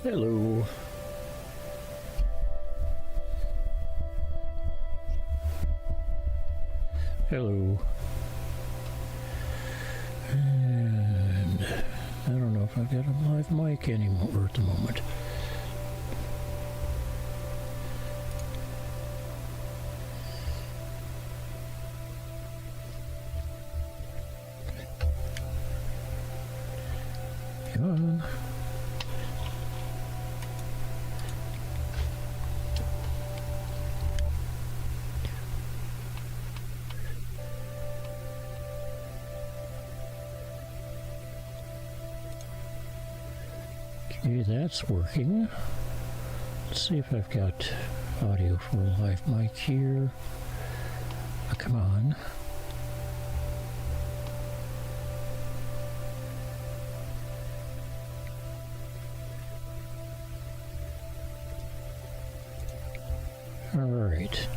Hello. Hello. And I don't know if I've got a live mic anymore at the moment. Come on. Okay, that's working. Let's see if I've got audio for a live mic here. Oh, come on. All right.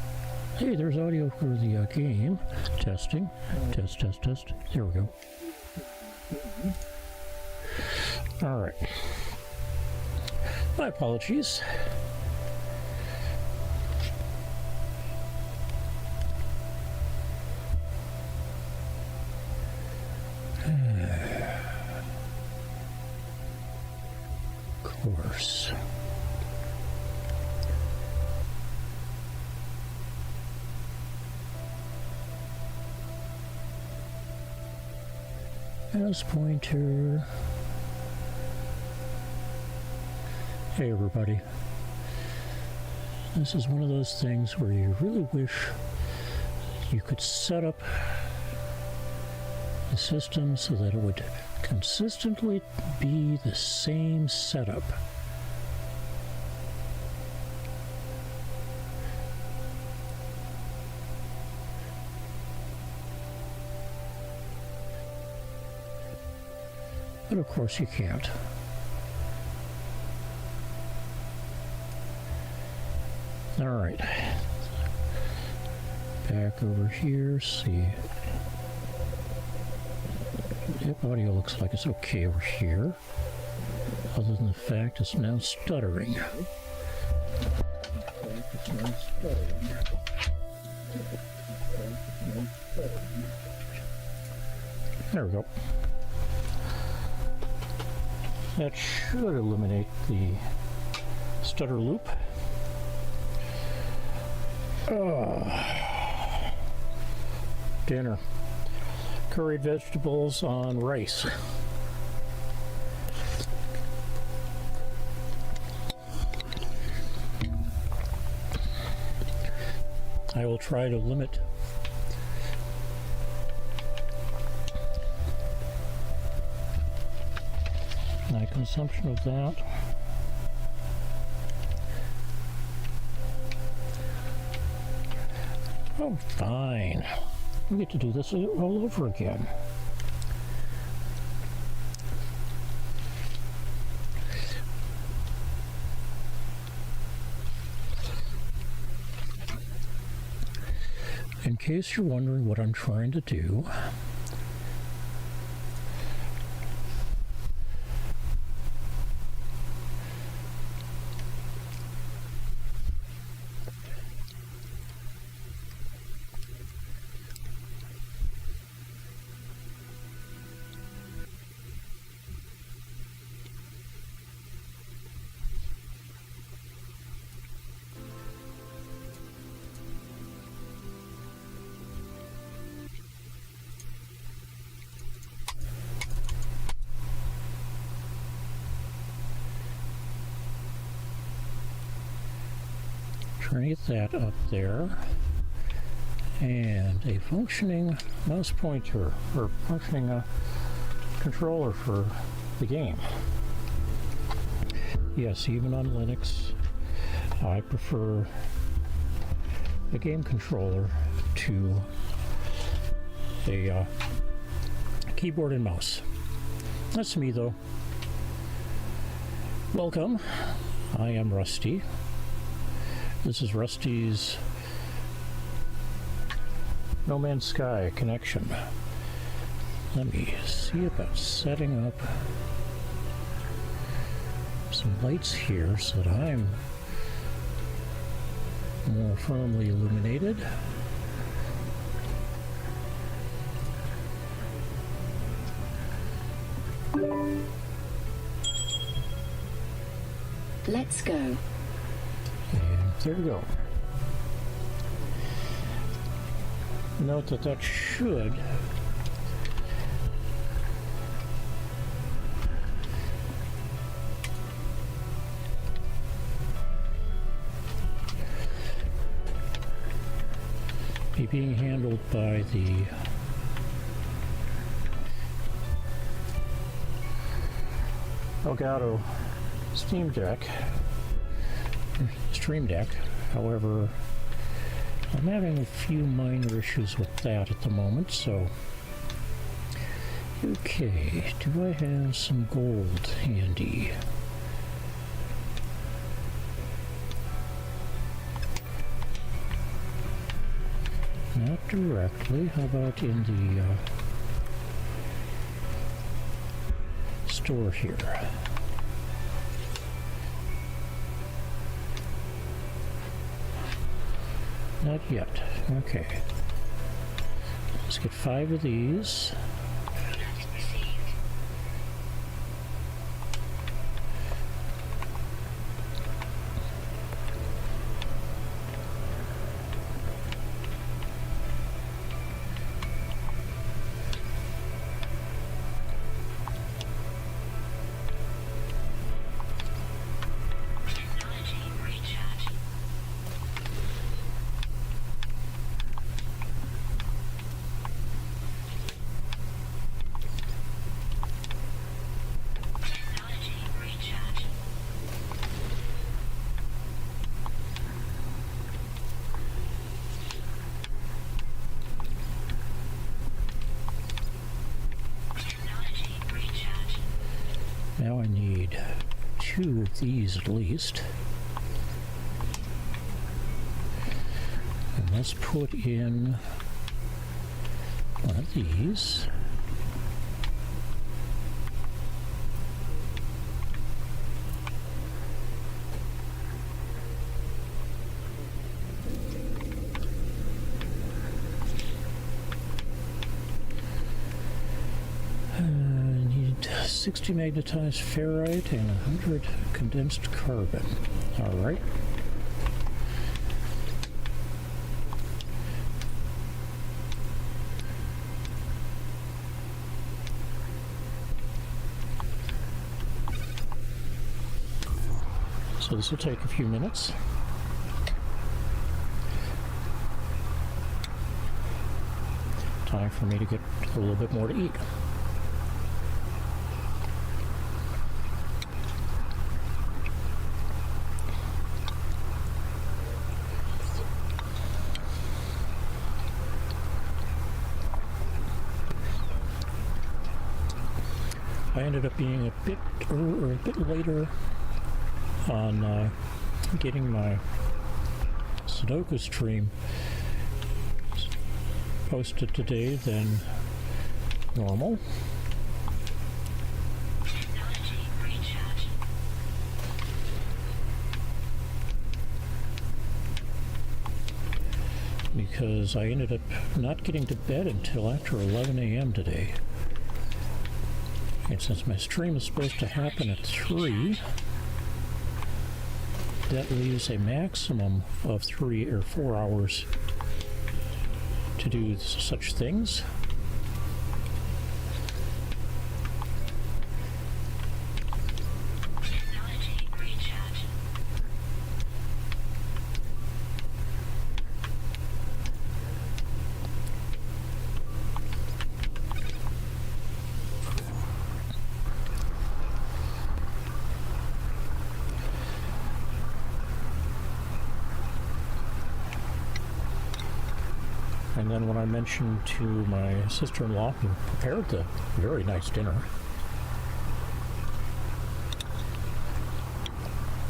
Hey, there's audio for the game. Testing. Test, test, test. There we go. All right. My apologies. Of course. Mouse pointer. Hey everybody. This is one of those things where you really wish you could set up the system so that it would consistently be the same setup. But of course you can't. All right. Back over here, see. Yep, audio looks like it's okay over here. Other than the fact it's now stuttering. There we go. That should eliminate the stutter loop. Dinner. Curried vegetables on rice. I will try to limit my consumption of that. Oh, fine. We get to do this all over again. In case you're wondering what I'm trying to do, trying to get that up there, and a functioning mouse pointer, or functioning controller for the game. Yes, even on Linux, I prefer the game controller to a keyboard and mouse. That's me though. Welcome, I am Rusty. This is Rusty's No Man's Sky connection. Let me see about setting up some lights here so that I'm more firmly illuminated. Let's go. And there we go. Note that that should be being handled by the Elgato Stream Deck. However, I'm having a few minor issues with that at the moment, so okay, do I have some gold handy? Not directly. How about in the store here? Not yet. Okay. Let's get 5 of these. Now I need 2 of these at least. And let's put in one of these. I need 60 magnetized ferrite and 100 condensed carbon. All right. So this will take a few minutes. Time for me to get a little bit more to eat. I ended up being a bit later on getting my Sudoku stream posted today than normal. Because I ended up not getting to bed until after 11 a.m. today. And since my stream is supposed to happen at 3, that leaves a maximum of 3 or 4 hours to do such things. And then when I mentioned to my sister-in-law, who prepared the very nice dinner,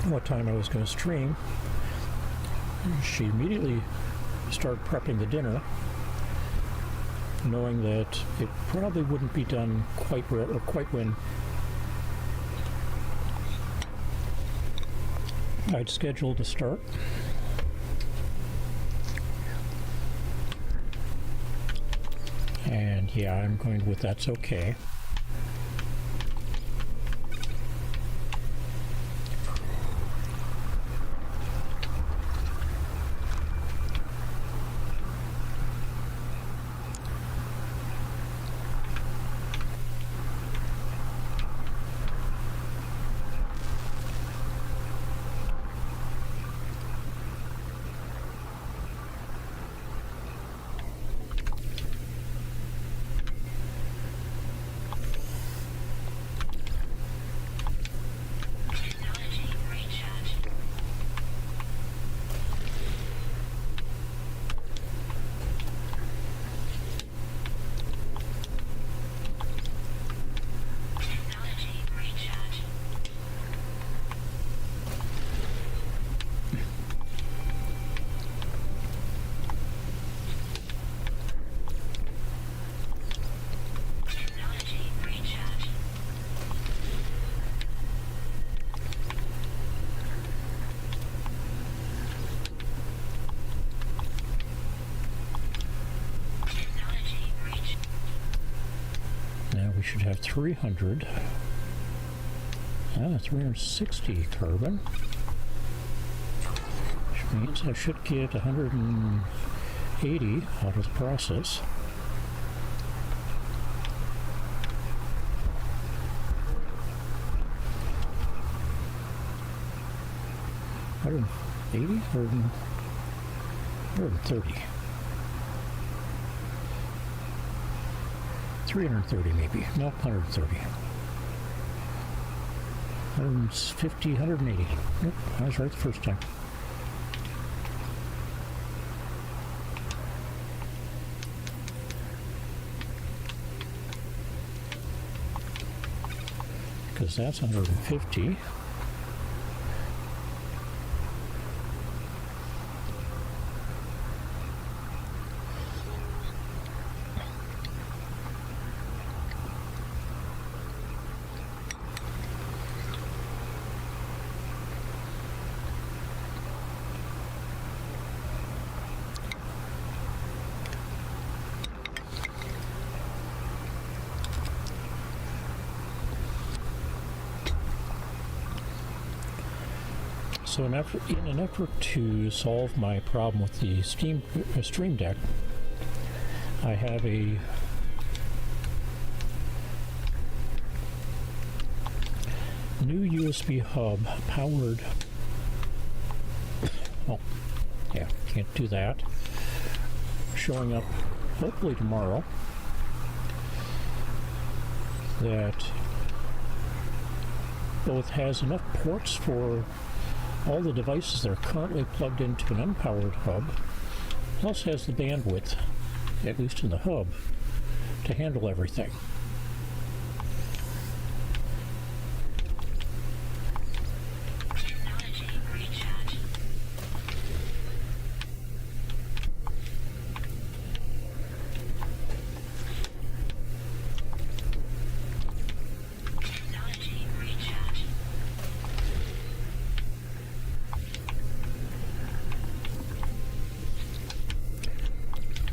what time I was going to stream, she immediately started prepping the dinner, knowing that it probably wouldn't be done quite when I'd scheduled to start. And yeah, I'm going with that's okay. We should have 300. 360 carbon. Which means I should get 180 out of the process. $180 or $130. 330 maybe. No, 130. 150, 180. Nope, I was right the first time. Because that's 150. So in an effort to solve my problem with the Stream Deck, I have a new USB hub powered. Oh, yeah, can't do that. Showing up hopefully tomorrow. That both has enough ports for all the devices that are currently plugged into an unpowered hub, plus has the bandwidth, at least in the hub, to handle everything.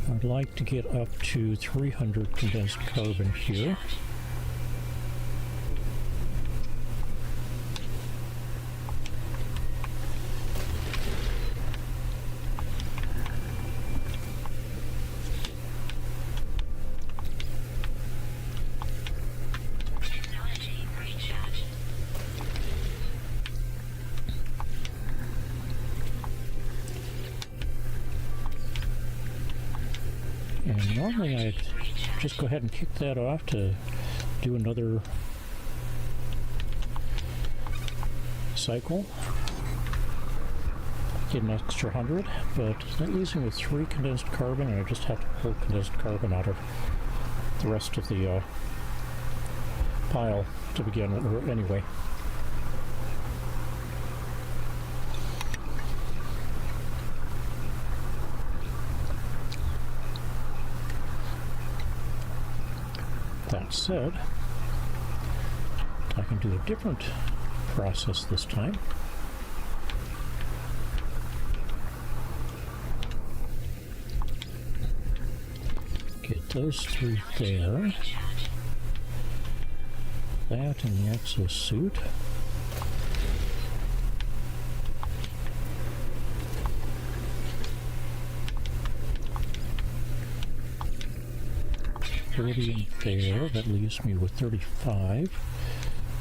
I'd like to get up to 300 condensed carbon here. And normally I'd just go ahead and kick that off to do another cycle, get an extra 100, but that leaves me with 3 condensed carbon, and I just have to pull condensed carbon out of the rest of the pile to begin with, anyway. That said, I can do a different process this time. those three there. That in the exosuit. In there, that leaves me with 35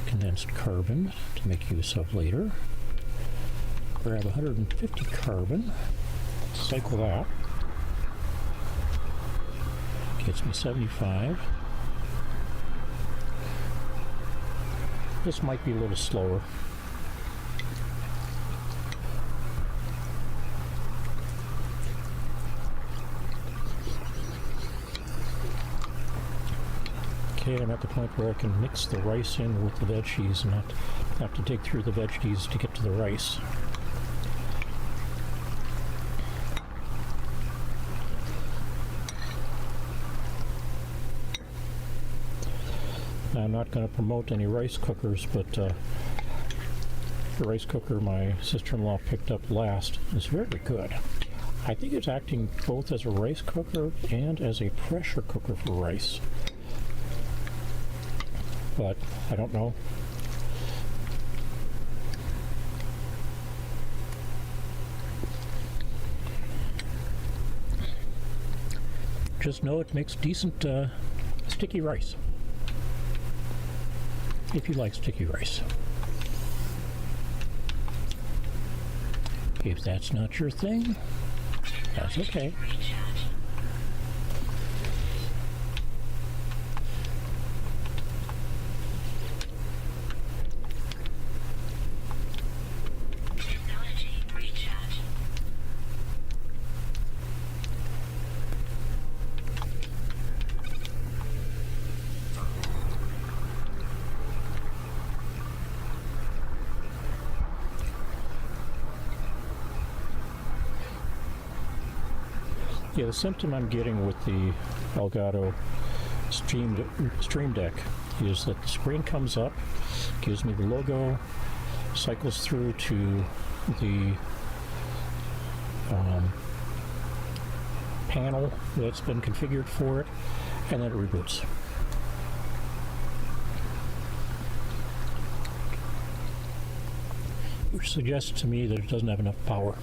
condensed carbon to make use of later. Grab 150 carbon, cycle that, gets me 75. This might be a little slower. Okay, I'm at the point where I can mix the rice in with the veggies and not have to dig through the veggies to get to the rice. Now, I'm not going to promote any rice cookers, but the rice cooker my sister-in-law picked up last is very good. I think it's acting both as a rice cooker and as a pressure cooker for rice. But I don't know. Just know it makes decent sticky rice. If you like sticky rice. If that's not your thing, that's okay. Yeah, the symptom I'm getting with the Elgato Stream Deck is that the screen comes up, gives me the logo, cycles through to the panel that's been configured for it, and then it reboots. Which suggests to me that it doesn't have enough power.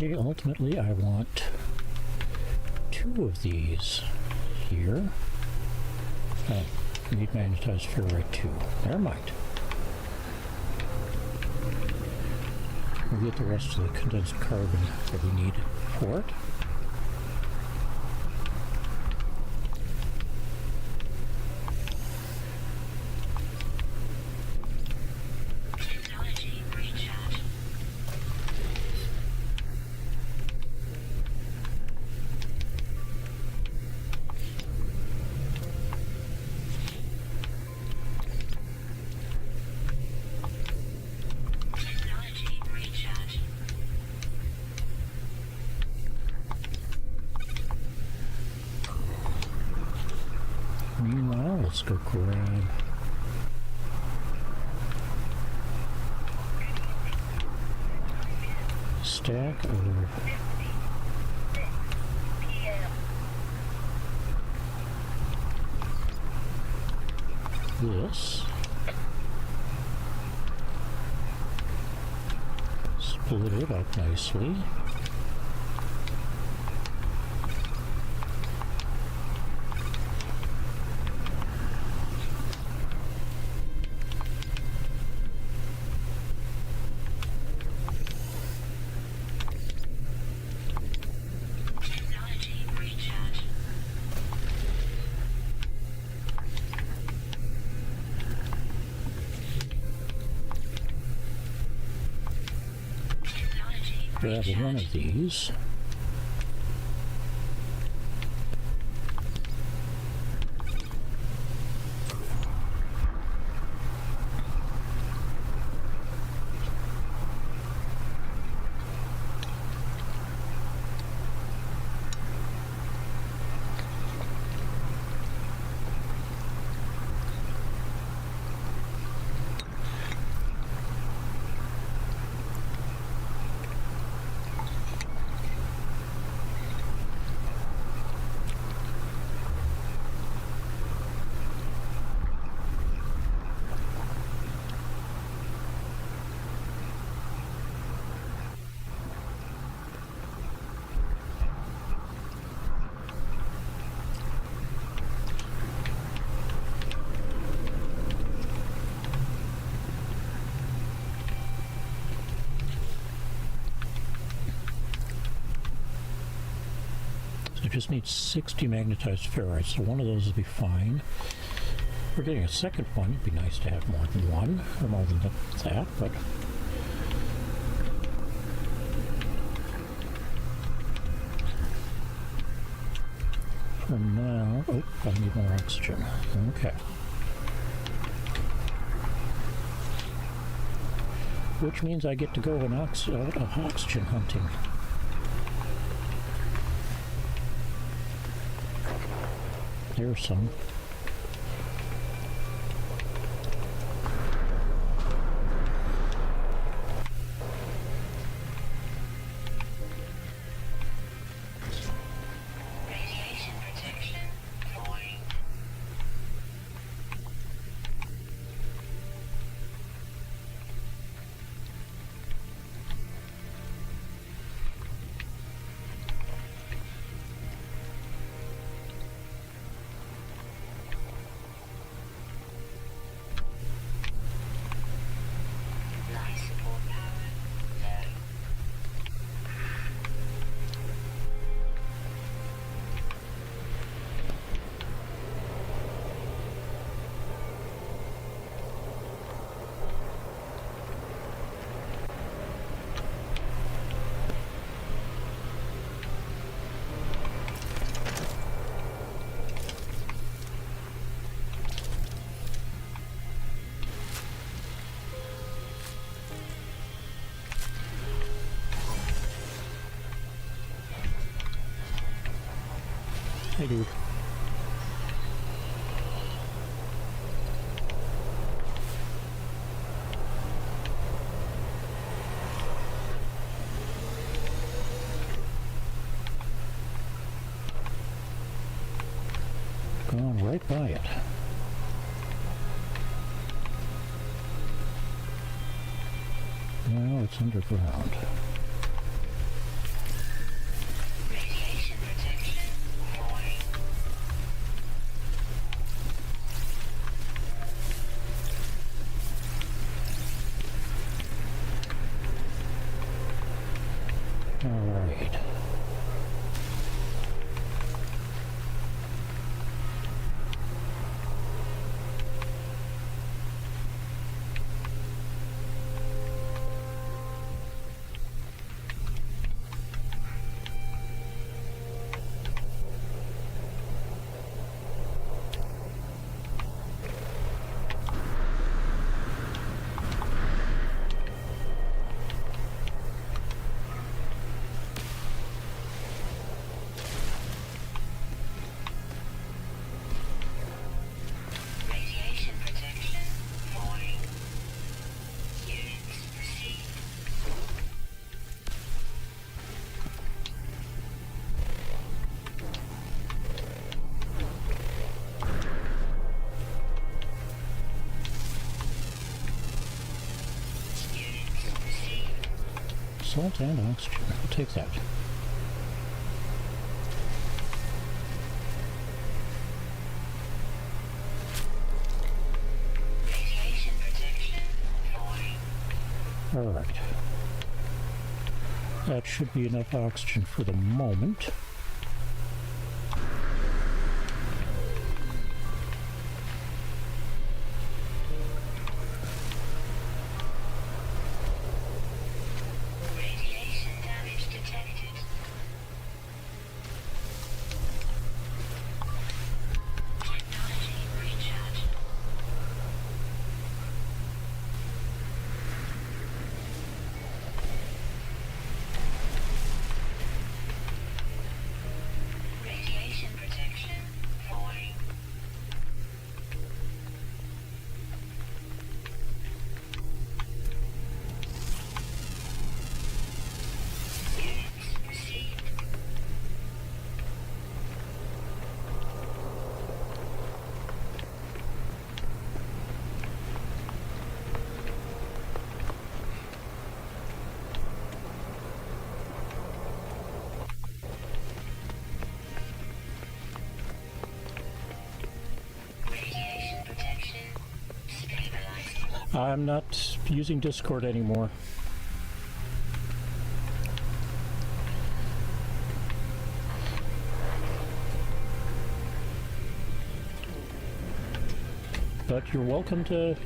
Okay, ultimately I want 2 of these here. Oh, I need magnetized ferrite 2. Never mind. We'll get the rest of the condensed carbon that we need for it. Let's go grab a stack of this. Split it up nicely. Grab one of these. I just need 60 magnetized ferrites, so one of those will be fine. If we're getting a second one, it'd be nice to have more than one, or more than that, but for now, oh, I need more oxygen. Okay. Which means I get to go on oxygen hunting. There's some. Radiation protection point. Life support power low. Hey, dude. Gone right by it. Now it's underground. Radiation protection point. All right. salt and oxygen. I'll take that. Radiation protection falling. Alright. That should be enough oxygen for the moment. Radiation damage detected. Technology recharge. Radiation protection falling. Units received. Radiation protection stabilizing. I'm not using Discord anymore. But you're welcome to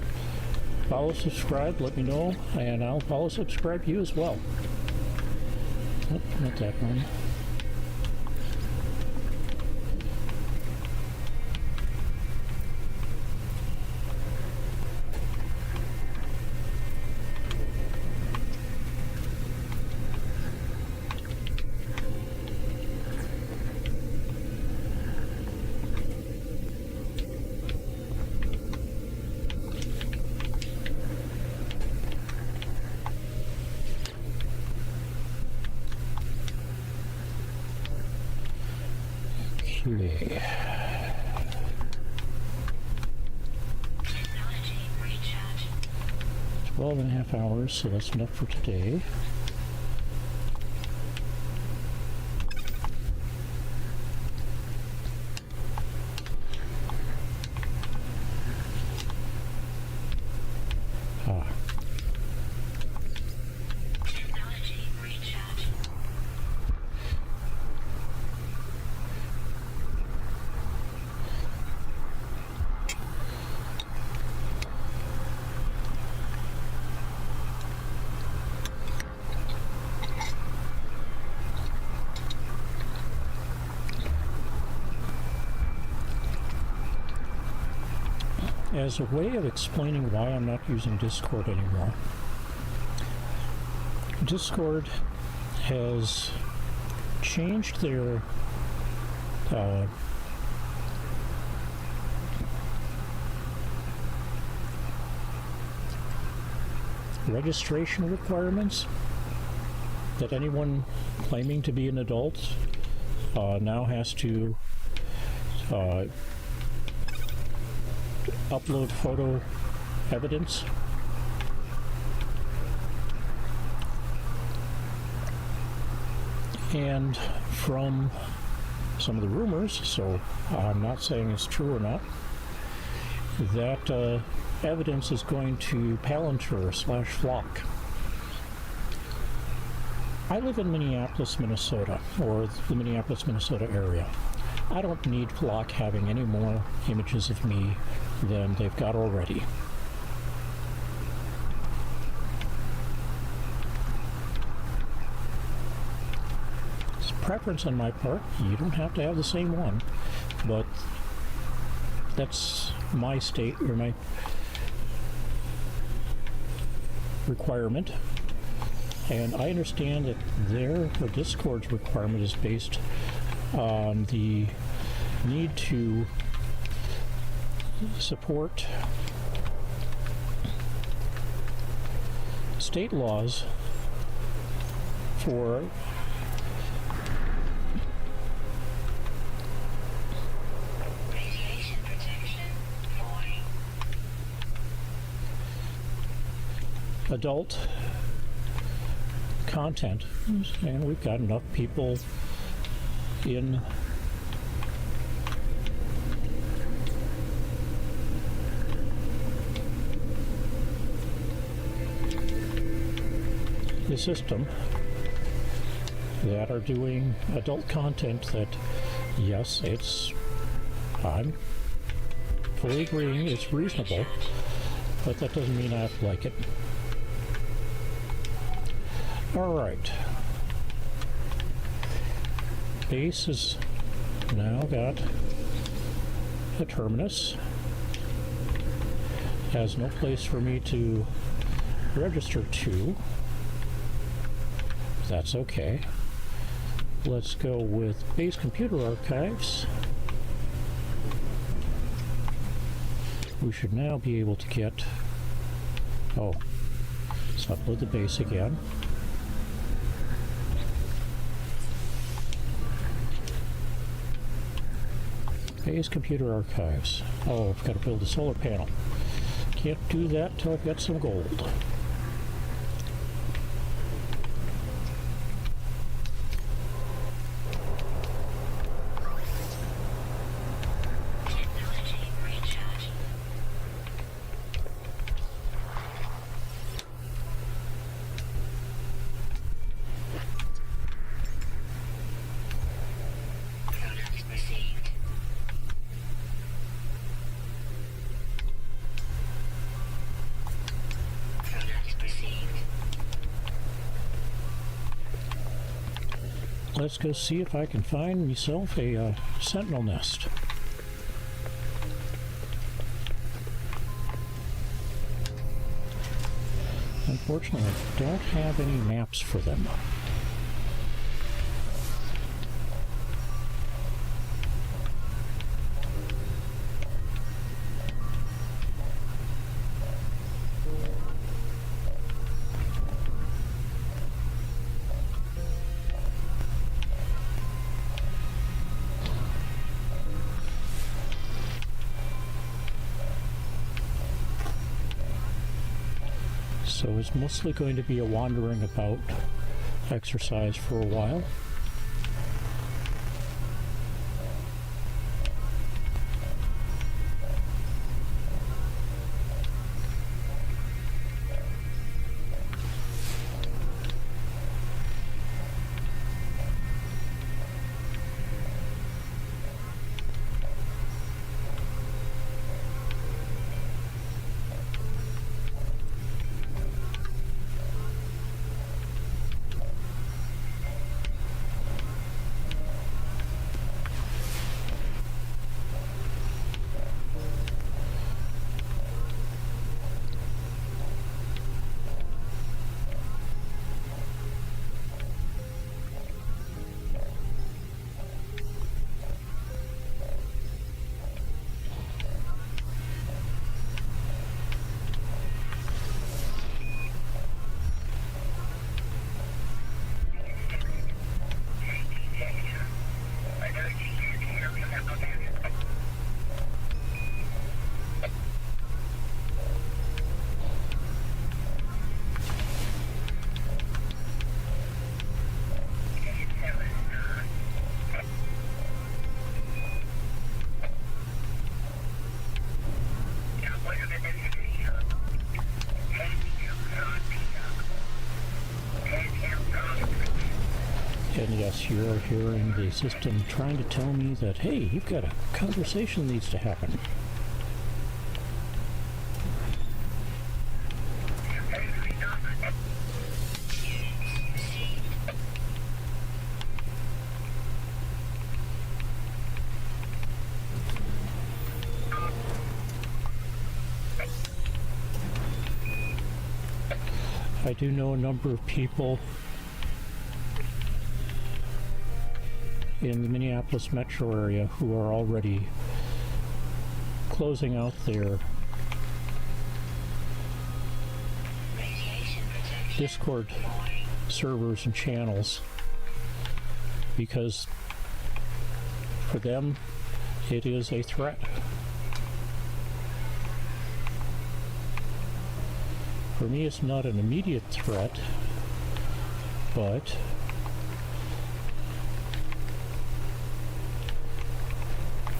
follow, subscribe, let me know, and I'll follow, subscribe you as well. Oh, not that one. Okay. Technology recharge. 12 and a half hours, so that's enough for today. Ah, Technology recharge. as a way of explaining why I'm not using Discord anymore, Discord has changed their registration requirements, that anyone claiming to be an adult now has to upload photo evidence. And from some of the rumors, so I'm not saying it's true or not, that evidence is going to Palantir / Flock. I live in Minneapolis, Minnesota, or the Minneapolis, Minnesota area. I don't need Flock having any more images of me than they've got already. It's a preference on my part. You don't have to have the same one, but that's my state, or my requirement. And I understand that their, or Discord's requirement is based on the need to support state laws for Radiation protection falling. adult content, and we've got enough people in the system that are doing adult content that, yes, I'm fully agreeing it's reasonable, but that doesn't mean I have to like it. Alright. Base has now got a terminus. Has no place for me to register to. That's okay. Let's go with base computer archives. We should now be able to get... Oh, let's upload the base again. Base computer archives. Oh, I've got to build a solar panel. Can't do that till I've got some gold. Let's go see if I can find myself a sentinel nest. Unfortunately, I don't have any maps for them. So it's mostly going to be a wandering about exercise for a while. And yes, you're hearing the system trying to tell me that, hey, you've got a conversation that needs to happen. I do know a number of people in the Minneapolis metro area who are already closing out their Discord servers and channels because for them it is a threat. For me, it's not an immediate threat, but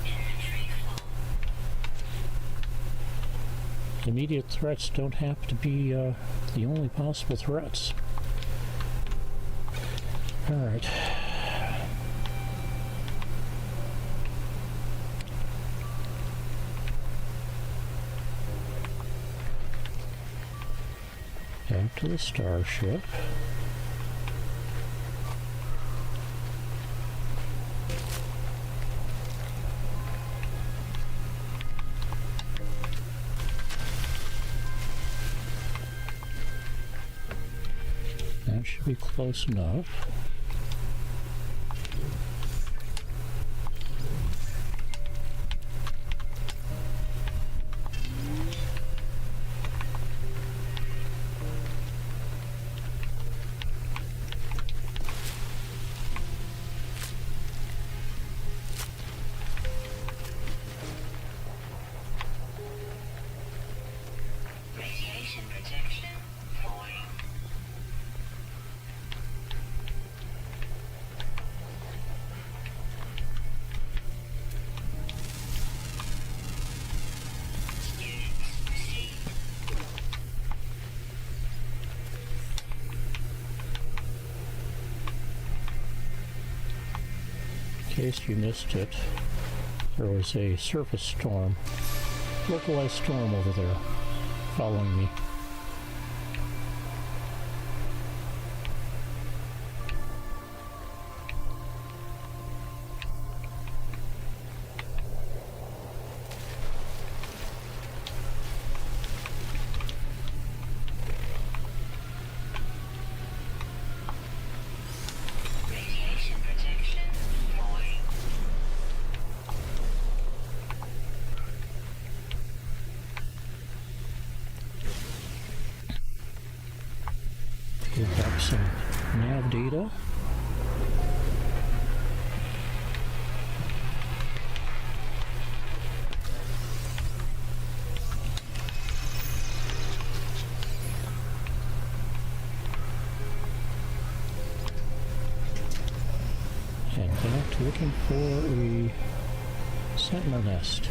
Inventory full. immediate threats don't have to be the only possible threats. Alright. Back to the starship. That should be close enough. Radiation protection falling. Units received. In case you missed it, there was a surface storm, localized storm over there, following me. Radiation protection falling. Give back some nav data. And back to looking for a sentinel nest.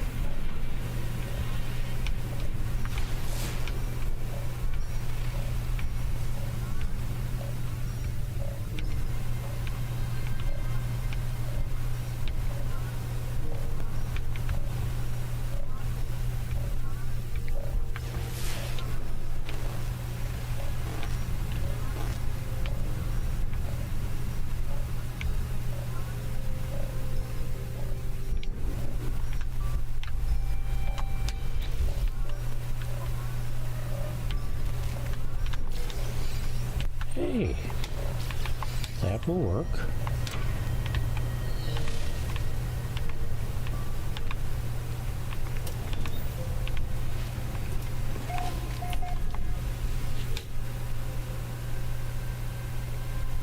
Hey, that will work.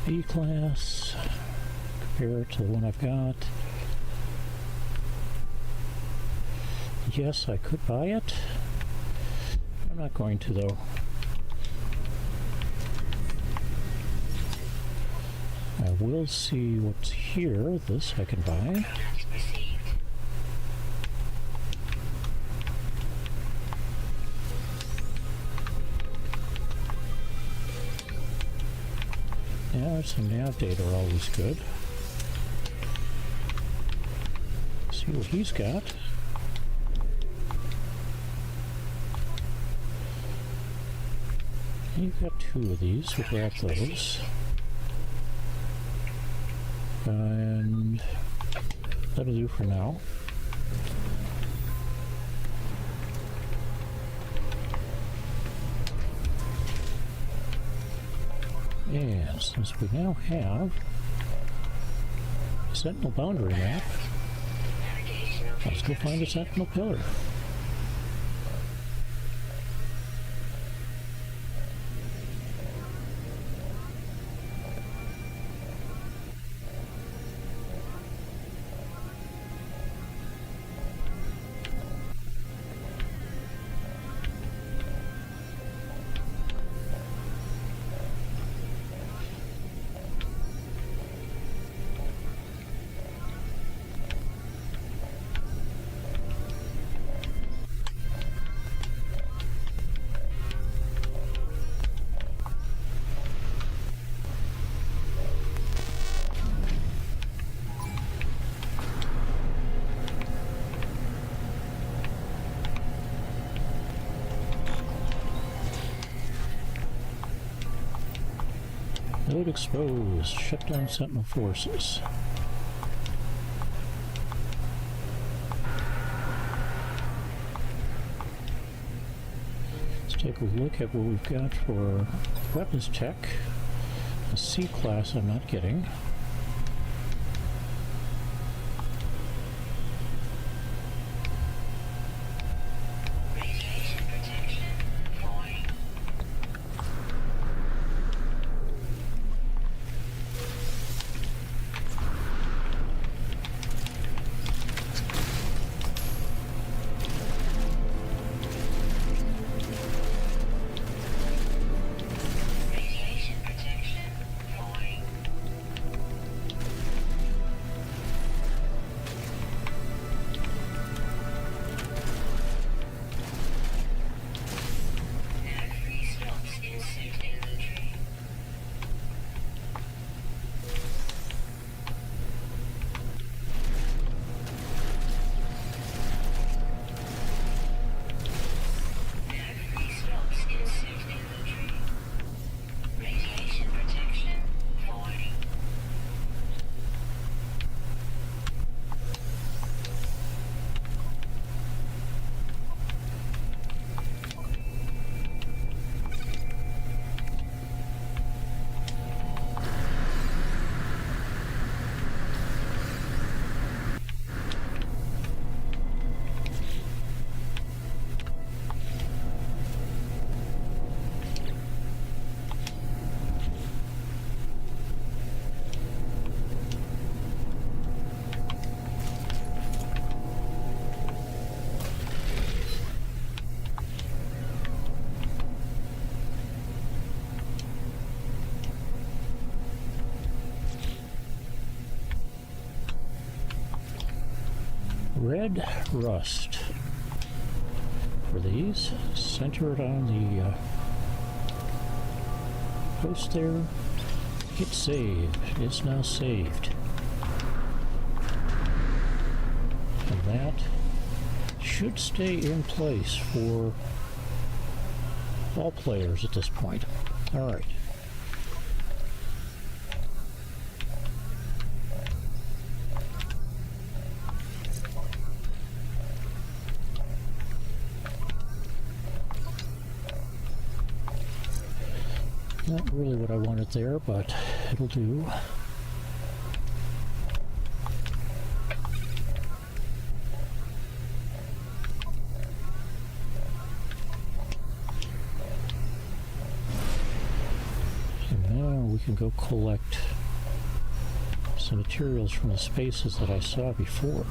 B class, compare it to the one I've got. Yes, I could buy it. I'm not going to though. I will see what's here. This I can buy. Product received. Yeah, some nav data are always good. See what he's got. You've got two of these. We'll grab those. And that'll do for now. And since we now have a sentinel boundary map, Navigational let's go find a sentinel pillar. Payload exposed. Shut down Sentinel forces. Let's take a look at what we've got for weapons tech. A C class I'm not getting. Radiation protection. Void. Radiation protection. Void. Nav free slots in suit inventory. Nav free slots in suit inventory. Radiation protection. Void. Red rust. For these, center it on the post there. Hit save. It's now saved. And that should stay in place for all players at this point. Alright. Not really what I wanted there, but it'll do. And now we can go collect some materials from the spaces that I saw before.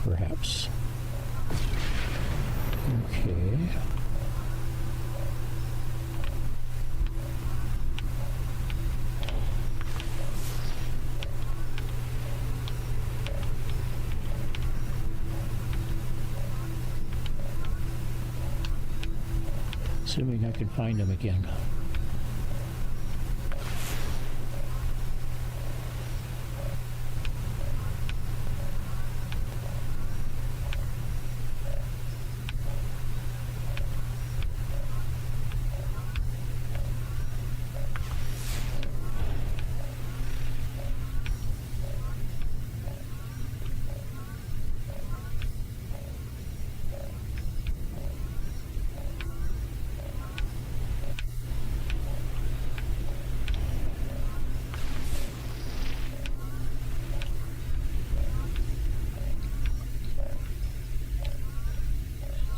Perhaps. Okay. Assuming I can find them again.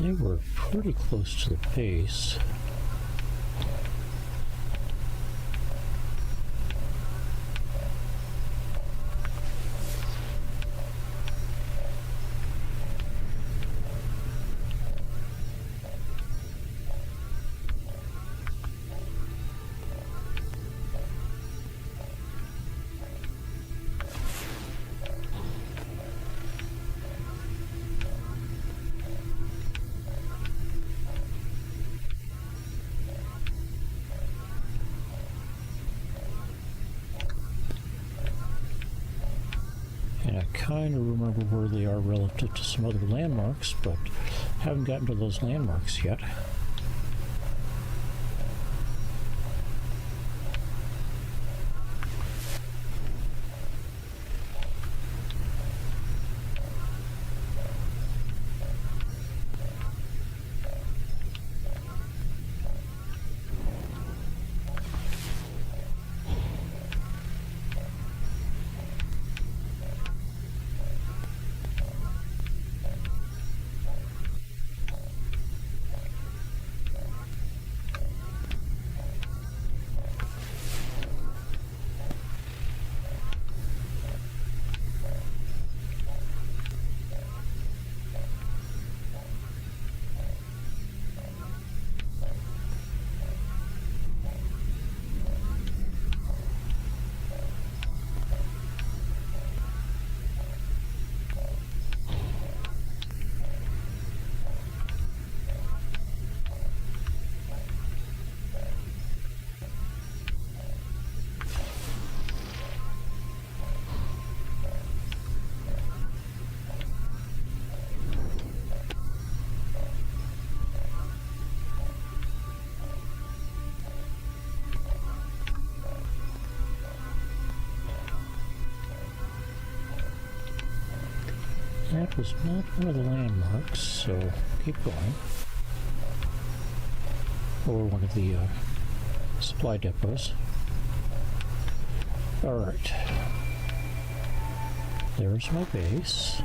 They were pretty close to the base. Kind of remember where they are relative to some other landmarks, but haven't gotten to those landmarks yet. That was not one of the landmarks, so keep going. Or one of the supply depots. Alright. There's my base.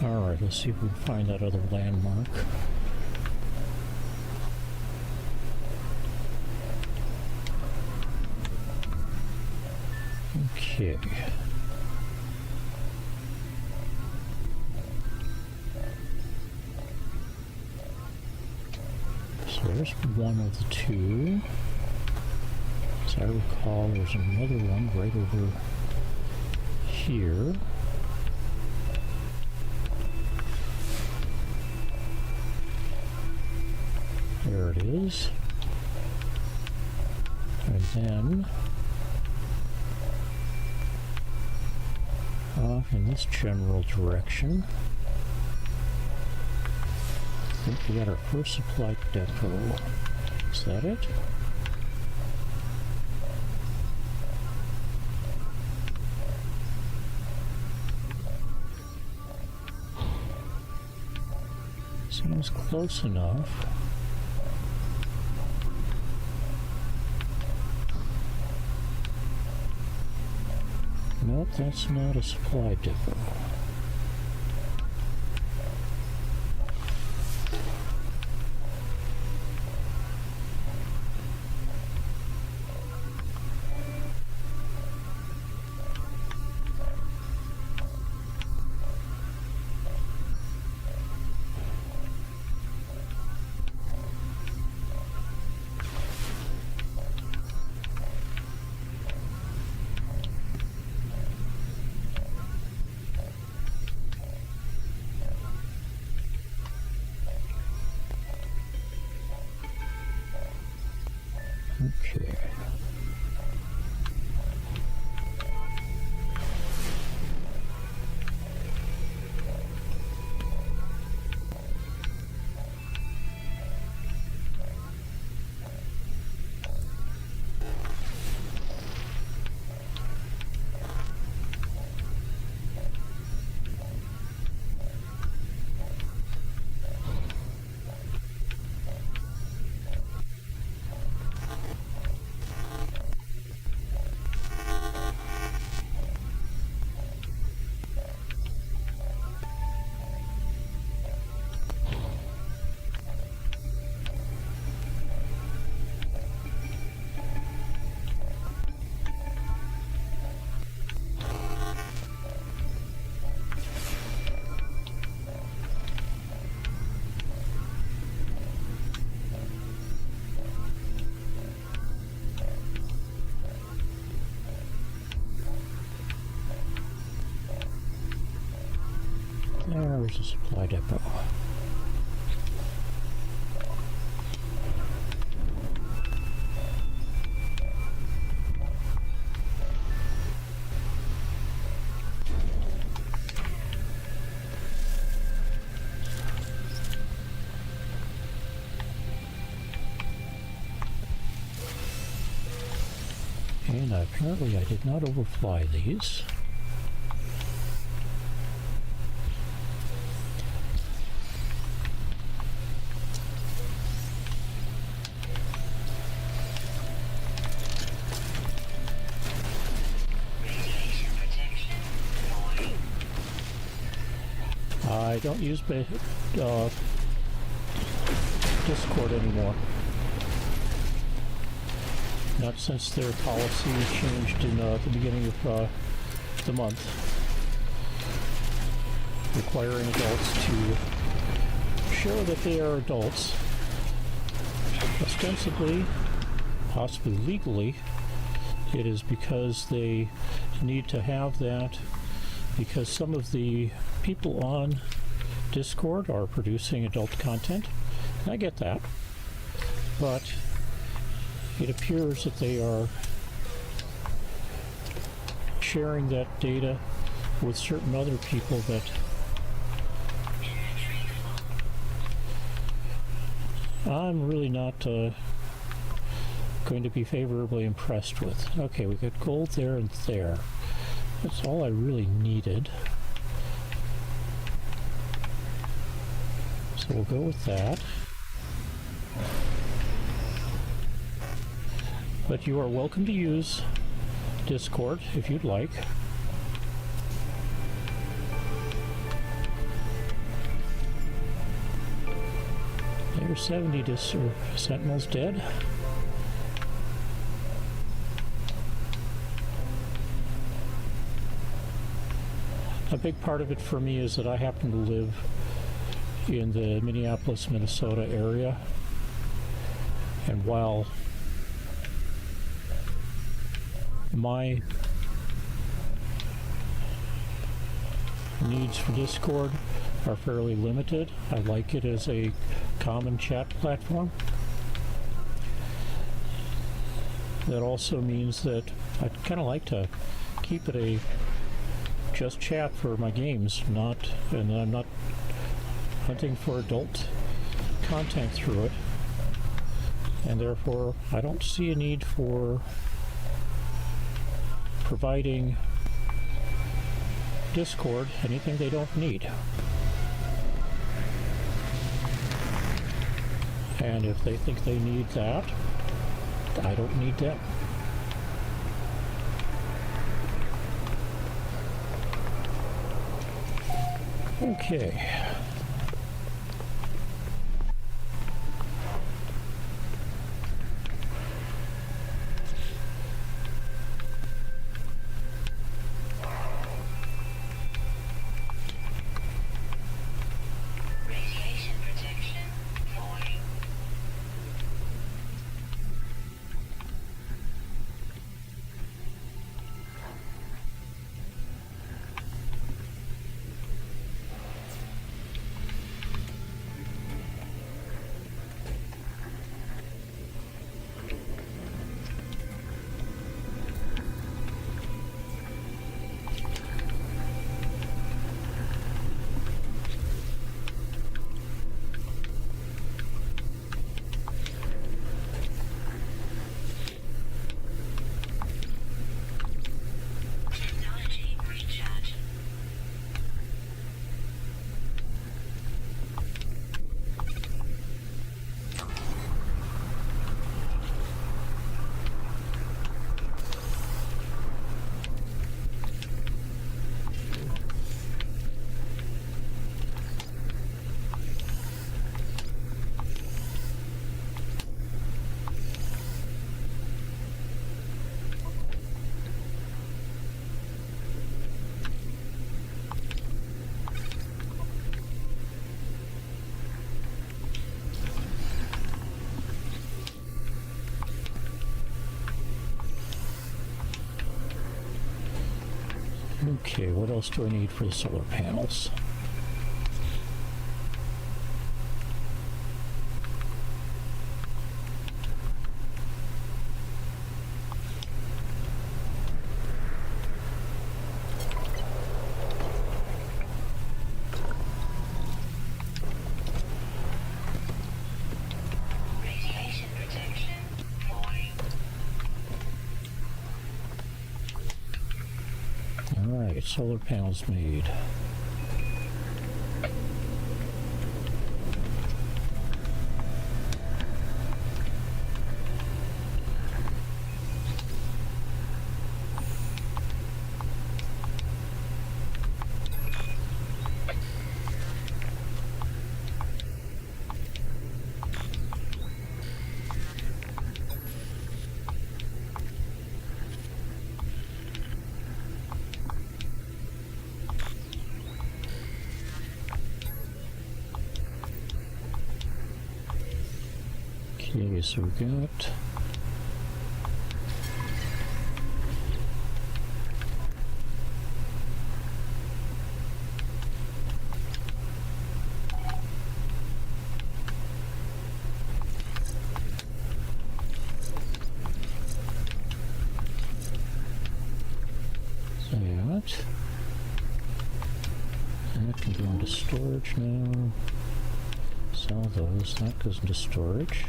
Alright, let's see if we can find that other landmark. Okay. So there's one of the two. As I recall, there's another one right over here. There it is. And then off in this general direction, I think we got our first supply depot. Is that it? Seems close enough. Nope, that's not a supply depot. Okay. There's a supply depot. And apparently I did not overfly these. I don't use Discord anymore. Not since their policy changed in the beginning of the month, requiring adults to show that they are adults, ostensibly, possibly legally. It is because they need to have that because some of the people on Discord are producing adult content. And I get that, but it appears that they are sharing that data with certain other people that I'm really not going to be favorably impressed with. Okay, we got gold there and there. That's all I really needed. So we'll go with that. But you are welcome to use Discord if you'd like. There's 70 sentinels dead. A big part of it for me is that I happen to live in the Minneapolis, Minnesota area. And while my needs for Discord are fairly limited, I like it as a common chat platform. That also means that I'd kind of like to keep it a just chat for my games, and I'm not hunting for adult content through it, and therefore I don't see a need for providing Discord anything they don't need. And if they think they need that, I don't need them. Okay. Radiation protection falling. Technology recharge. Okay, what else do I need for the solar panels? Radiation protection falling. Alright, solar panels made. Okay, so we got that. That can go into storage now. Sell those. That goes into storage.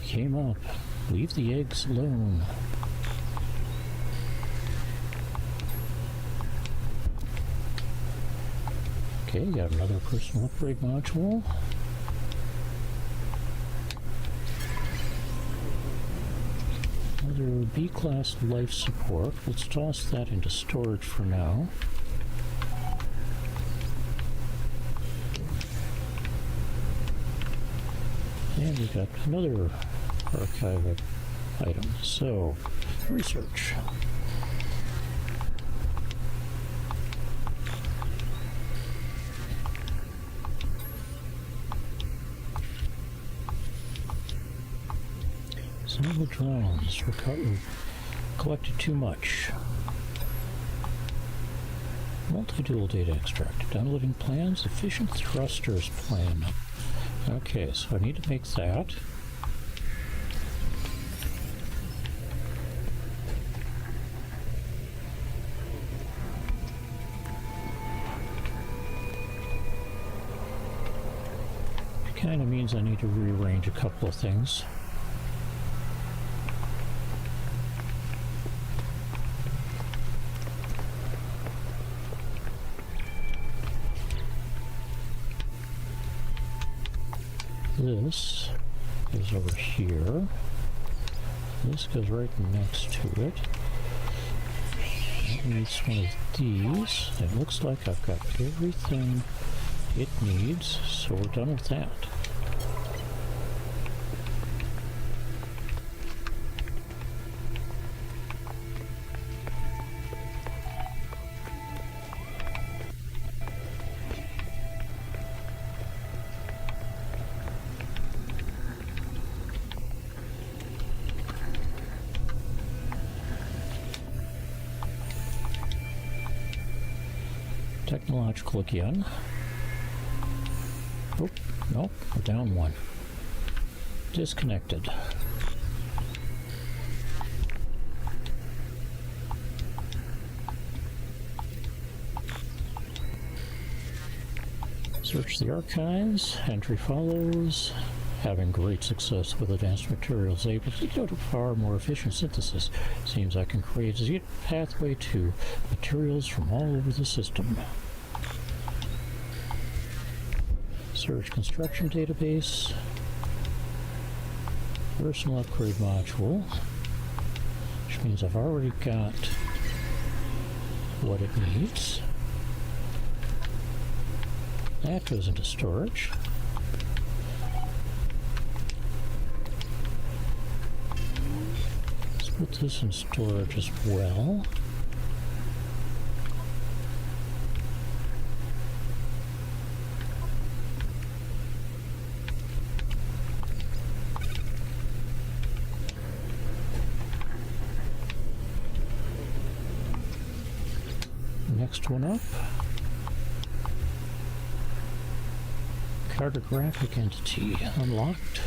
Came up. Leave the eggs alone. Okay, got another personal upgrade module. Another B-class life support. Let's toss that into storage for now. And we got another archive item. So, research. Some of the drones collected too much. Multi-dual data extract. Downloading plans. Efficient thrusters plan. Okay, so I need to make that. Kind of means I need to rearrange a couple of things. This goes over here. This goes right next to it. It needs one of these. It looks like I've got everything it needs, so we're done with that. Technological again. Oh, nope, we're down one. Disconnected. Search the archives. Entry follows. Having great success with advanced materials, able to go to far more efficient synthesis. Seems I can create a pathway to materials from all over the system. Search construction database. Personal upgrade module, which means I've already got what it needs. That goes into storage. Let's put this in storage as well. Next one up. Cartographic entity unlocked.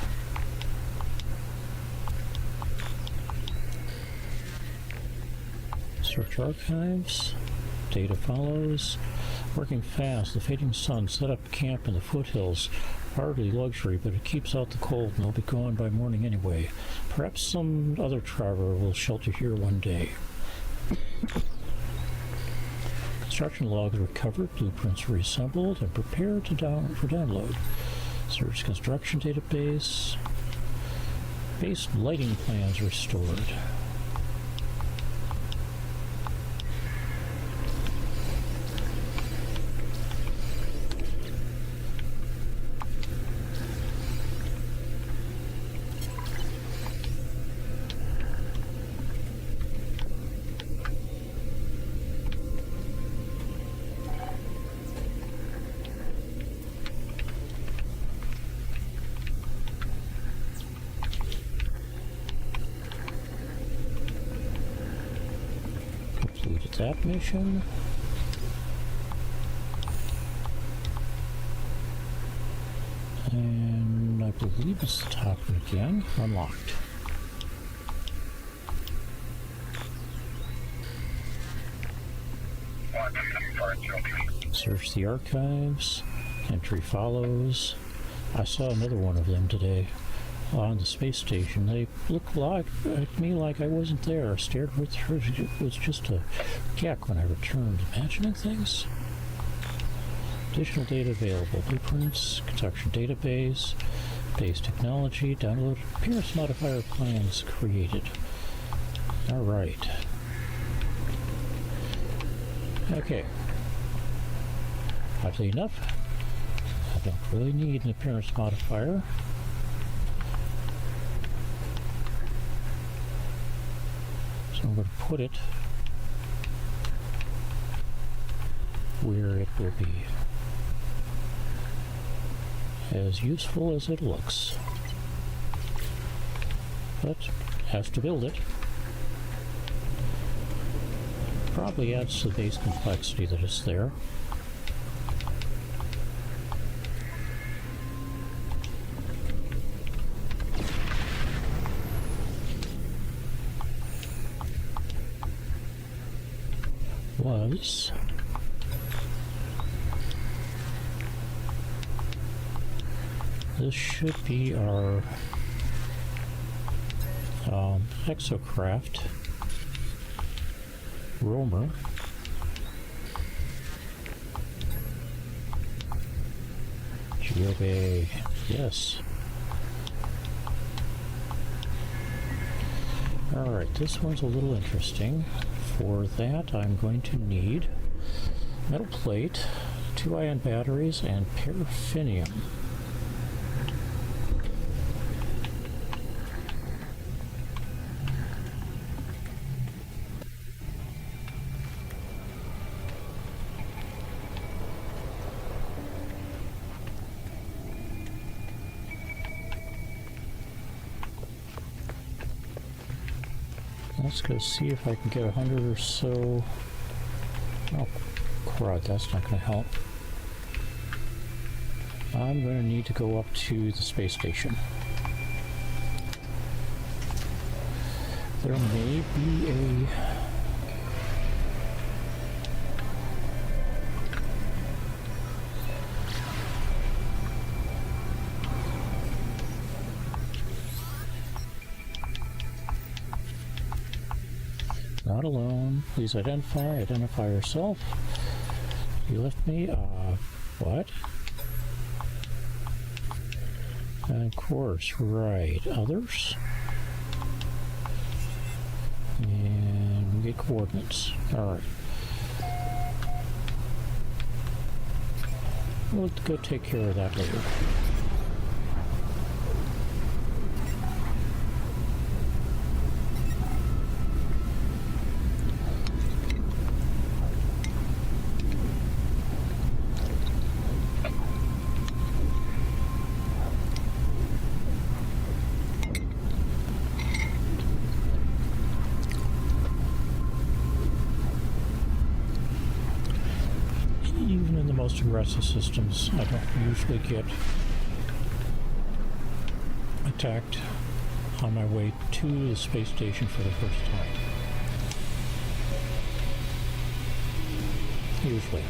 Search archives. Data follows. Working fast. The fading sun set up camp in the foothills. Hardly luxury, but it keeps out the cold and they'll be gone by morning anyway. Perhaps some other traveler will shelter here one day. Construction logs recovered, blueprints reassembled, and prepared for download. Search construction database. Base lighting plans restored. that mission. And I believe it's the top one again. Unlocked. Search the archives. Entry follows. I saw another one of them today on the space station. They looked like at me like I wasn't there. Stared with her. It was just a gek when I returned. Imagining things. Additional data available. Blueprints, construction database, base technology, download appearance modifier plans created. Alright. Okay. Oddly enough, I don't really need an appearance modifier. So I'm going to put it where it will be as useful as it looks. But has to build it. Probably adds to the base complexity that is there. This should be our exocraft roamer. Geobay, yes. Alright, this one's a little interesting. For that, I'm going to need metal plate, 2 ion batteries, and paraffinium. Let's go see if I can get 100 or so. Oh, crud, that's not going to help. I'm going to need to go up to the space station. There may be a... Not alone. Please identify yourself. You left me, what? Of course, right. Others? And we get coordinates. Alright. We'll go take care of that later. Aggressive systems, I don't usually get attacked on my way to the space station for the first time. Usually.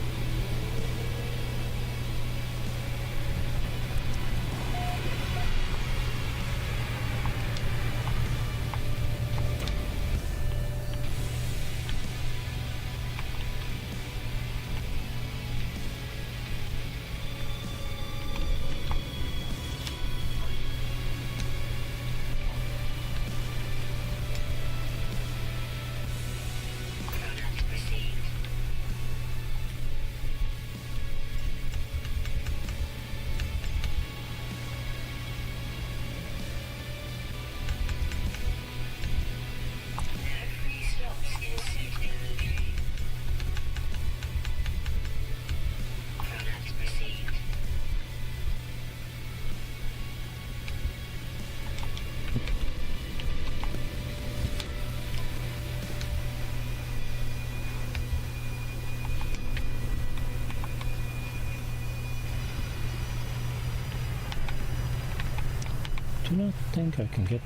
do not think I can get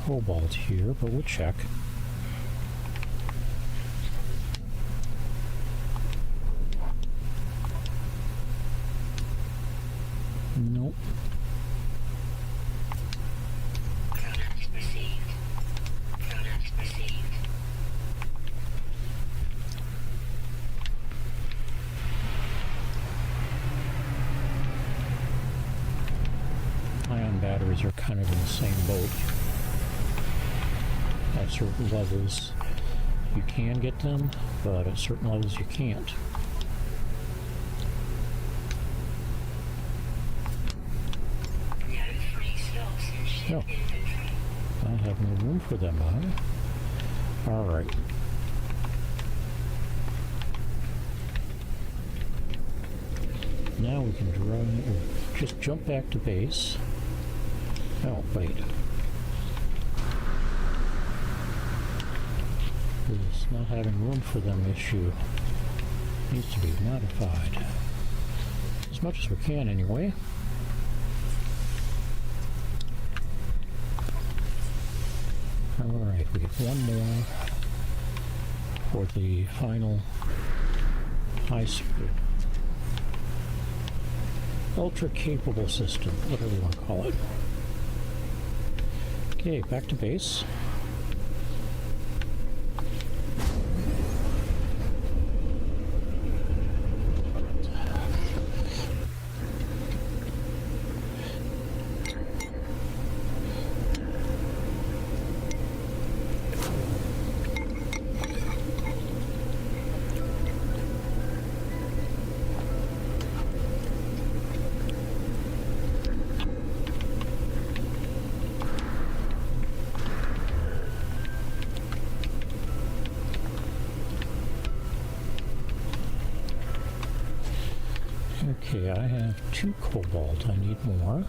cobalt here, but we'll check. Nope. Codex received. Codex received. Ion batteries are kind of in the same boat. At certain levels you can get them, but at certain levels you can't. No free slots in ship No. inventory. I have no room for them, huh? Alright. Now we can just jump back to base. Oh, wait. This not having room for them issue needs to be modified. As much as we can, anyway. Alright, we get one more for the final high speed. Ultra capable system, whatever you want to call it. Okay, back to base. Okay, I have 2 cobalt. I need more.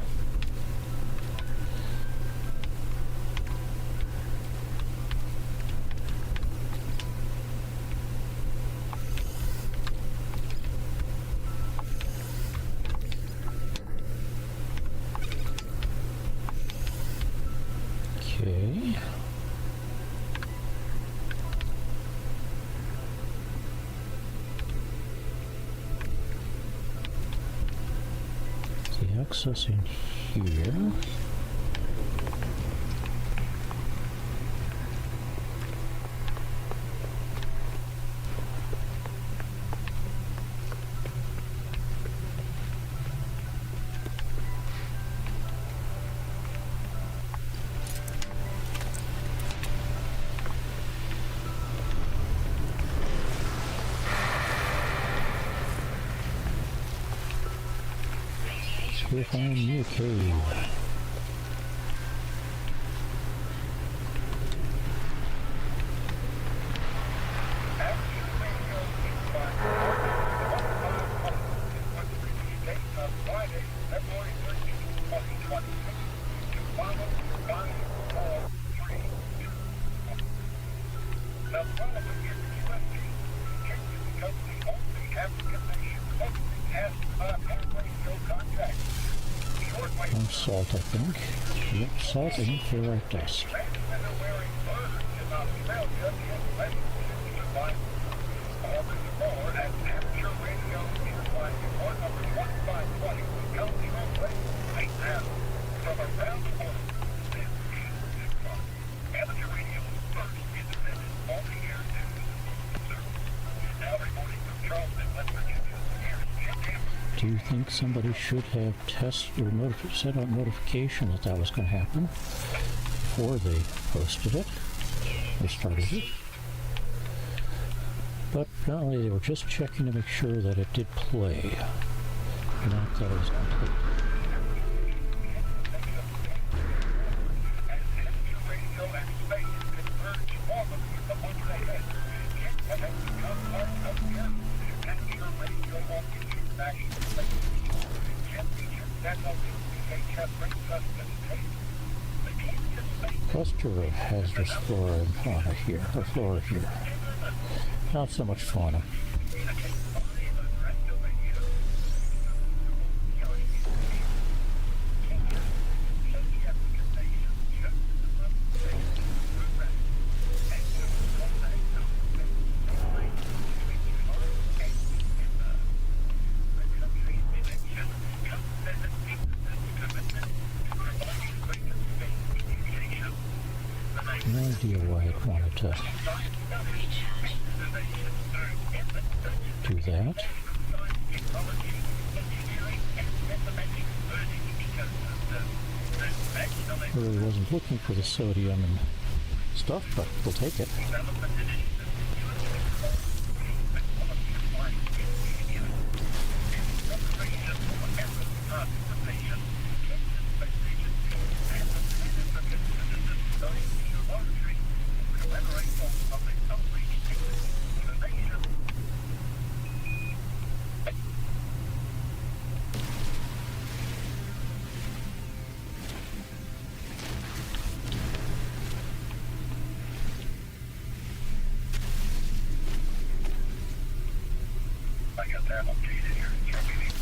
Okay. The access in here. We'll find you a cave. Salt, I think. Yep, salt and ferrite dust. Do you think somebody should have tested or sent out notification that that was going to happen before they posted it or started it? But apparently they were just checking to make sure that it did play, not that it was complete. Cluster of hazardous flora and fauna here, or flora here. Not so much fauna. idea why it wanted to do that. Really wasn't looking for the sodium and stuff, but we'll take it.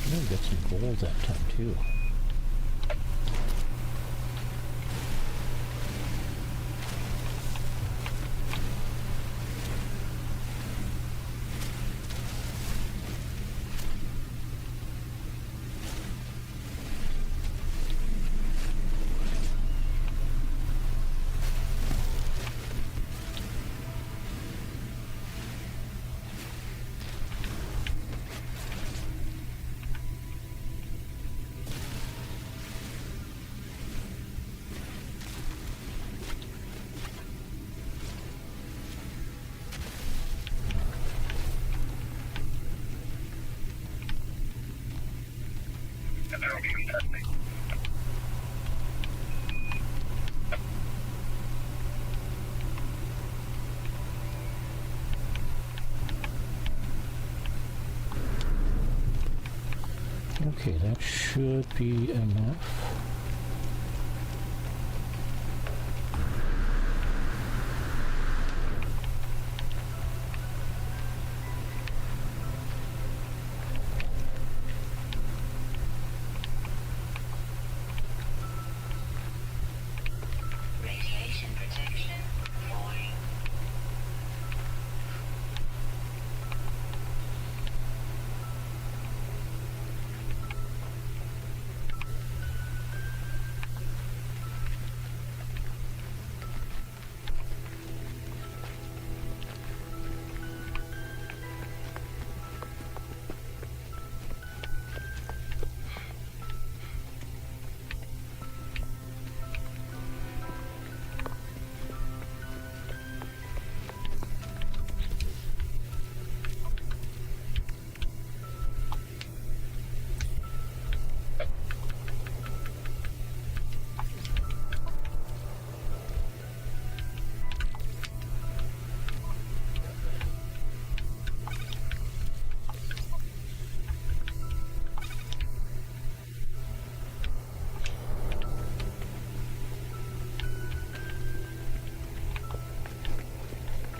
We'll get some gold that time too. Okay, that should be enough. Radiation protection falling.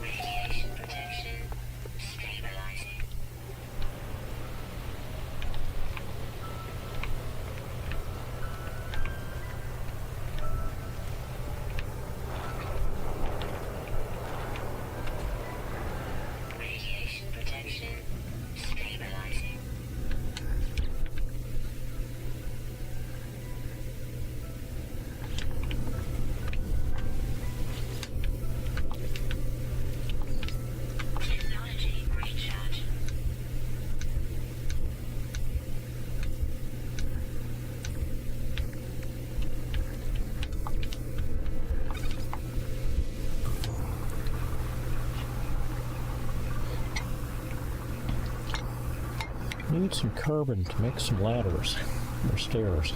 Radiation protection stabilizing. Radiation protection stabilizing. Technology recharge. Need some carbon to make some ladders or stairs.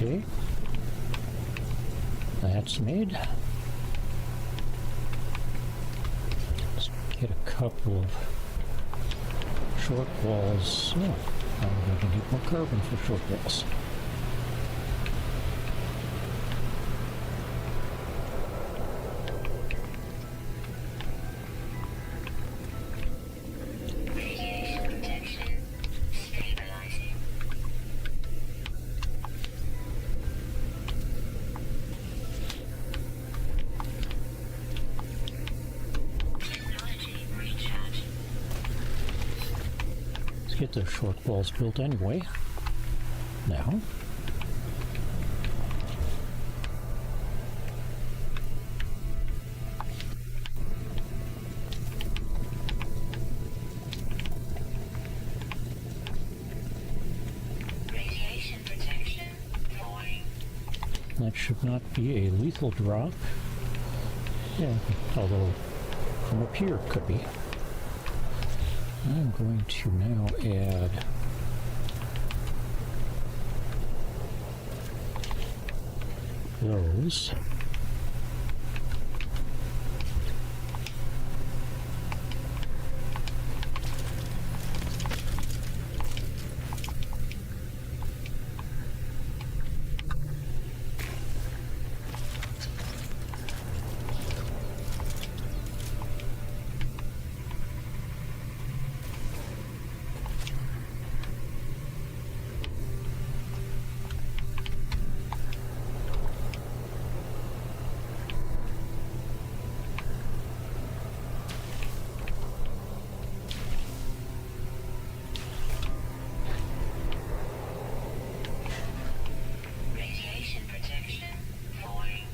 Okay. That's made. Let's get a couple of short walls. Oh, I'm going to need more carbon for short walls. Radiation protection stabilizing. Technology recharge. Let's get those short walls built anyway. Now. Radiation protection falling. That should not be a lethal drop. Yeah, although from up here it could be. I'm going to now add those. Radiation protection falling.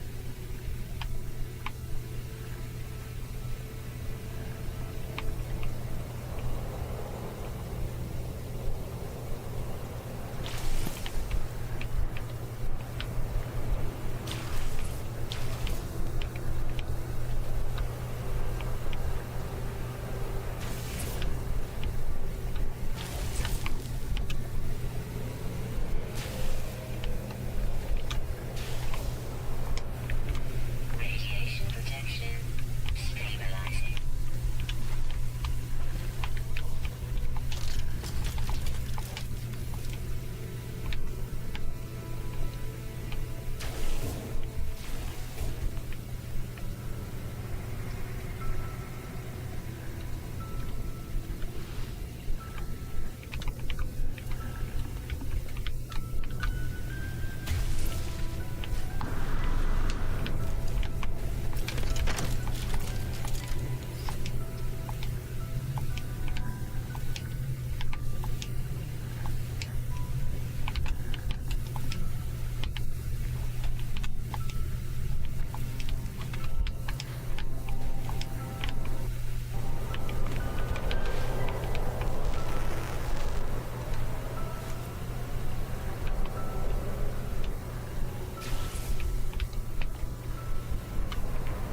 Radiation protection stabilizing.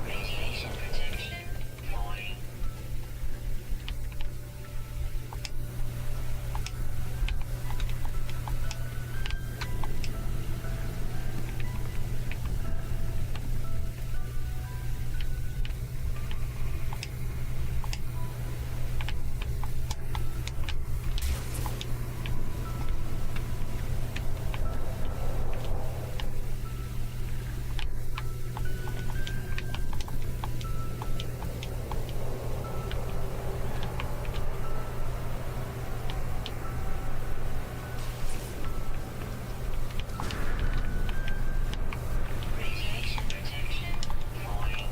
Radiation protection falling. Radiation protection falling.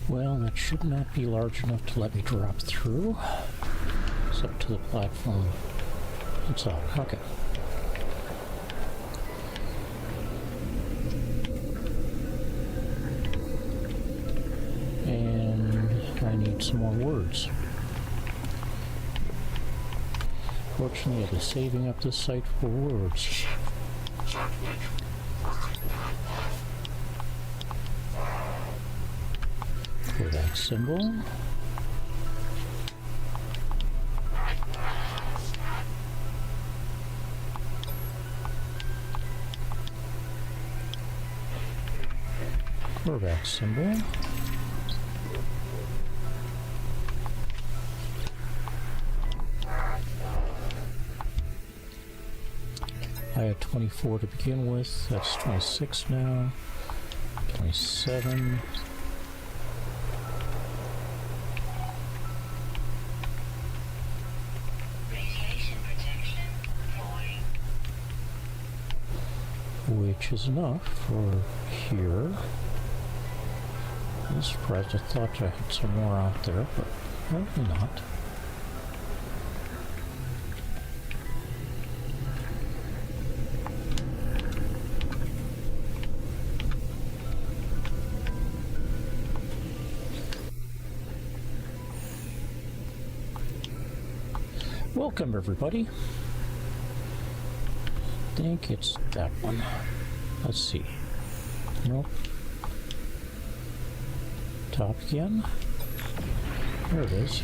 Well, that should not be large enough to let me drop through. It's up to the platform It's on. Okay. And I need some more words. Fortunately, I was saving up this site for words. For that symbol. Quarterback symbol. I had 24 to begin with. That's 26 now. 27. Radiation protection. Void. Which is enough for here. I'm surprised. I thought I had some more out there, but apparently not. Welcome, everybody. I think it's that one. Let's see. Nope. Top again. There it is.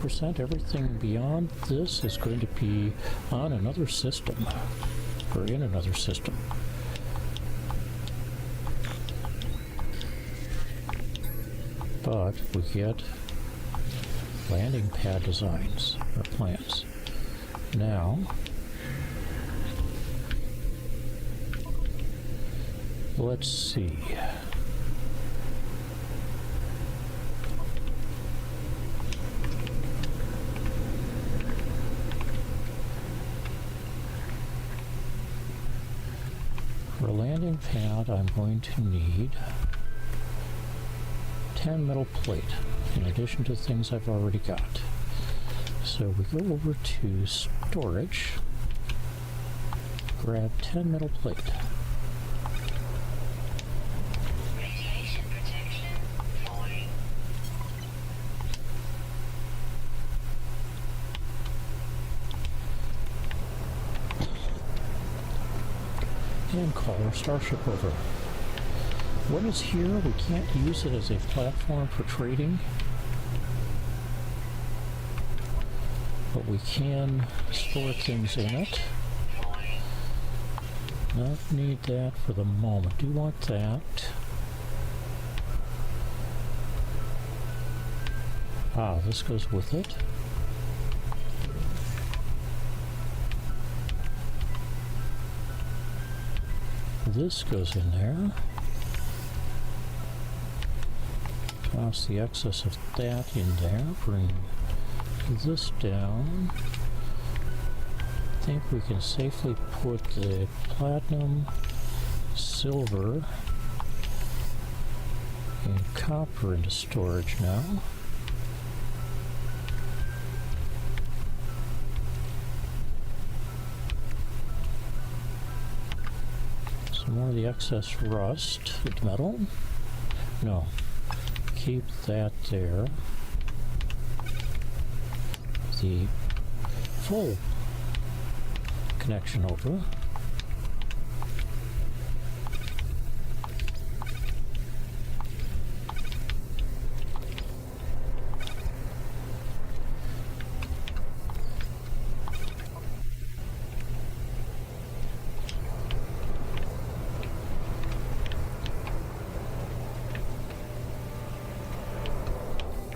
%, everything beyond this is going to be on another system, or in another system. But we get landing pad designs, or plans. Now, let's see. For a landing pad, I'm going to need 10 metal plate, in addition to things I've already got. So we go over to storage, grab 10 metal plate. Radiation protection. Void. And call our starship over. What is here? We can't use it as a platform for trading, but we can store things in it. Not need that for the moment. Do want that. Ah, this goes with it. This goes in there. Toss the excess of that in there. Bring this down. I think we can safely put the platinum, silver, and copper into storage now. Some more of the excess rust, metal. No. Keep that there. The full connection over.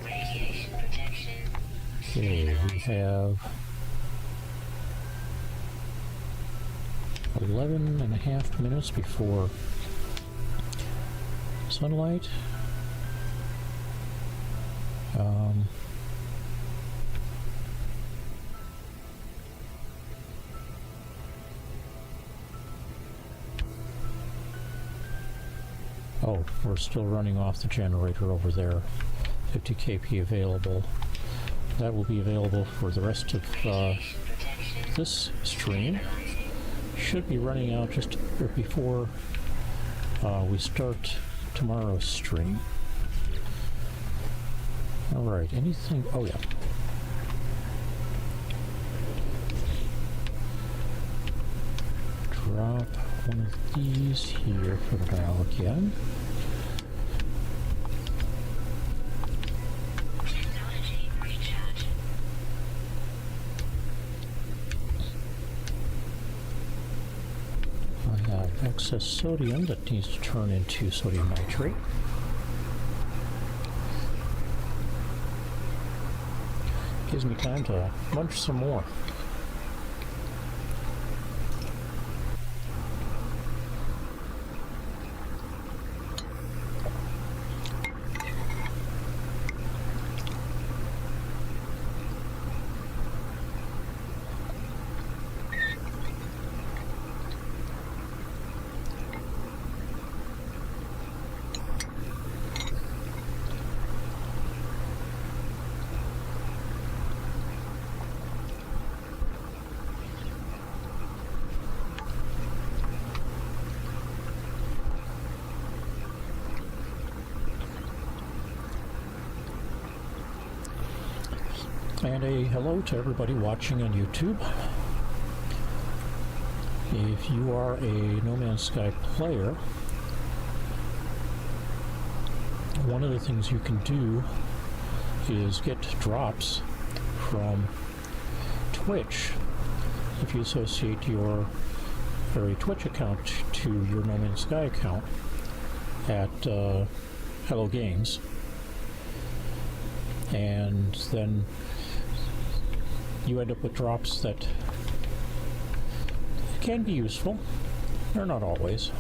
Radiation protection. Okay, we have 11.5 minutes before sunlight. Oh, we're still running off the generator over there. 50 kp available. That will be available for the rest of this stream. Should be running out just before we start tomorrow's stream. Alright, anything? Oh yeah. Drop one of these here for now again. Technology recharge. I have excess sodium that needs to turn into sodium nitrate. Gives me time to munch some more. And a hello to everybody watching on YouTube. If you are a No Man's Sky player, one of the things you can do is get drops from Twitch if you associate your Twitch account to your No Man's Sky account at Hello Games. And then you end up with drops that can be useful. They're not always.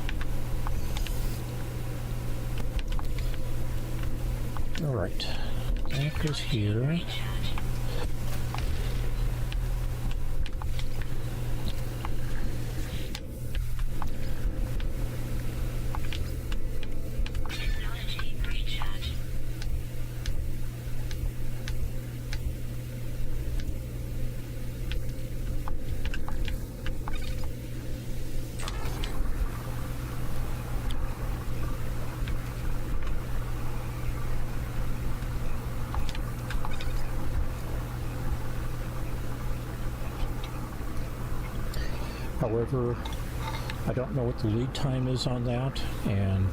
Alright, that goes here. Technology recharge. However, I don't know what the lead time is on that, and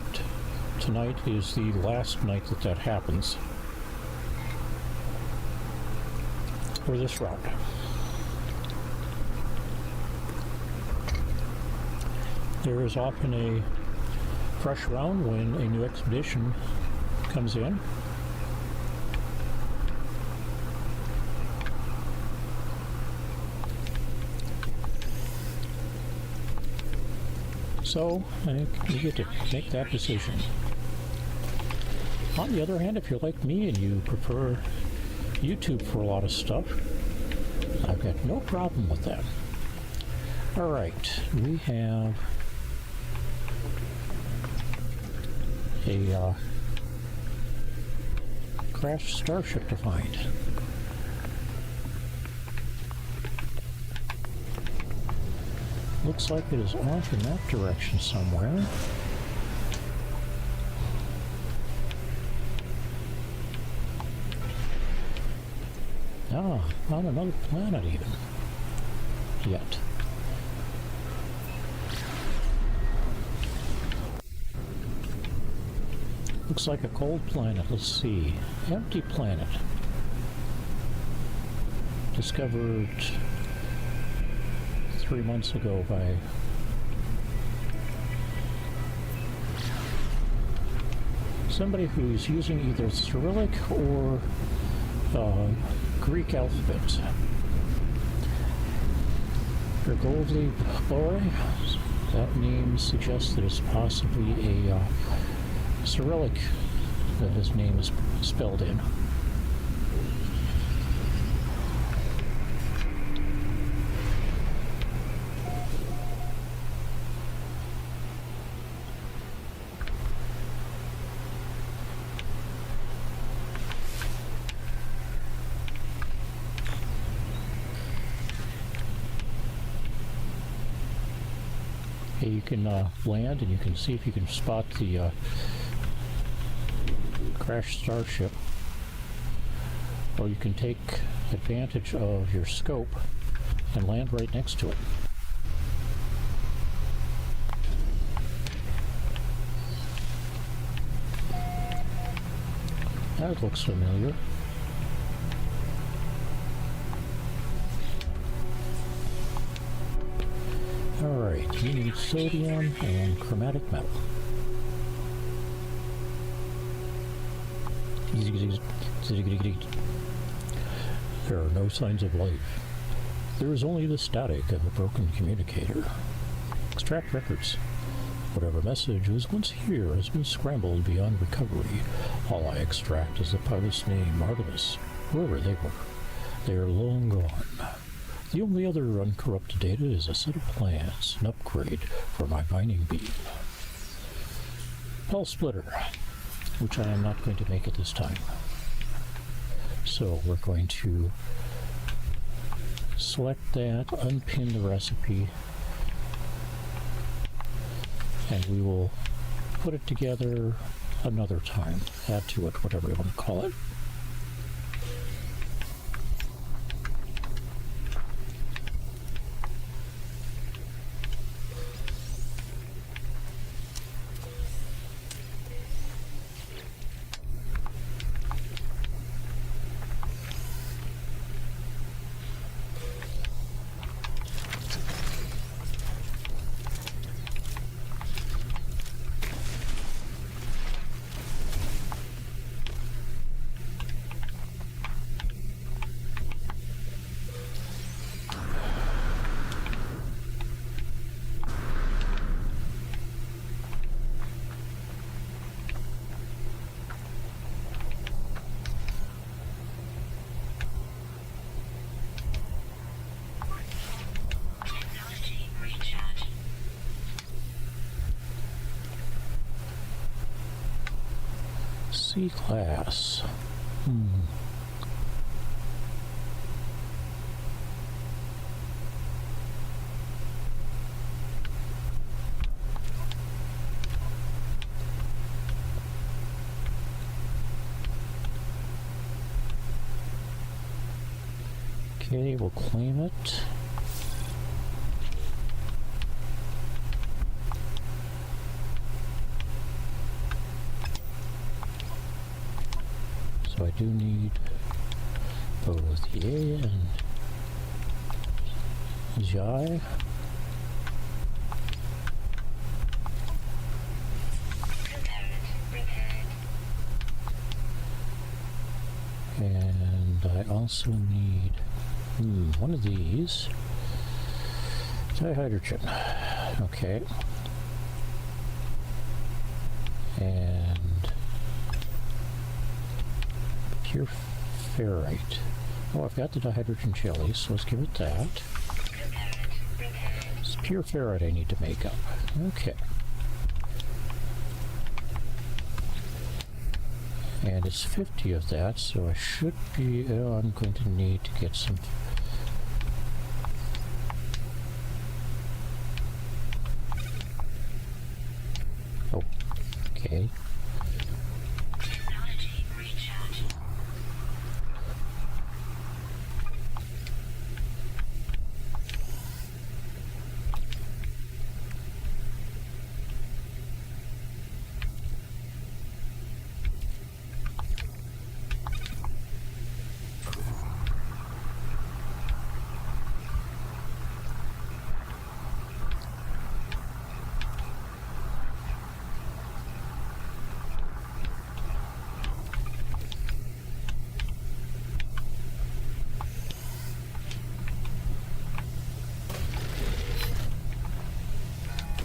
tonight is the last night that that happens for this route. There is often a fresh round when a new expedition comes in. So you get to make that decision. On the other hand, if you're like me and you prefer YouTube for a lot of stuff, I've got no problem with that. All right, we have a crashed starship to find. Looks like it is off in that direction somewhere. Ah, not another planet even. Yet. Looks like a cold planet. Let's see. Empty planet. Discovered 3 months ago by somebody who's using either Cyrillic or Greek alphabet. Bergogley Boy, that name suggests that it's possibly a Cyrillic that his name is spelled in. Hey, you can land and you can see if you can spot the crashed starship, or you can take advantage of your scope and land right next to it. That looks familiar. Alright, you need sodium and chromatic metal. There are no signs of life. There is only the static of a broken communicator. Extract records. Whatever message was once here has been scrambled beyond recovery. All I extract is the pilot's name, Artemis, whoever they were. They are long gone. The only other uncorrupted data is a set of plans, an upgrade for my mining beam. Pulse splitter, which I am not going to make at this time. So we're going to select that, unpin the recipe, and we will put it together another time. Add to it, whatever you want to call it. Technology recharge. C-class. Okay, we'll claim it. So I do need both Ye and Jai. And I also need one of these. Dihydrogen. Okay. And pure ferrite. Oh, I've got the dihydrogen jelly, so let's give it that. It's pure ferrite I need to make up. Okay. And it's 50 of that, so I should be, I'm going to need to get some. Oh, okay. Technology recharge.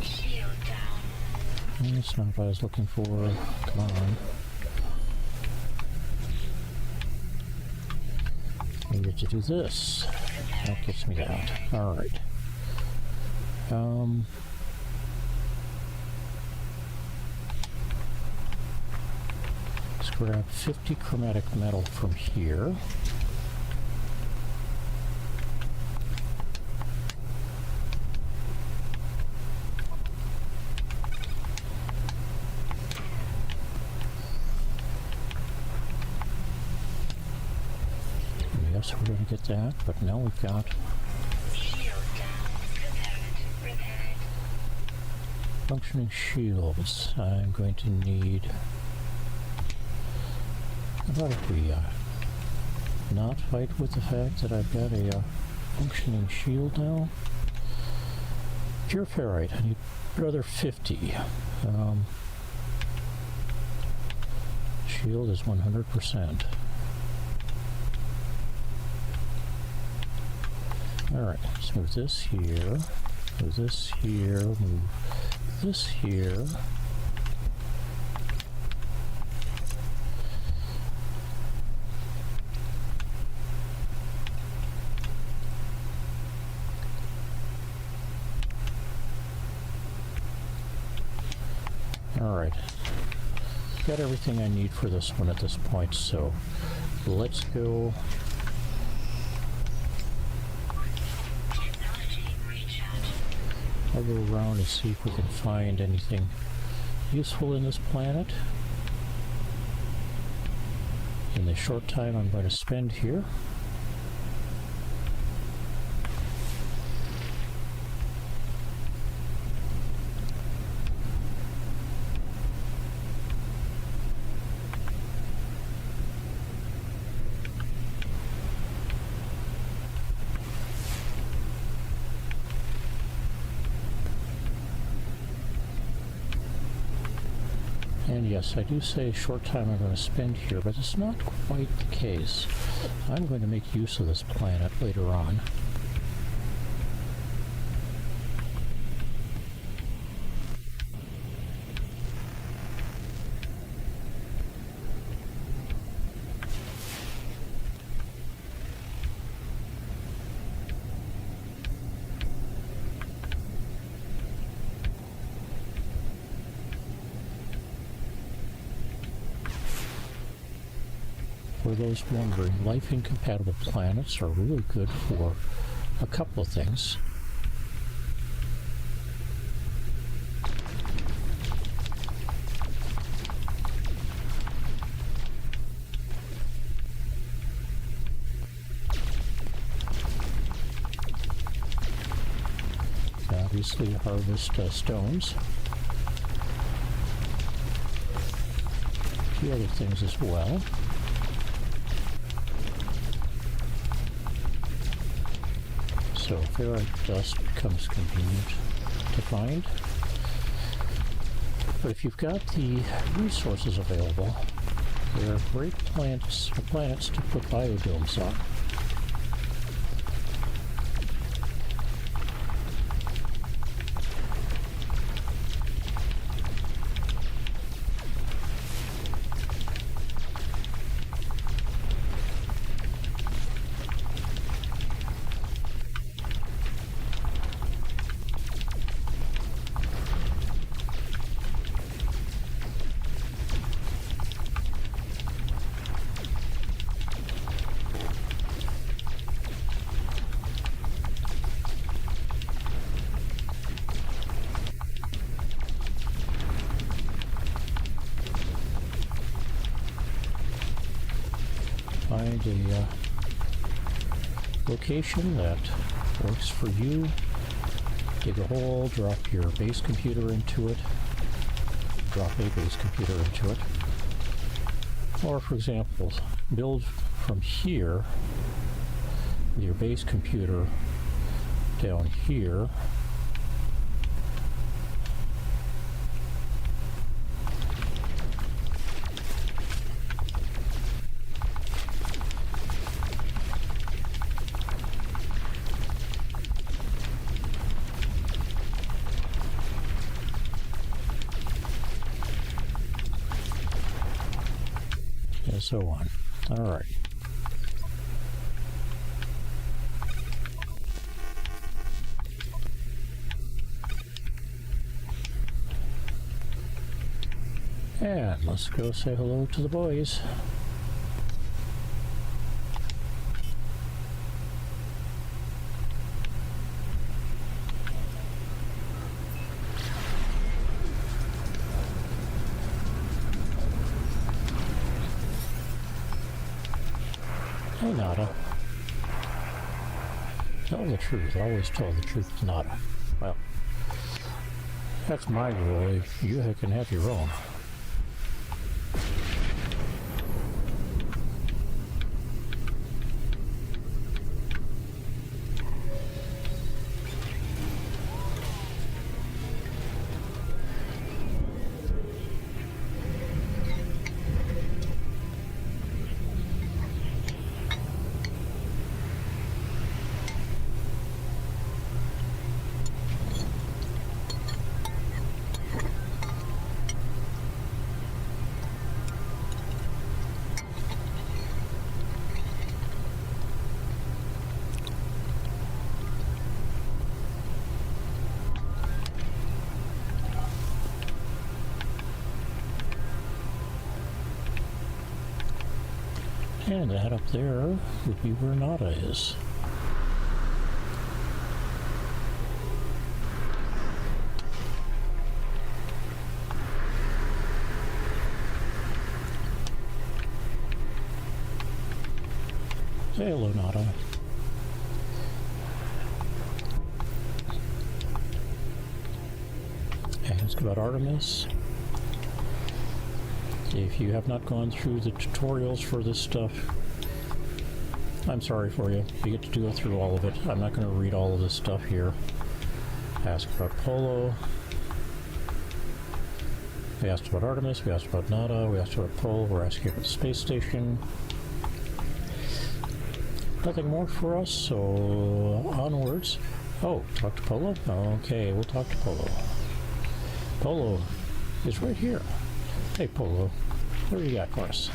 Shield down. That's not what I was looking for. Come on. I needed to do this. That gets me that. Alright. Let's grab 50 chromatic metal from here. so we're going to get that, but now we've got Shield down. Repaired. functioning shields. I'm going to need... How about if we not fight with the fact that I've got a functioning shield now? Pure ferrite, I need another 50. Shield is 100%. Alright, let's move this here, move this here, move this here. Alright, got everything I need for this one at this point, so let's go. Technology recharge. I'll go around and see if we can find anything useful in this planet in the short time I'm going to spend here. And yes, I do say short time I'm going to spend here, but it's not quite the case. I'm going to make use of this planet later on. For those wondering, life-incompatible planets are really good for a couple of things. Obviously, harvest stones. A few other things as well. So ferrite dust becomes convenient to find. But if you've got the resources available, there are great planets to put biodomes on. Find a location that works for you. Dig a hole, drop your base computer into it. Drop a base computer into it. Or, for example, build from here with your base computer down here. And so on. All right. And let's go say hello to the boys. Hey, Nada. Tell the truth. Always tell the truth. Nada. Well, that's my rule. You can have your own. And that up there would be where Nada is. Say hello, Nada. Ask about Artemis. If you have not gone through the tutorials for this stuff, I'm sorry for you. You get to go through all of it. I'm not going to read all of this stuff here. Ask about Polo. We asked about Artemis. We asked about Nada. We asked about Polo. We're asking about the space station. Nothing more for us, so onwards. Oh, talk to Polo? Okay, we'll talk to Polo. Polo is right here. Hey, Polo, what do you got for us?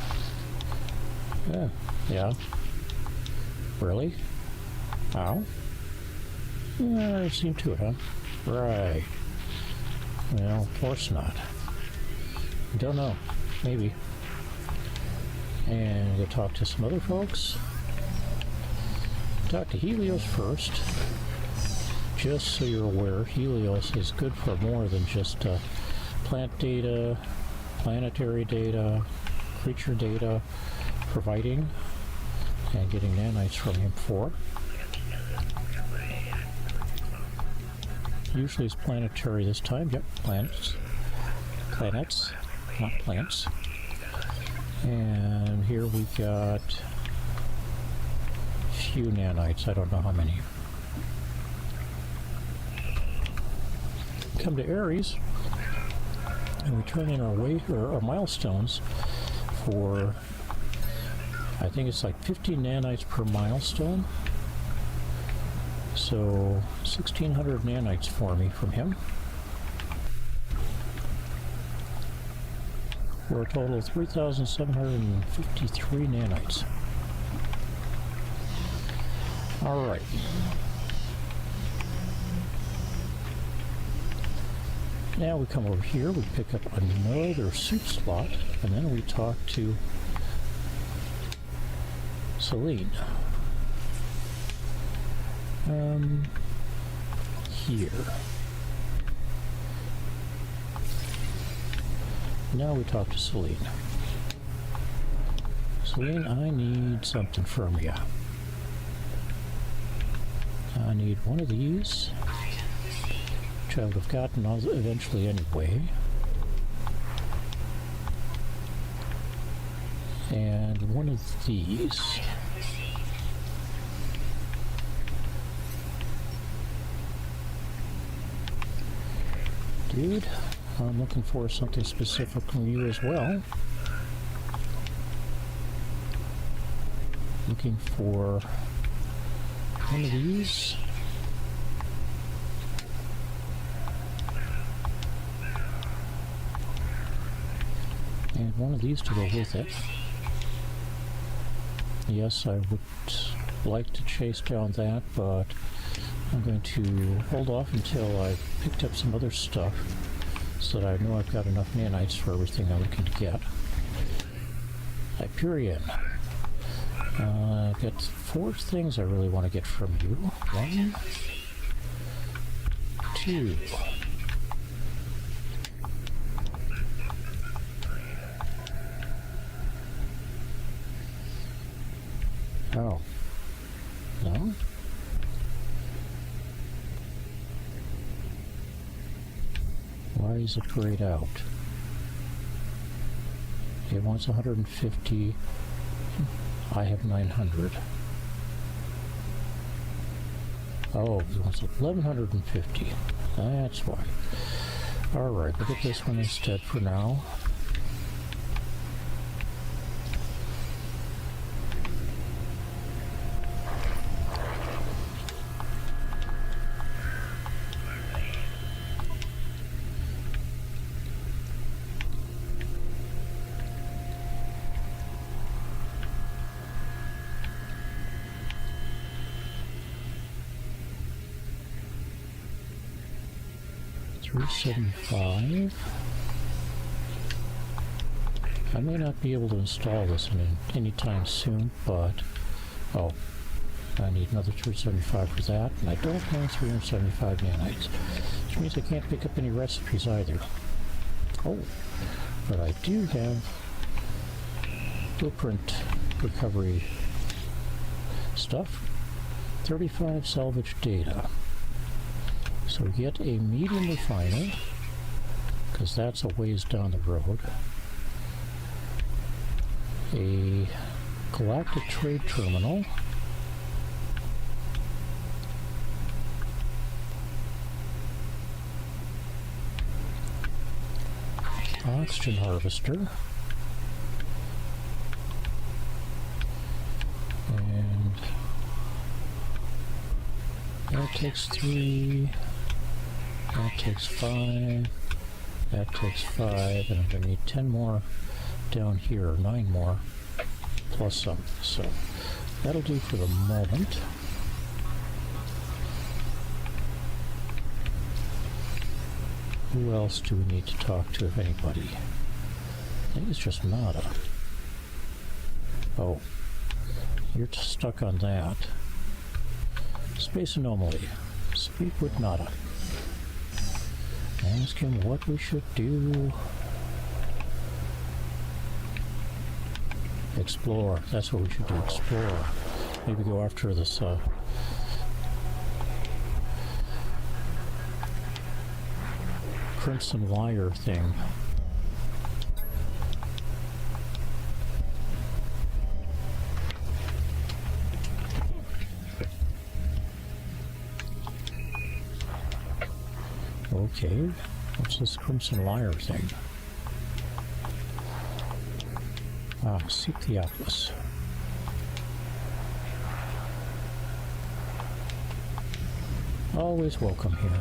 Yeah. Really? How? I've seen to it, huh? Right. Well, of course not. Don't know. Maybe. And we'll talk to some other folks. Talk to Helios first. Just so you're aware, Helios is good for more than just plant data, planetary data, creature data, providing and getting nanites from him for. Usually it's planetary this time. Yep, planets, not plants. And here we got a few nanites. I don't know how many. Come to Aries. And we turn in our milestones for, I think it's like 50 nanites per milestone. So 1,600 nanites for me from him. For a total of 3,753 nanites. All right. Now we come over here, we pick up another suit slot, and then we talk to Celine. Here. Now we talk to Celine. Celine, I need something from you. I need one of these. I would have gotten eventually anyway. And one of these. Dude, I'm looking for something specific from you as well. Looking for one of these. And one of these to go with it. Yes, I would like to chase down that, but I'm going to hold off until I've picked up some other stuff so that I know I've got enough nanites for everything I'm looking to get. Hyperion. I've got 4 things I really want to get from you. 1, 2. Oh. No? Why is it grayed out? It wants 150. I have 900. Oh, it wants 1150. That's why. Alright, look at this one instead for now. $375. I may not be able to install this anytime soon, but oh, I need another 375 for that, and I don't have 375 nanites, which means I can't pick up any recipes either. Oh, but I do have blueprint recovery stuff. 35 salvage data. So get a medium refiner, because that's a ways down the road. A galactic trade terminal. Oxygen harvester. And that takes 3. That takes 5, that takes 5, and I'm going to need 10 more down here, or 9 more, plus some. So that'll do for the moment. Who else do we need to talk to, if anybody? I think it's just Nada. Oh, you're stuck on that. Space anomaly. Speak with Nada. Ask him what we should do. Explore. That's what we should do. Explore. Maybe go after this Crimson Liar thing. Okay, what's this Crimson Liar thing? Ah, seek the Atlas. Always welcome here.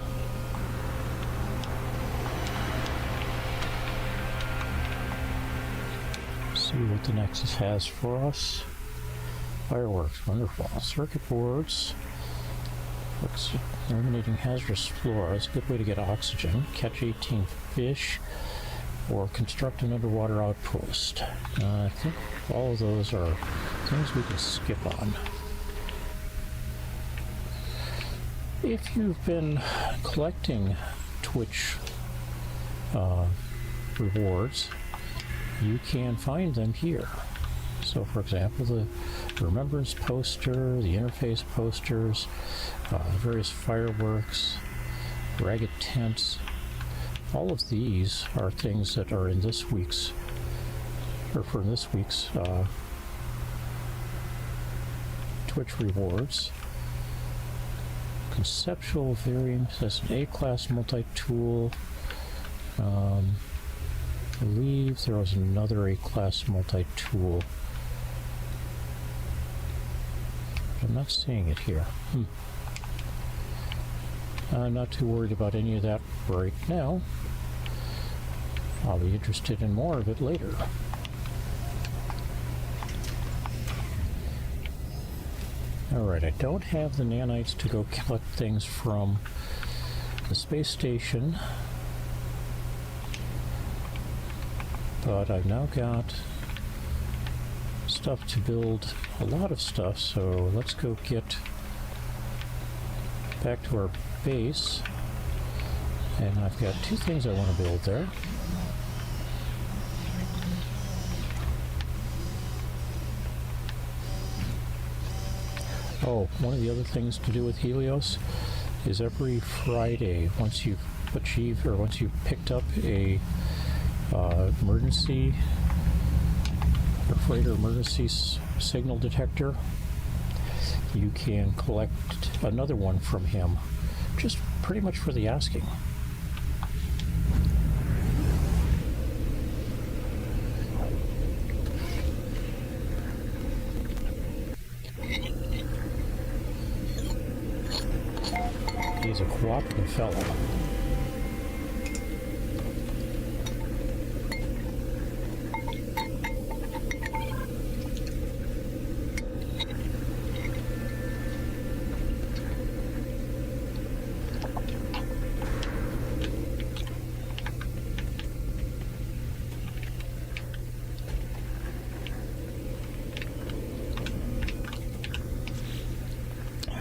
See what the Nexus has for us. Fireworks, wonderful. Circuit boards. Looks eliminating hazardous flora. That's a good way to get oxygen. Catch 18 fish, or construct an underwater outpost. I think all of those are things we can skip on. If you've been collecting Twitch rewards, you can find them here. So, for example, the Remembrance poster, the interface posters, various fireworks, ragged tents, all of these are things that are in this week's, or for this week's Twitch rewards. Conceptual variants, that's an A-class multi-tool. I believe there was another A-class multi-tool. I'm not seeing it here. I'm not too worried about any of that right now. I'll be interested in more of it later. Alright, I don't have the nanites to go collect things from the space station, but I've now got stuff to build a lot of stuff, so let's go get back to our base. And I've got two things I want to build there. Oh, one of the other things to do with Helios is every Friday, once you've achieved, or once you've picked up a emergency or freighter emergency signal detector, you can collect another one from him, just pretty much for the asking. He's a cooperative fellow.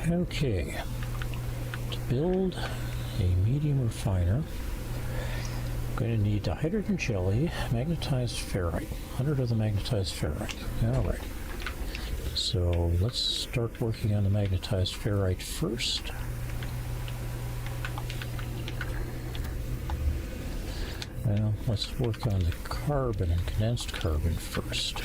Okay. Build a medium refiner. I'm going to need a hydrogen jelly, magnetized ferrite, 100 of the magnetized ferrite. Alright, so let's start working on the magnetized ferrite first. Well, let's work on the carbon and condensed carbon first.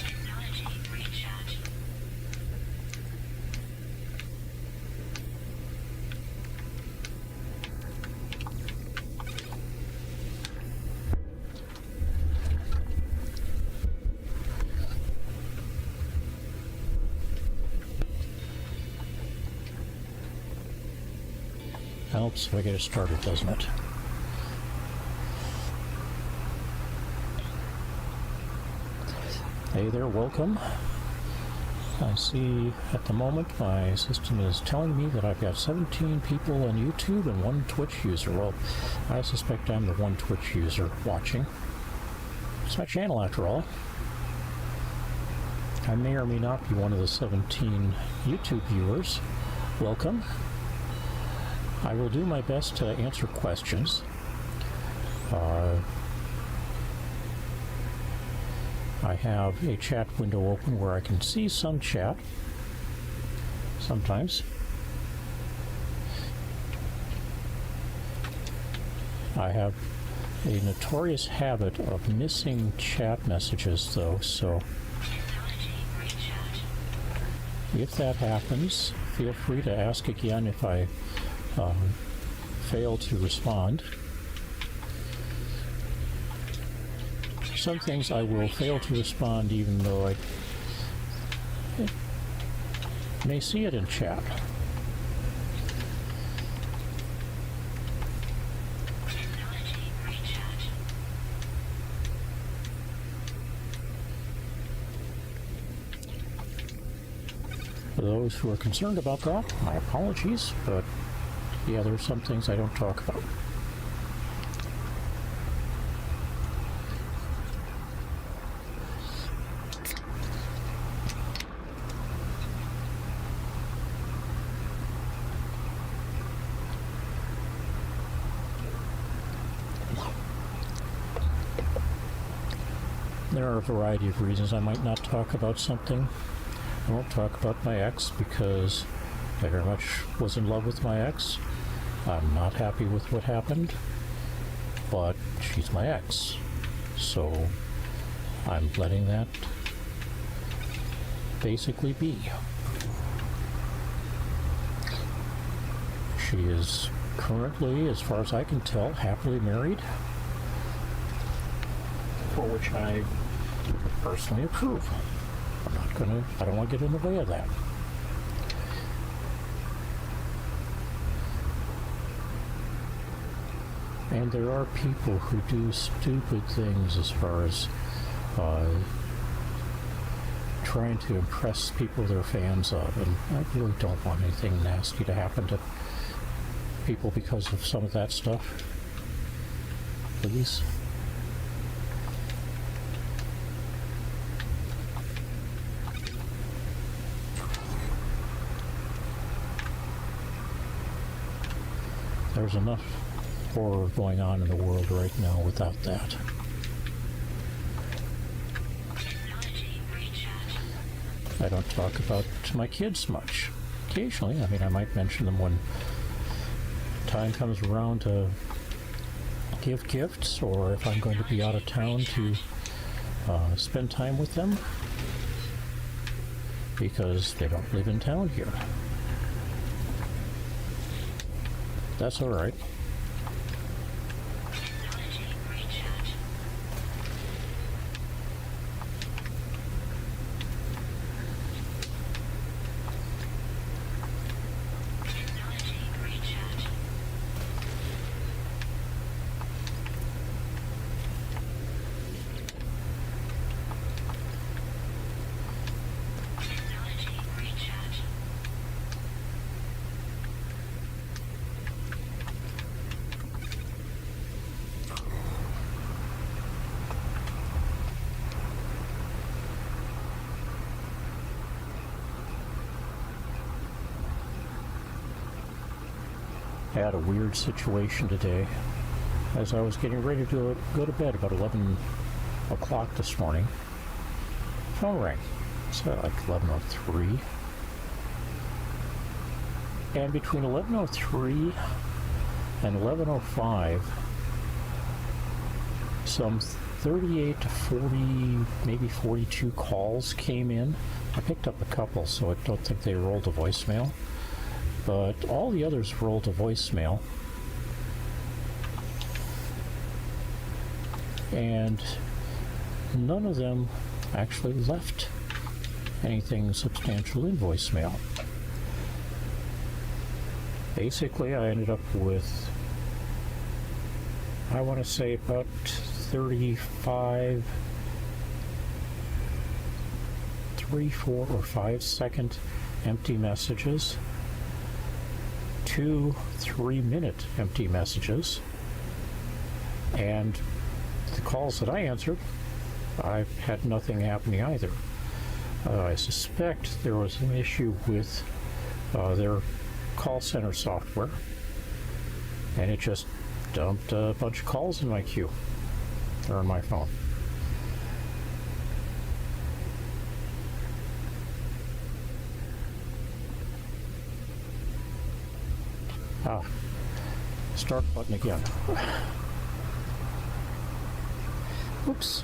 Helps if I get it started, doesn't it? Hey there, welcome. I see at the moment my system is telling me that I've got 17 people on YouTube and 1 Twitch user. Well, I suspect I'm the 1 Twitch user watching. It's my channel after all. I may or may not be one of the 17 YouTube viewers. Welcome. I will do my best to answer questions. I have a chat window open where I can see some chat sometimes. I have a notorious habit of missing chat messages though, so if that happens, feel free to ask again if I fail to respond. Some things I will fail to respond even though I may see it in chat. For those who are concerned about that, my apologies, but yeah, there's some things I don't talk about. There are a variety of reasons I might not talk about something. I won't talk about my ex because I very much was in love with my ex. I'm not happy with what happened, but she's my ex. So I'm letting that basically be. She is currently, as far as I can tell, happily married, for which I personally approve. I don't want to get in the way of that. And there are people who do stupid things as far as trying to impress people they're fans of, and I really don't want anything nasty to happen to people because of some of that stuff. Please. There's enough horror going on in the world right now without that. I don't talk about my kids much. Occasionally, I mean, I might mention them when time comes around to give gifts, or if I'm going to be out of town to spend time with them, because they don't live in town here. That's all right. Technology recharge. Technology recharge. Technology recharge. I had a weird situation today. As I was getting ready to go to bed about 11 o'clock this morning, phone rang. It's like 11:03. And between 11:03 and 11:05, some 38 to 40, maybe 42 calls came in. I picked up a couple, so I don't think they rolled a voicemail. But all the others rolled a voicemail. And none of them actually left anything substantial in voicemail. Basically, I ended up with, I want to say, about 35, 3, 4, or 5 second empty messages, 2 3-minute empty messages, and the calls that I answered, I had nothing happening either. I suspect there was an issue with their call center software, and it just dumped a bunch of calls in my queue or on my phone. Start button again. Oops.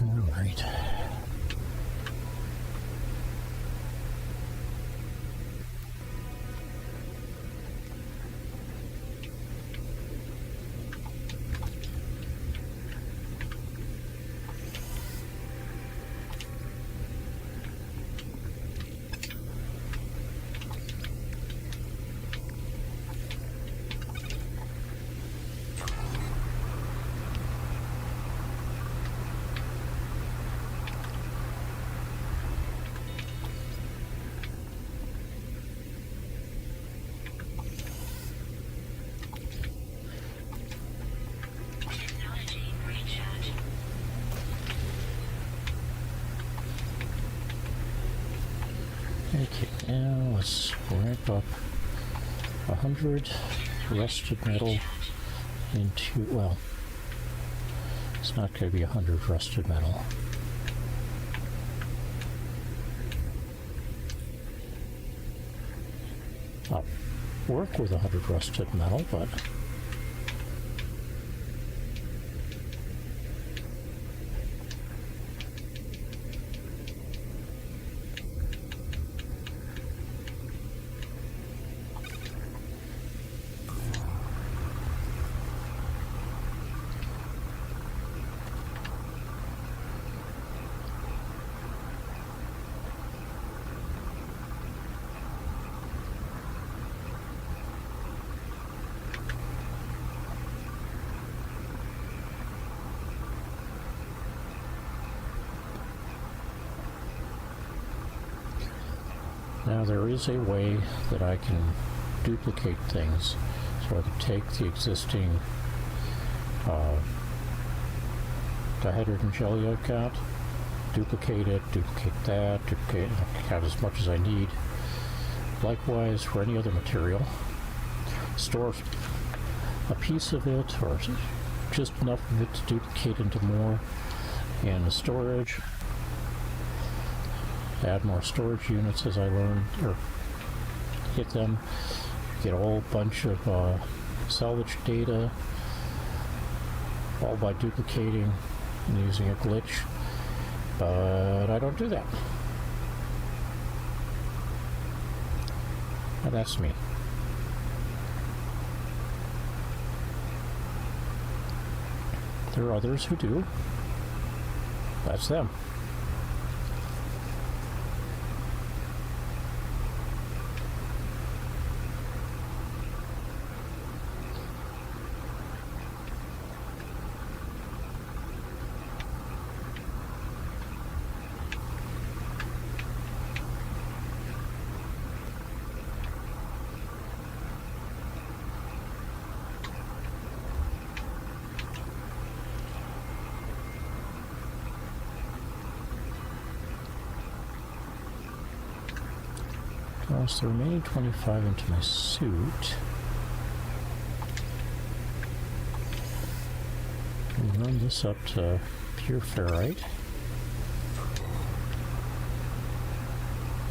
All right. Technology recharge. Okay, now let's ramp up 100 rusted metal into, well, It's not going to be 100 rusted metal. I'll work with 100 rusted metal, but now there is a way that I can duplicate things. So I can take the existing dihydrogen jelly I've got, duplicate it, duplicate that, duplicate out as much as I need. Likewise for any other material, store a piece of it or just enough of it to duplicate into more in the storage. Add more storage units as I learn or hit them. Get a whole bunch of salvage data, all by duplicating and using a glitch. But I don't do that. And that's me. There are others who do. That's them. Toss the remaining 25 into my suit. And run this up to pure ferrite.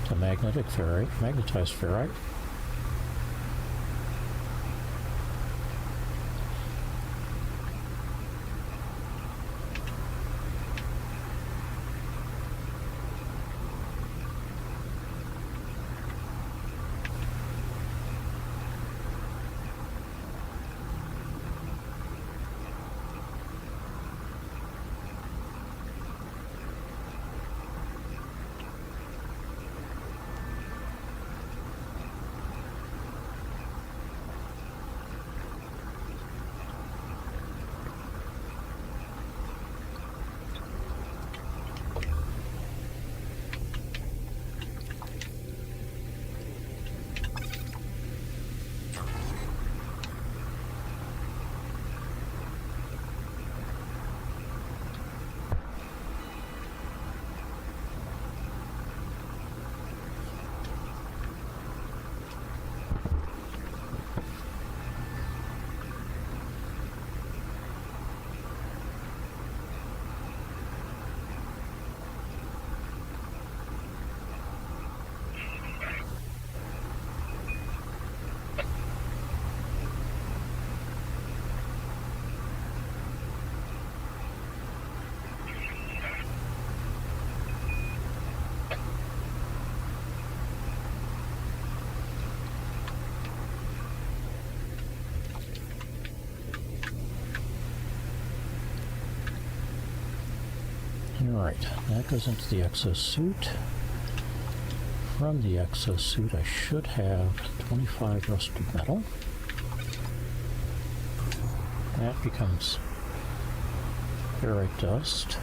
To magnetic ferrite, magnetized ferrite. Alright, that goes into the exosuit. From the exosuit, I should have 25 rusted metal. That becomes ferrite dust.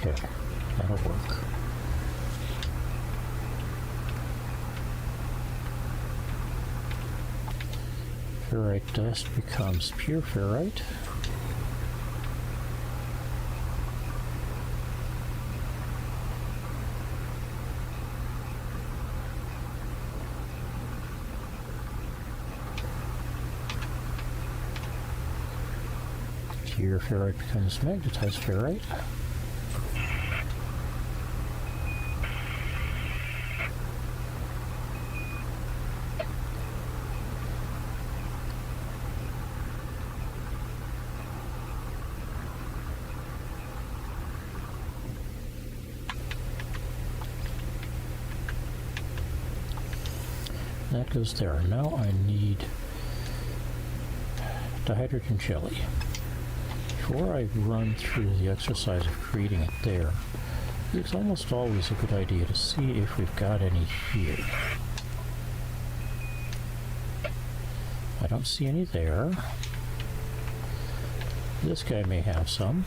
Okay, that'll work. Ferrite dust becomes pure ferrite. Pure ferrite becomes magnetized ferrite. That goes there. Now I need dihydrogen jelly. Before I run through the exercise of creating it there, it's almost always a good idea to see if we've got any here. I don't see any there. This guy may have some.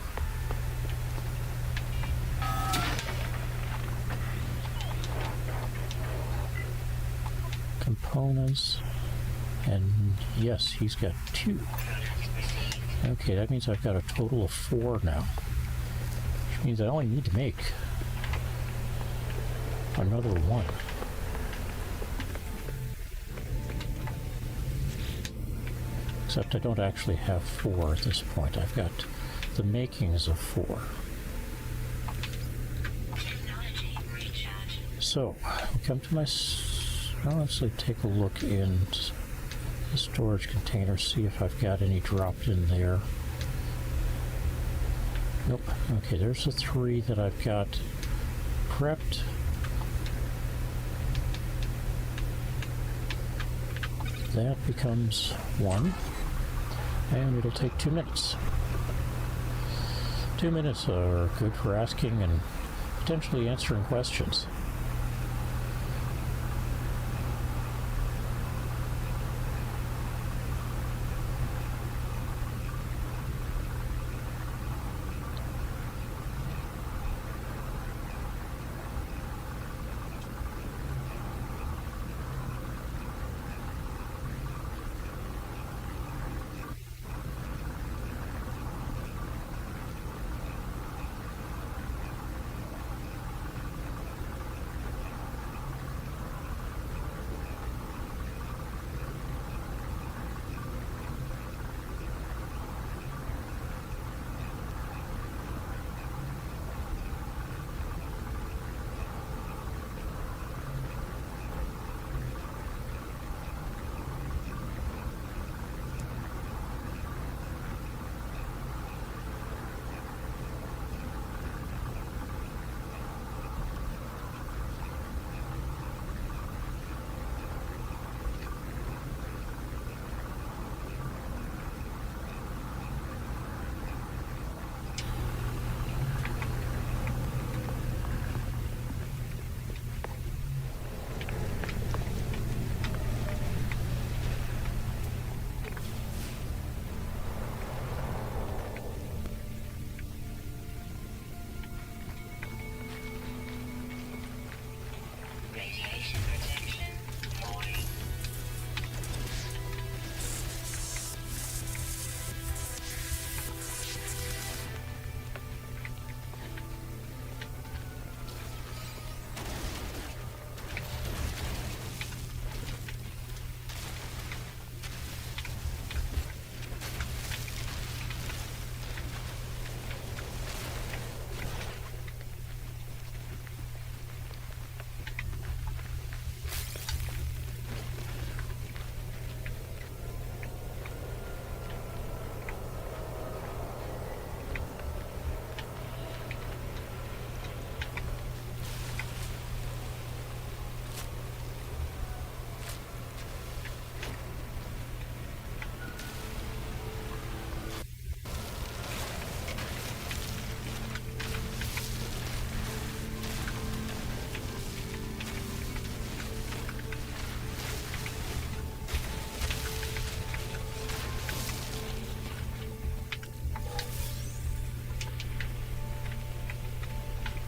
Components, and yes, he's got 2. Okay, that means I've got a total of 4 now, which means I only need to make another 1. Except I don't actually have 4 at this point. I've got the makings of 4. Technology recharge. So, we come to my... I'll actually take a look in the storage container, see if I've got any dropped in there. Nope. Okay, there's the 3 that I've got prepped. That becomes 1, and it'll take 2 minutes. 2 minutes are good for asking and potentially answering questions. Radiation protection. Void.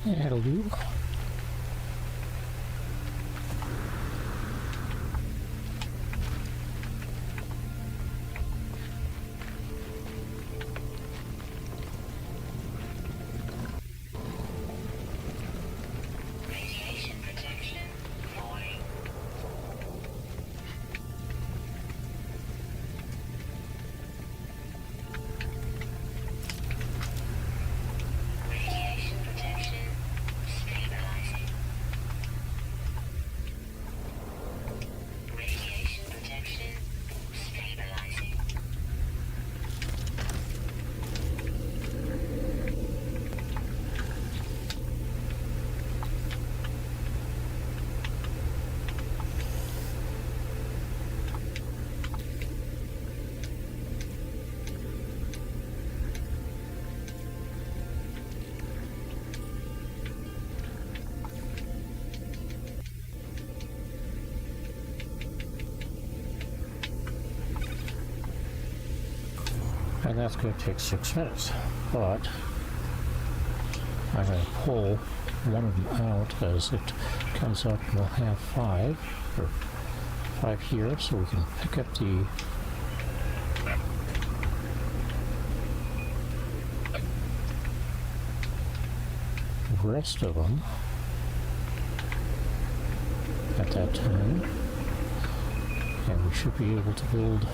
That'll do. And that's going to take 6 minutes. But I'm going to pull one of them out as it comes up, and we'll have 5 here, so we can pick up the rest of them at that time, and we should be able to build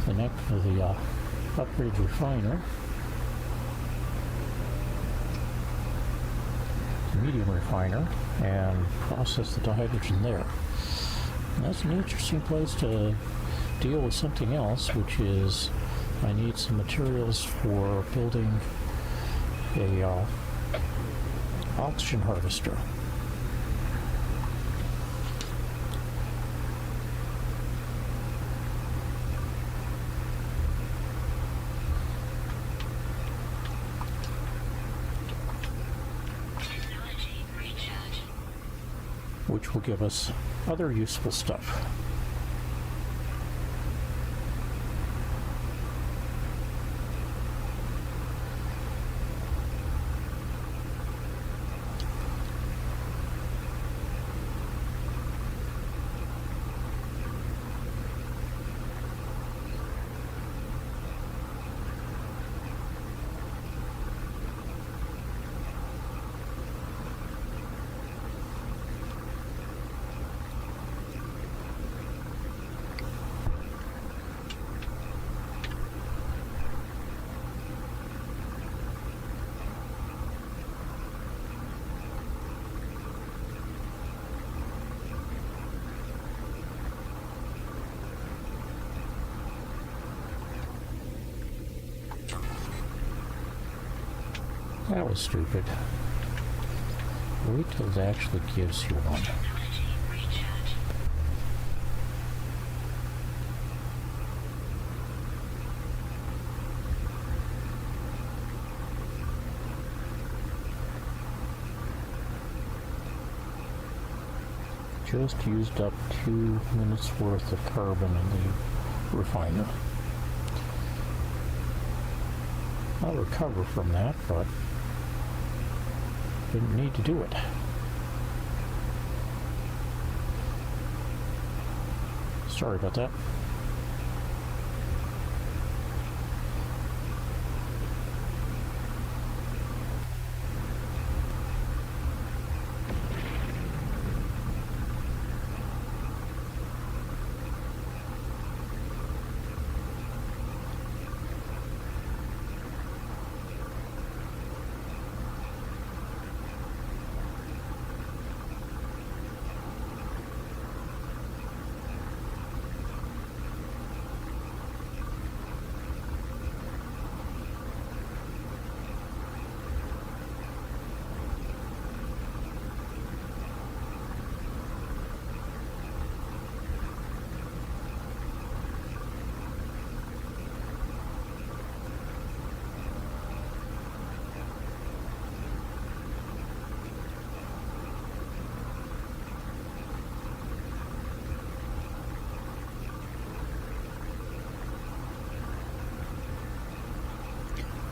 the neck of the upgrade refiner, the medium refiner, and process the dihydrogen there. And that's an interesting place to deal with something else, which is I need some materials for building a oxygen harvester. Technology recharge. Which will give us other useful stuff. That was stupid. Wait till it actually gives you one. Technology recharge. Just used up 2 minutes worth of carbon in the refiner. I'll recover from that, but didn't need to do it. Sorry about that.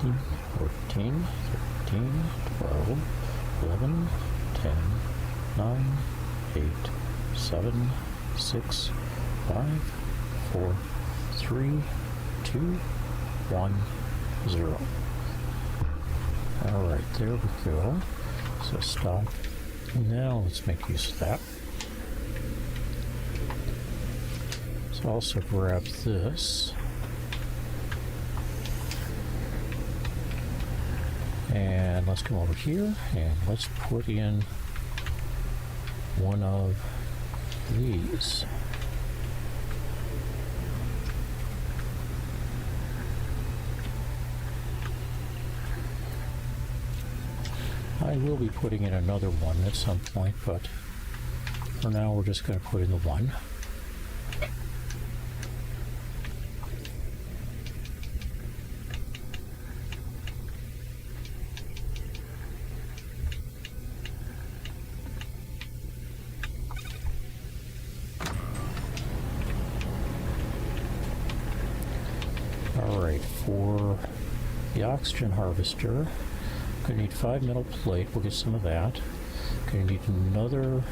Fifteen, 14, 13, 12, 11, 10, 9, 8, 7, 6, 5, 4, 3, 2, 1, 0. Alright, there we go. So stop. Now let's make use of that. So also grab this. And let's come over here and let's put in one of these. I will be putting in another one at some point, but for now we're just going to put in the one. Alright, right, for the oxygen harvester, going to need 5 metal plate. We'll get some of that. Going to need another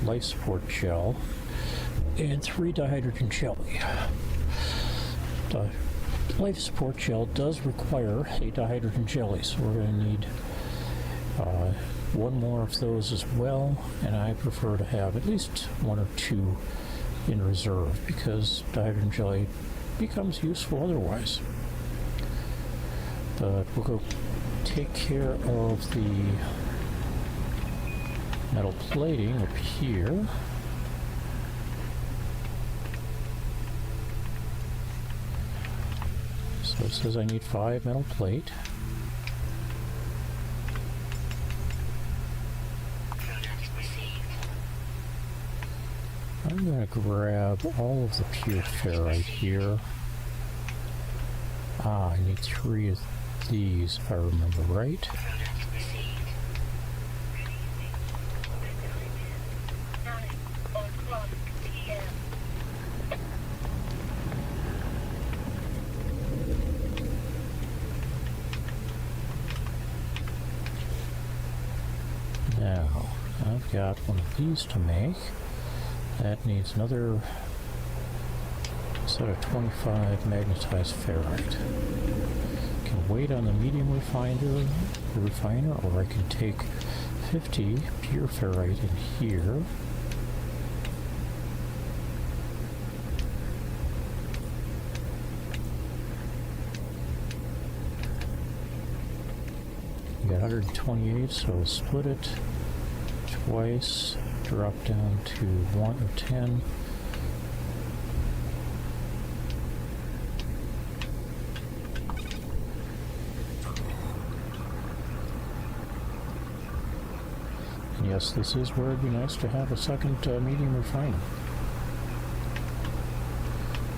life support gel and 3 dihydrogen jelly. The life support gel does require a dihydrogen jelly, so we're going to need 1 more of those as well, and I prefer to have at least 1 or 2 in reserve because dihydrogen jelly becomes useful otherwise. But we'll go take care of the metal plating up here. So it says I need 5 metal plate. I'm going to grab all of the pure ferrite here. I need 3 of these if I remember right. Now, I've got one of these to make. That needs another set of 25 magnetized ferrite. I can wait on the medium refiner, or I can take 50 pure ferrite in here. We got 128, so we'll split it twice. Drop down to 1 or 10. And yes, this is where it'd be nice to have a second medium refiner,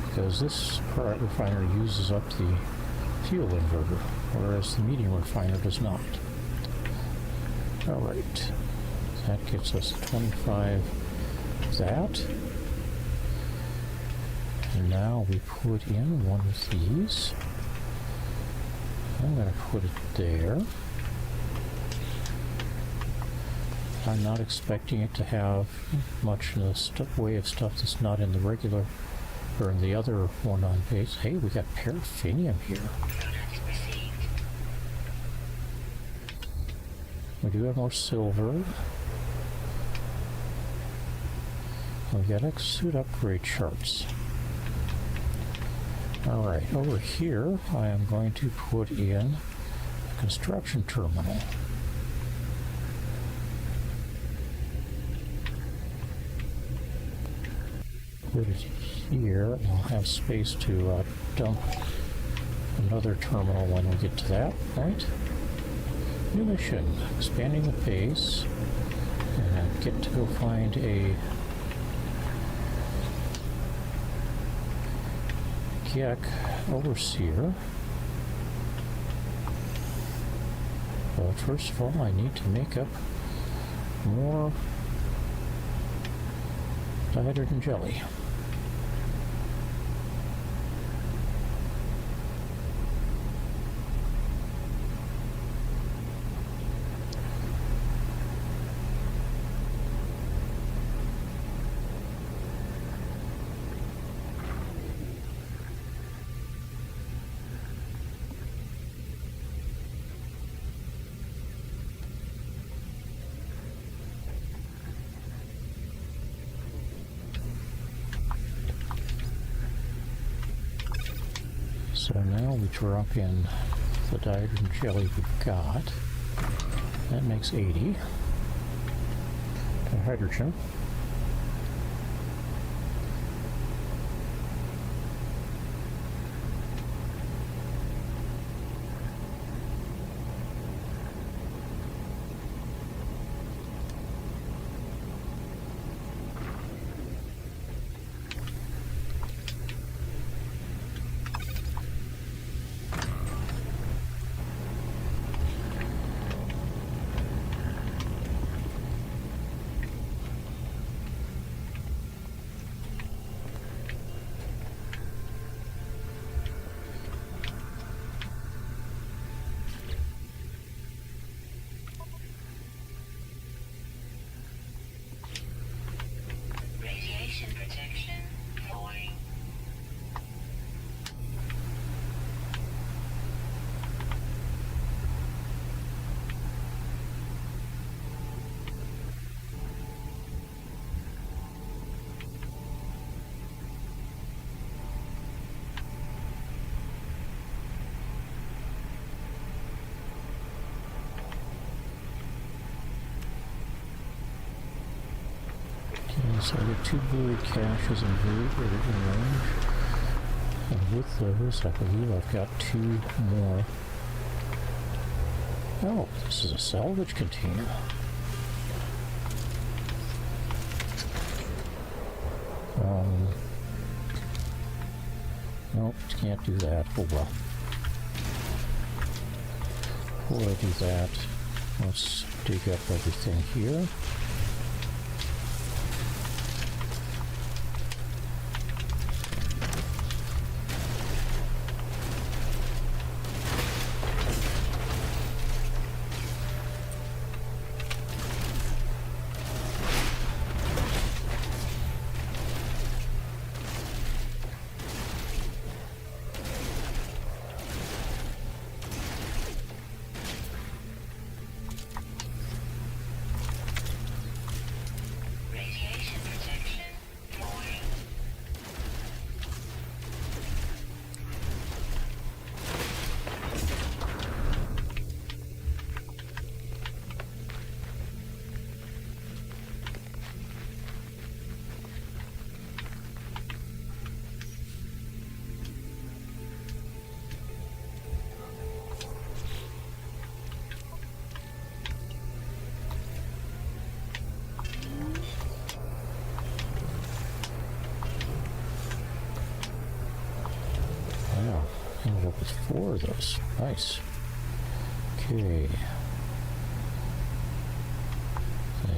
because this current refiner uses up the fuel inverter, whereas the medium refiner does not. All right. That gets us 25 of that. And now we put in one of these. I'm going to put it there. I'm not expecting it to have much in the way of stuff that's not in the regular or in the other one on base. Hey, we got paraffinium here. We do have more silver. We got exosuit upgrade charts. Alright, over here I am going to put in a construction terminal. Put it here, and I'll have space to dump another terminal when we get to that point. New mission, expanding the base, and get to go find a Gek overseer. But first of all, I need to make up more dihydrogen jelly. So now we drop in the dihydrogen jelly we've got. That makes 80 hydrogen. So I get 2 buried caches in range. And with those, I believe I've got 2 more. Oh, this is a salvage container. Nope, can't do that. Oh well. Before I do that, let's dig up everything here. Radiation protection falling. Wow, ended up with 4 of those. Nice. Okay.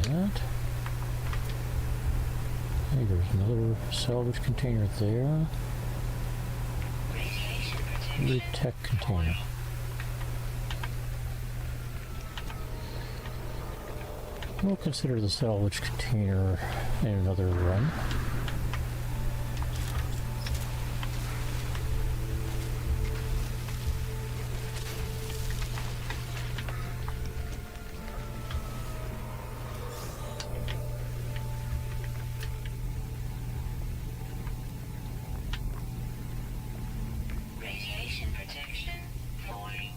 That. Hey, there's another salvage container there. Radiation protection Tech container. We'll consider the salvage container in another run. Radiation protection falling.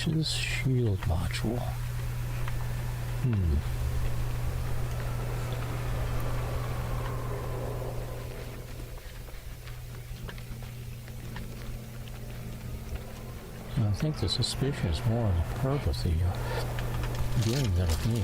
Devices shield module. I think the suspicion is more on the part of the game than of me.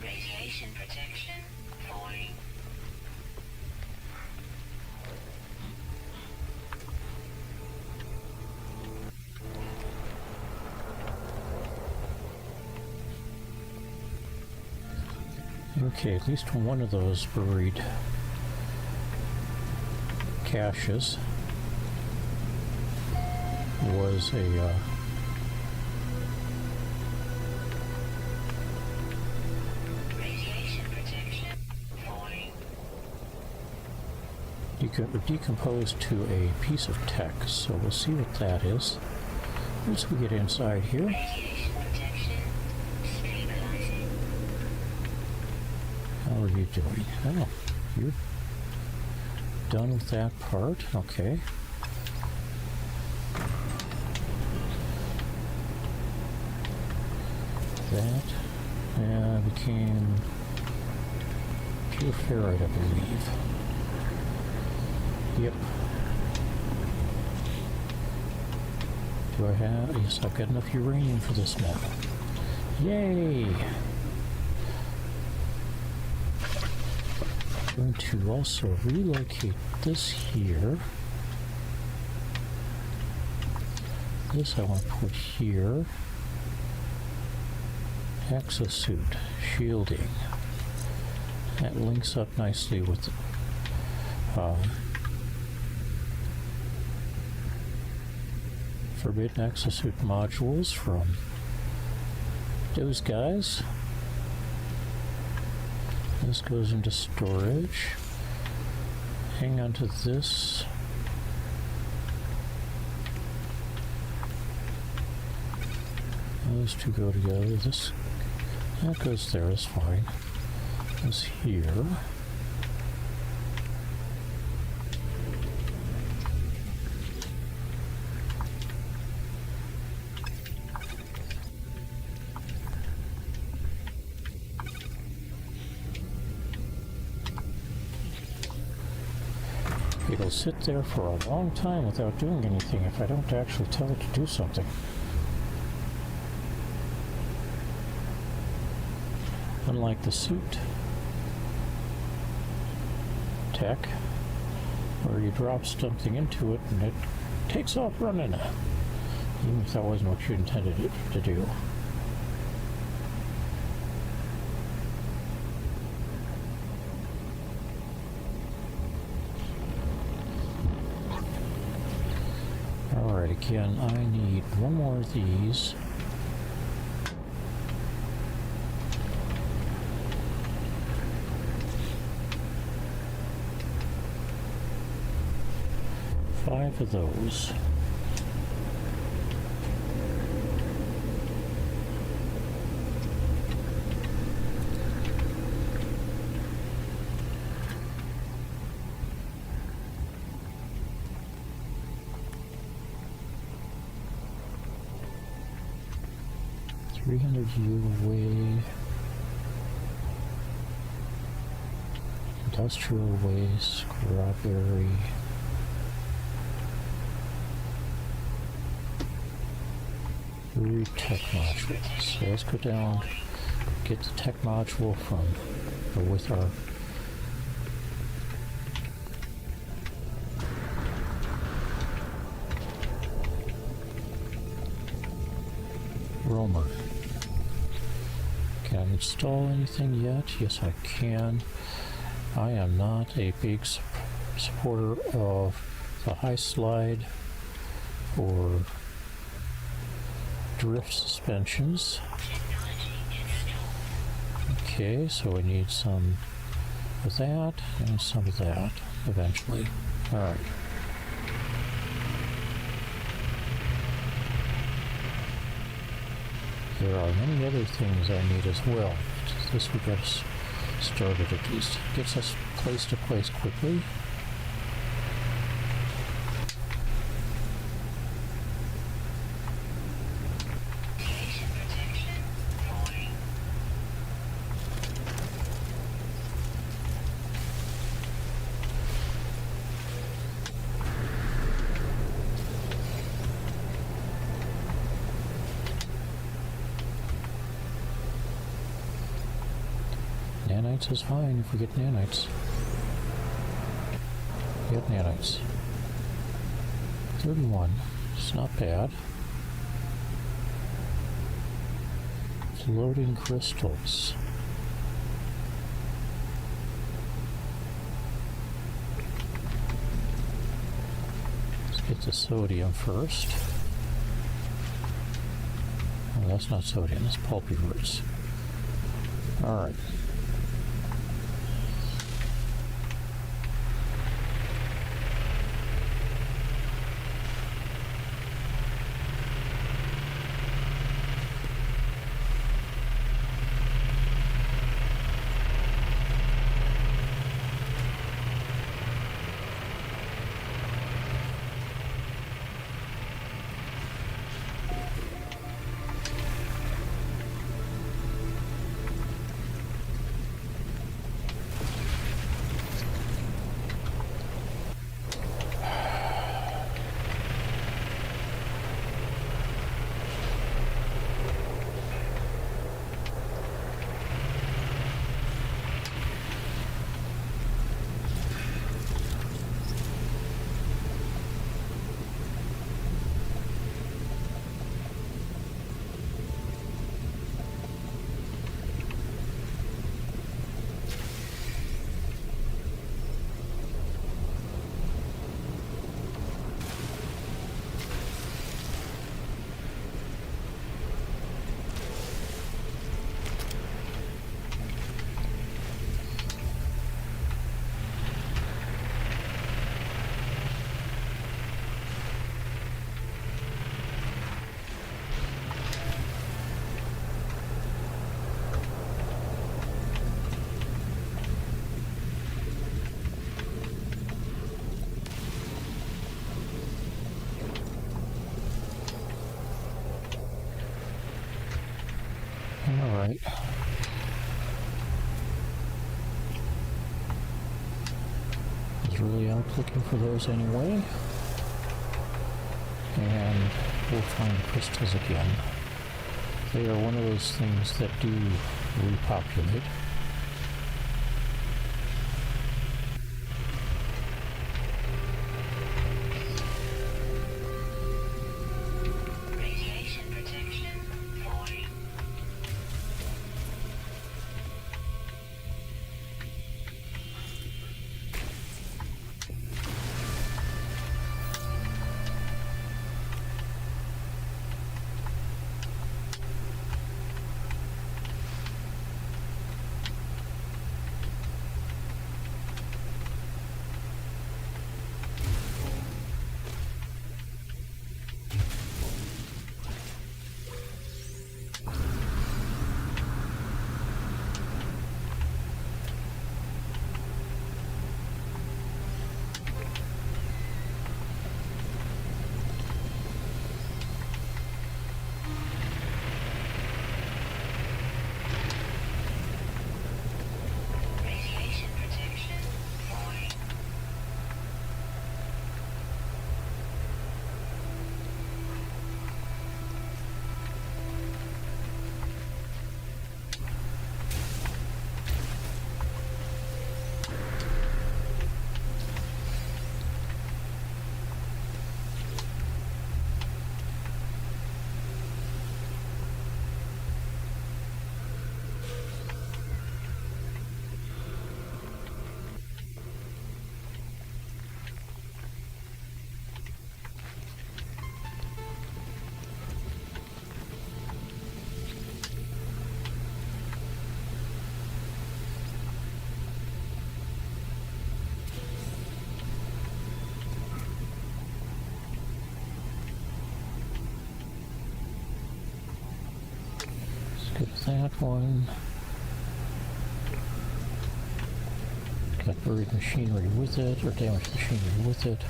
Radiation protection falling. Okay, at least one of those buried caches was a Radiation protection falling. decomposed to a piece of tech, so we'll see what that is once we get inside here. Radiation protection stabilizing. How are you doing? Oh, you're done with that part. Okay. That became pure ferrite, I believe. Yep. Do I have? Yes, I've got enough uranium for this now. Yay! I'm going to also relocate this here. This I want to put here. Exosuit shielding. That links up nicely with forbidden exosuit modules from those guys. This goes into storage. Hang on to this. Those two go together. This that goes there, is fine. This here. It'll sit there for a long time without doing anything if I don't actually tell it to do something. Unlike the suit tech, where you drop something into it and it takes off running, even if that wasn't what you intended it to do. Alright, again, I need one more of these. Five of those. $300 away. Industrial waste, strawberry. Tech module. So let's go down, get the tech module from, or with our roamer. Can I install anything yet? Yes, I can. I am not a big supporter of the high slide or drift suspensions. Okay, so we need some of that and some of that eventually. Alright. there are many other things I need as well. This will get us started at least. Gets us place to place quickly. Radiation protection falling. Nanites is fine if we get nanites. Get nanites. 31. It's not bad. Floating crystals. Let's get the sodium first. Oh, that's not sodium, that's pulpy roots. Alright. Alright. I was really out looking for those anyway. And we'll find crystals again. They are one of those things that do repopulate. Radiation protection falling. that one. Got buried machinery with it, or damaged machinery with it.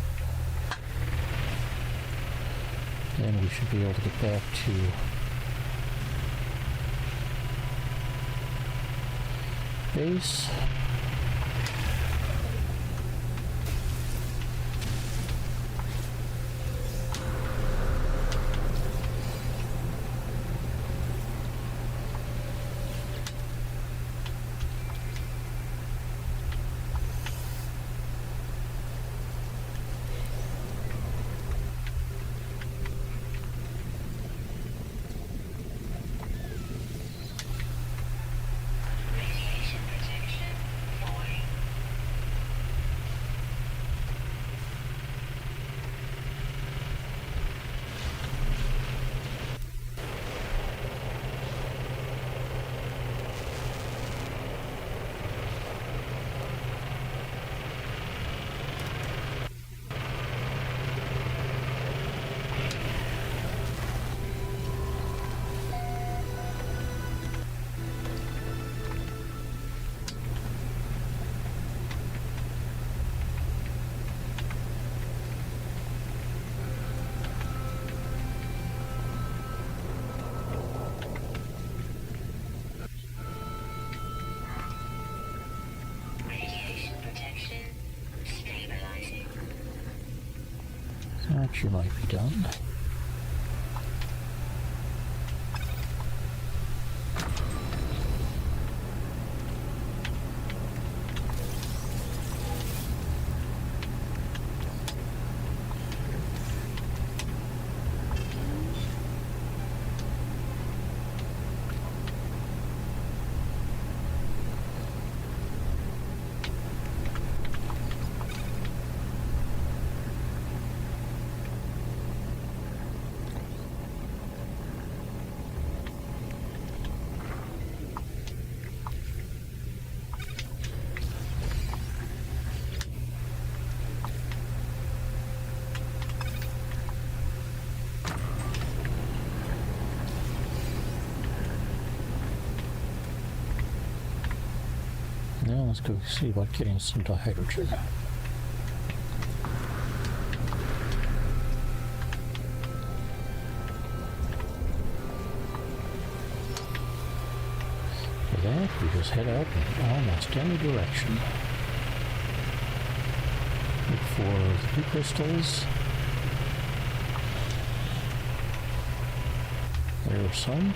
Then we should be able to get back to base. Radiation protection falling. Radiation protection stabilizing. That you might be done. Now let's go see about getting some dihydrogen. For that, we just head out in almost any direction. Look for the blue crystals. There are some.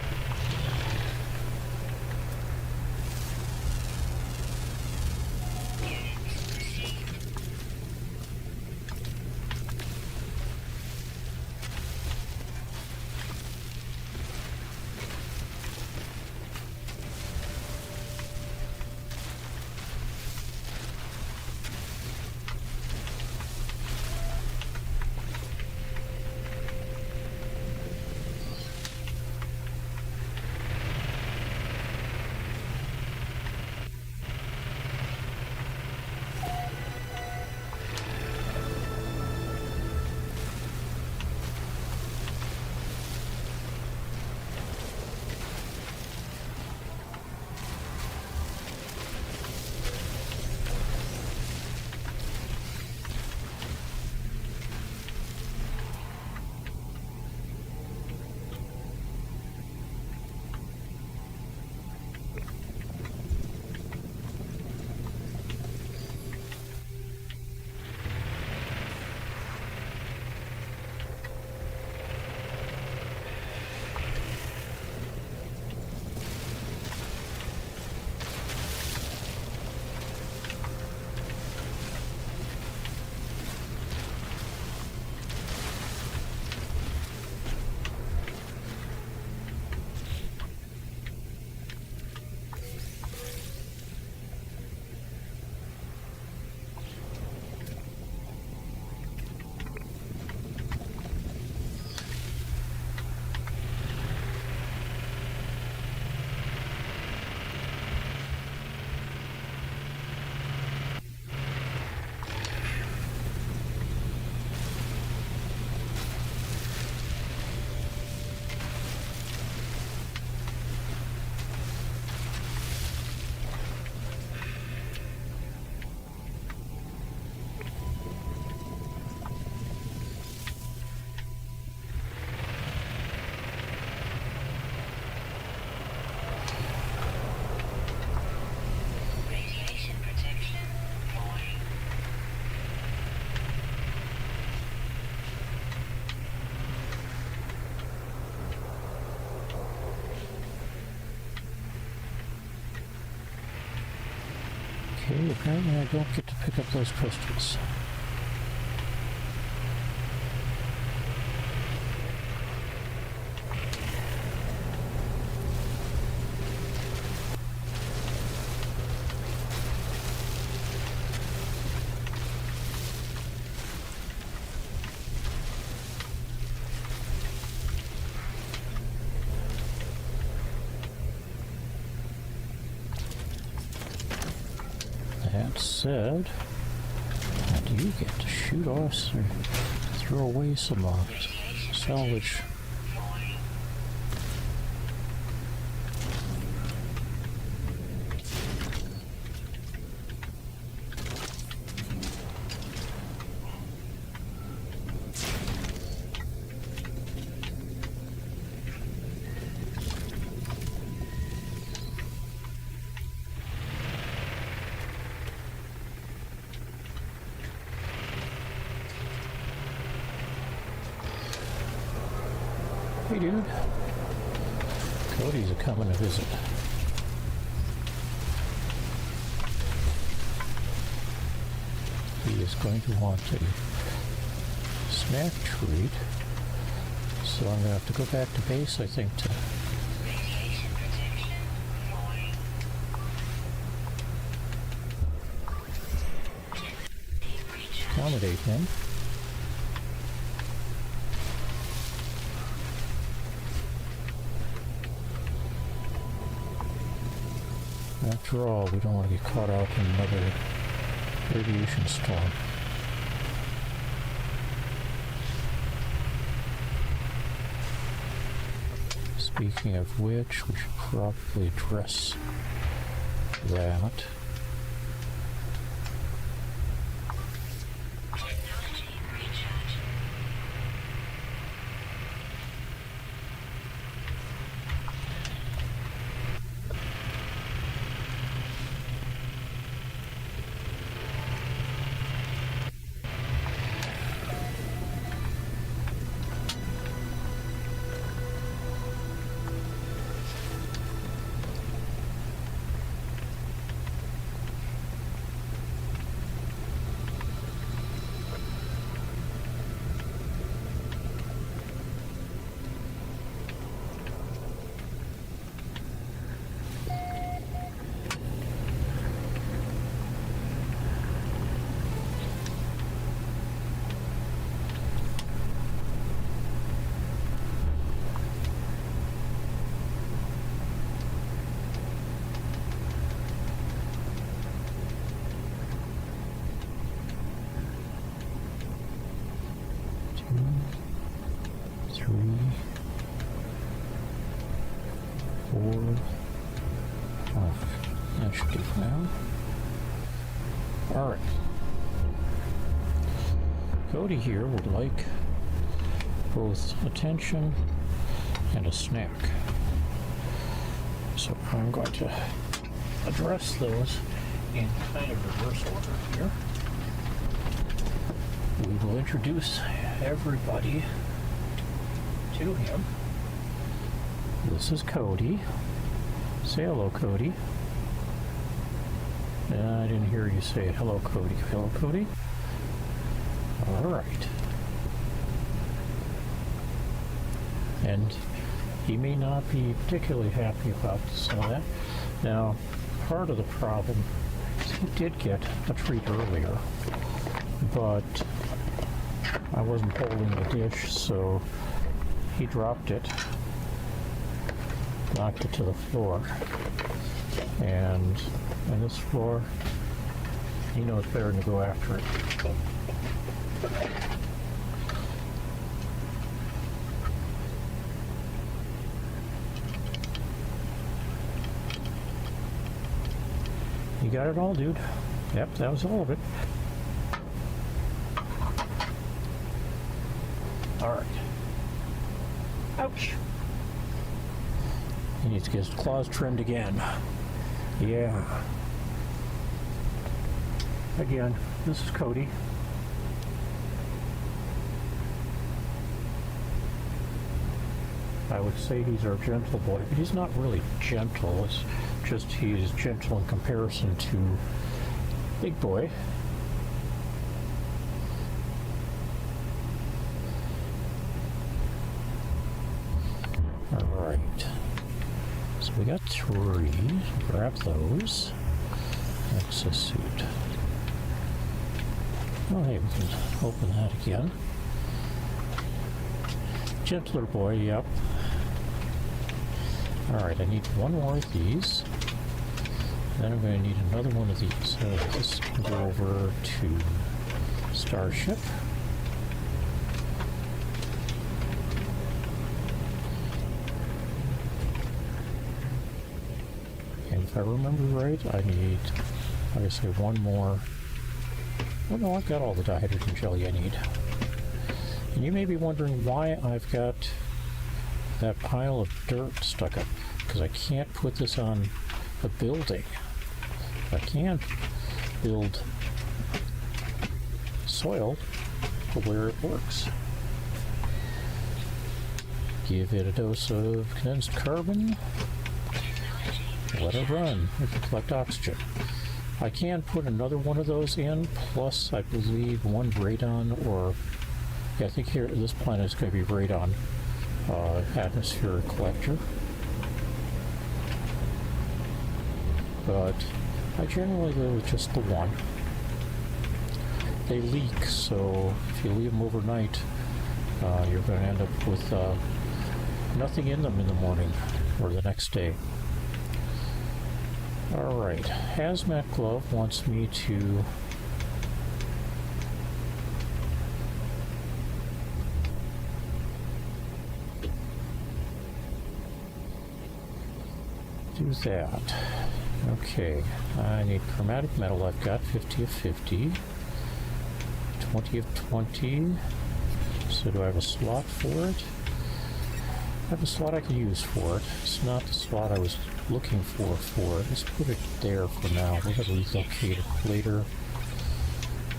apparently I don't get to pick up those crystals. That said, I do get to shoot off or throw away some salvage. Hey dude, Cody's coming to visit. He is going to want a snack treat, so I'm going to have to go back to base, I think, to Radiation protection. accommodate him. After all, we don't want to get caught out in another radiation storm. Speaking of which, we should probably address that. Technology recharge. That should do for now. Alright. Cody here would like both attention and a snack. So I'm going to address those in kind of reverse order here. We will introduce everybody to him. This is Cody. Say hello, Cody. I didn't hear you say it. Hello, Cody. Hello, Cody. All right. And he may not be particularly happy about some of that. Now, part of the problem is he did get a treat earlier, but I wasn't holding the dish, so he dropped it, knocked it to the floor, and on this floor, he knows better than to go after it. You got it all, dude. Yep, that was all of it. All right. Ouch. He needs to get his claws trimmed again. Yeah. Again, this is Cody. I would say he's our gentle boy, but he's not really gentle. It's just he's gentle in comparison to Big boy. Alright. So we got 3. Grab those. Exosuit. Oh, hey, we can open that again. Gentler boy, yep. Alright, I need one more of these. Then I'm going to need another one of these. So this can go over to Starship. And if I remember right, I need, obviously, one more. Oh no, I've got all the dihydrogen jelly I need. And you may be wondering why I've got that pile of dirt stuck up, because I can't put this on a building. I can build soil to where it works. Give it a dose of condensed carbon. Let it run. We can collect oxygen. I can put another one of those in, plus I believe one radon, or yeah, I think here this planet is going to be radon atmospheric collector. But I generally go with just the one. They leak, so if you leave them overnight, you're going to end up with nothing in them in the morning or the next day. Alright, Hazmat Glove wants me to do that. Okay, I need chromatic metal. I've got 50 of 50, 20 of 20. So do I have a slot for it? I have a slot I can use for it. It's not the slot I was looking for it. Let's put it there for now. We're going to relocate it later.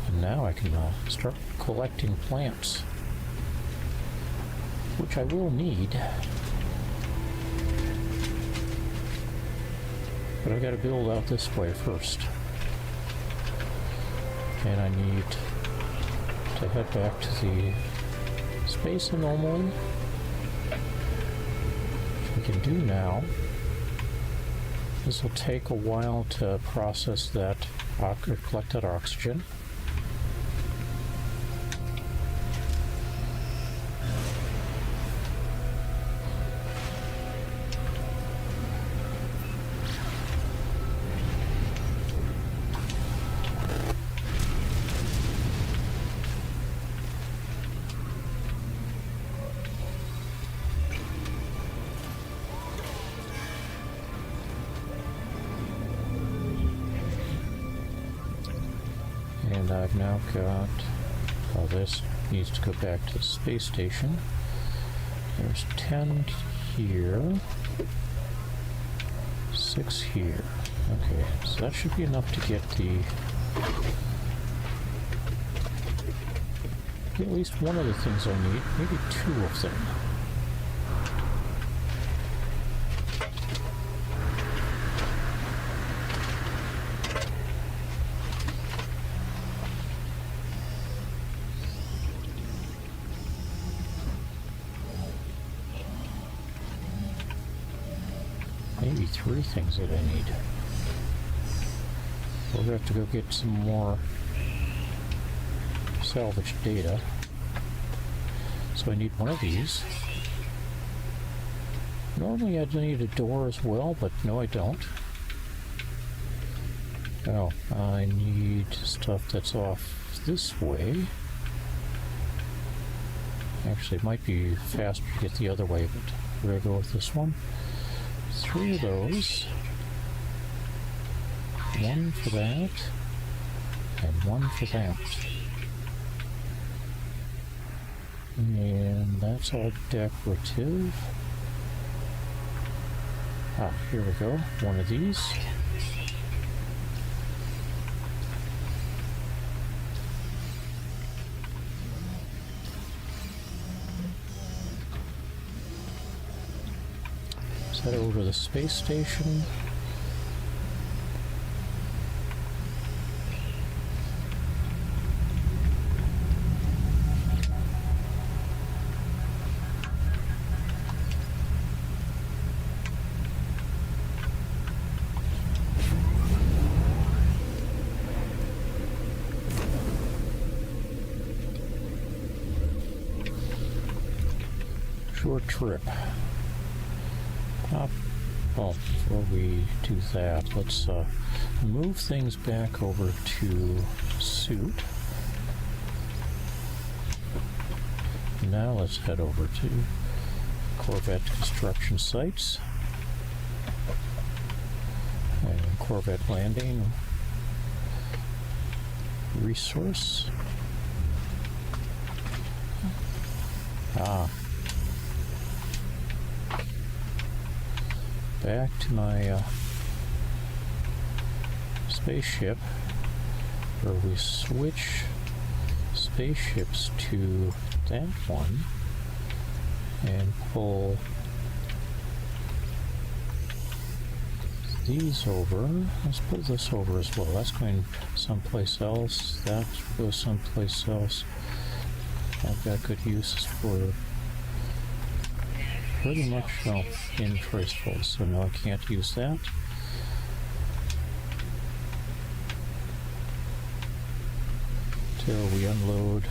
And now I can start collecting plants, which I will need. But I've got to build out this way first. And I need to head back to the space anomaly, which we can do now. This will take a while to process that collected oxygen. And I've now got, well, this needs to go back to the space station. There's 10 here, 6 here. Okay, so that should be enough to get at least one of the things I need, maybe 2 of them. Maybe 3 things that I need. We'll have to go get some more salvage data. So I need one of these. Normally I'd need a door as well, but no I don't. Oh, I need stuff that's off this way. Actually, it might be faster to get the other way, but we're going to go with this one. 3 of those. 1 for that. And 1 for that. And that's all decorative. Ah, here we go. 1 of these. Head over to the space station. short trip. Well, before we do that, let's move things back over to suit. Now let's head over to Corvette construction sites and Corvette landing resource. Back to my spaceship, where we switch spaceships to that one and pull these over. Let's put this over as well. That's going someplace else. That goes someplace else. I've got good uses for pretty much in traceful, so no, I can't use that. Till we unload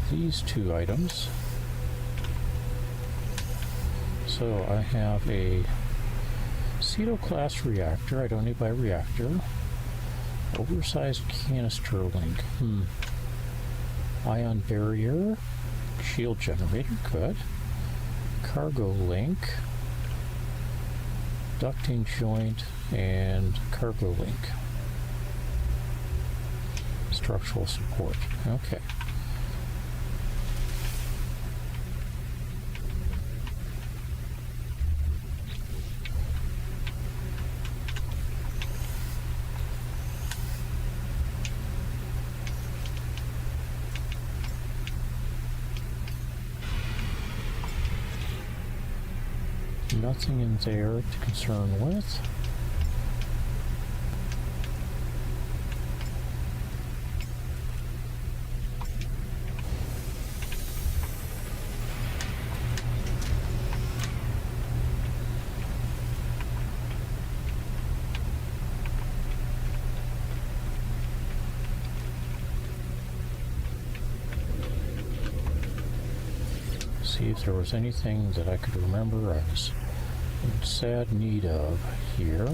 these two items. So I have a Ceto class reactor. I don't need my reactor. Oversized canister link. Ion barrier. Shield generator. Good. Cargo link. Ducting joint and cargo link. Structural support. Okay. Nothing in there to concern with. See if there was anything that I could remember I was in sad need of here.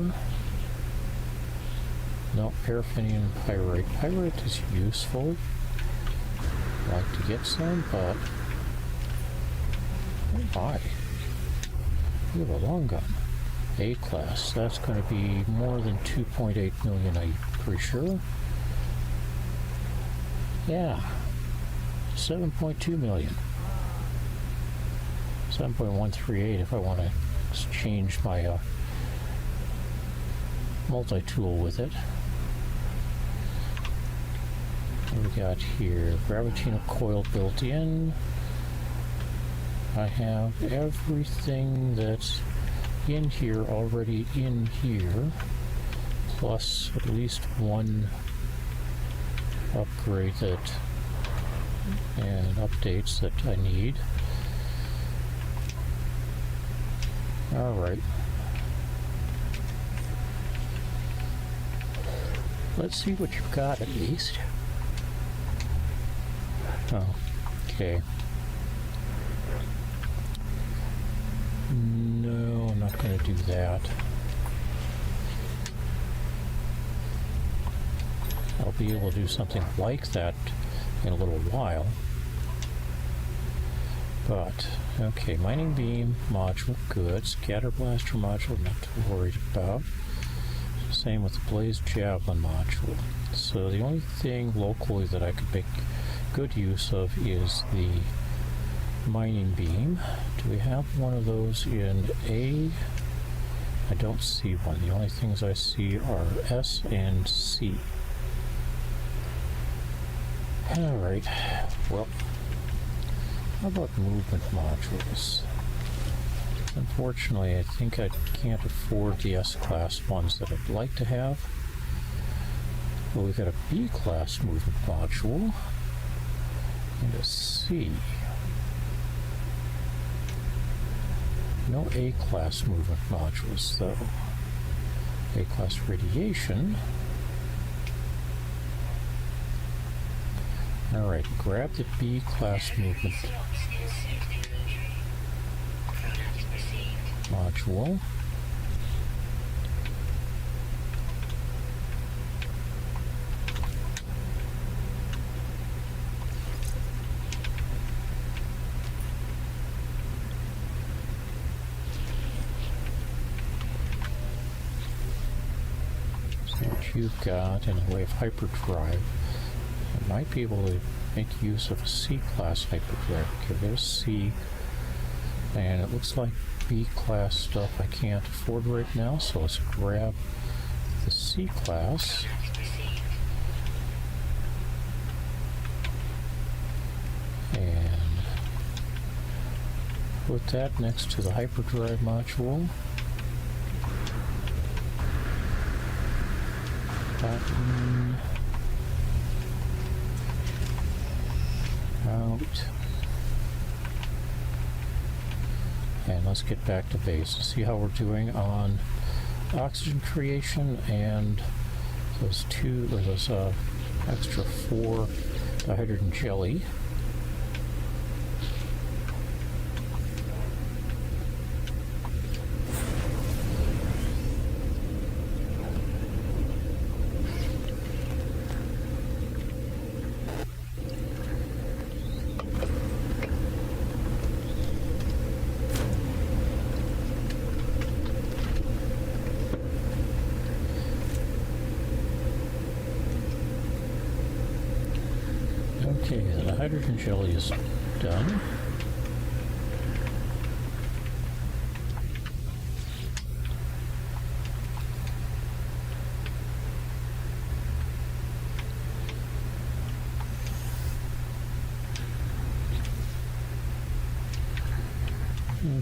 No, paraffinium pyrite. Pyrite is useful. I'd like to get some, but oh my. We have a long gun. A class. That's going to be more than 2.8 million, I'm pretty sure. Yeah. 7.2 million. 7.138 if I want to change my multi-tool with it. What we got here? Gravitino coil built in. I have everything that's in here already in here, plus at least one upgrade that and updates that I need. All right. Let's see what you've got at least. Oh, okay. No, I'm not going to do that. I'll be able to do something like that in a little while. But, okay, mining beam module, good. Scatter blaster module, not too worried about. Same with the blaze javelin module. So the only thing locally that I could make good use of is the mining beam. Do we have one of those in A? I don't see one. The only things I see are S and C. Alright, well, how about movement modules? Unfortunately, I think I can't afford the S-class ones that I'd like to have. Well, we've got a B-class movement module and a C. No A-class movement modules, though. A-class radiation. Alright, grab the B class movement module. So what you've got in the way of hyperdrive, you might be able to make use of a C-class hyperdrive. Okay, there's C, and it looks like B-class stuff I can't afford right now, so let's grab the C-class. And put that next to the hyperdrive module. Button. Out. And let's get back to base. See how we're doing on oxygen creation and those extra 4 dihydrogen jelly. Okay, the hydrogen jelly is done.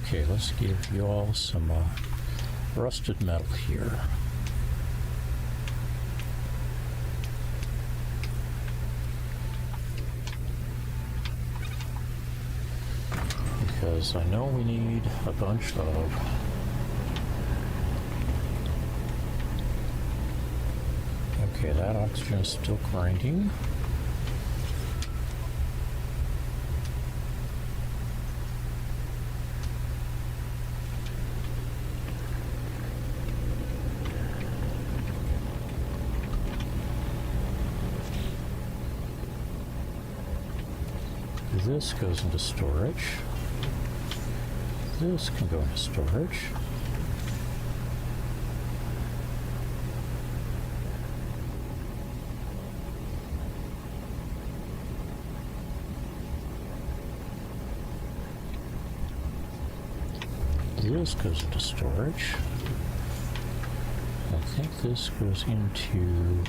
Okay, let's give you all some rusted metal here. Because I know we need a bunch of okay, that oxygen is still grinding. This goes into storage. This can go into storage. This goes into storage. I think this goes into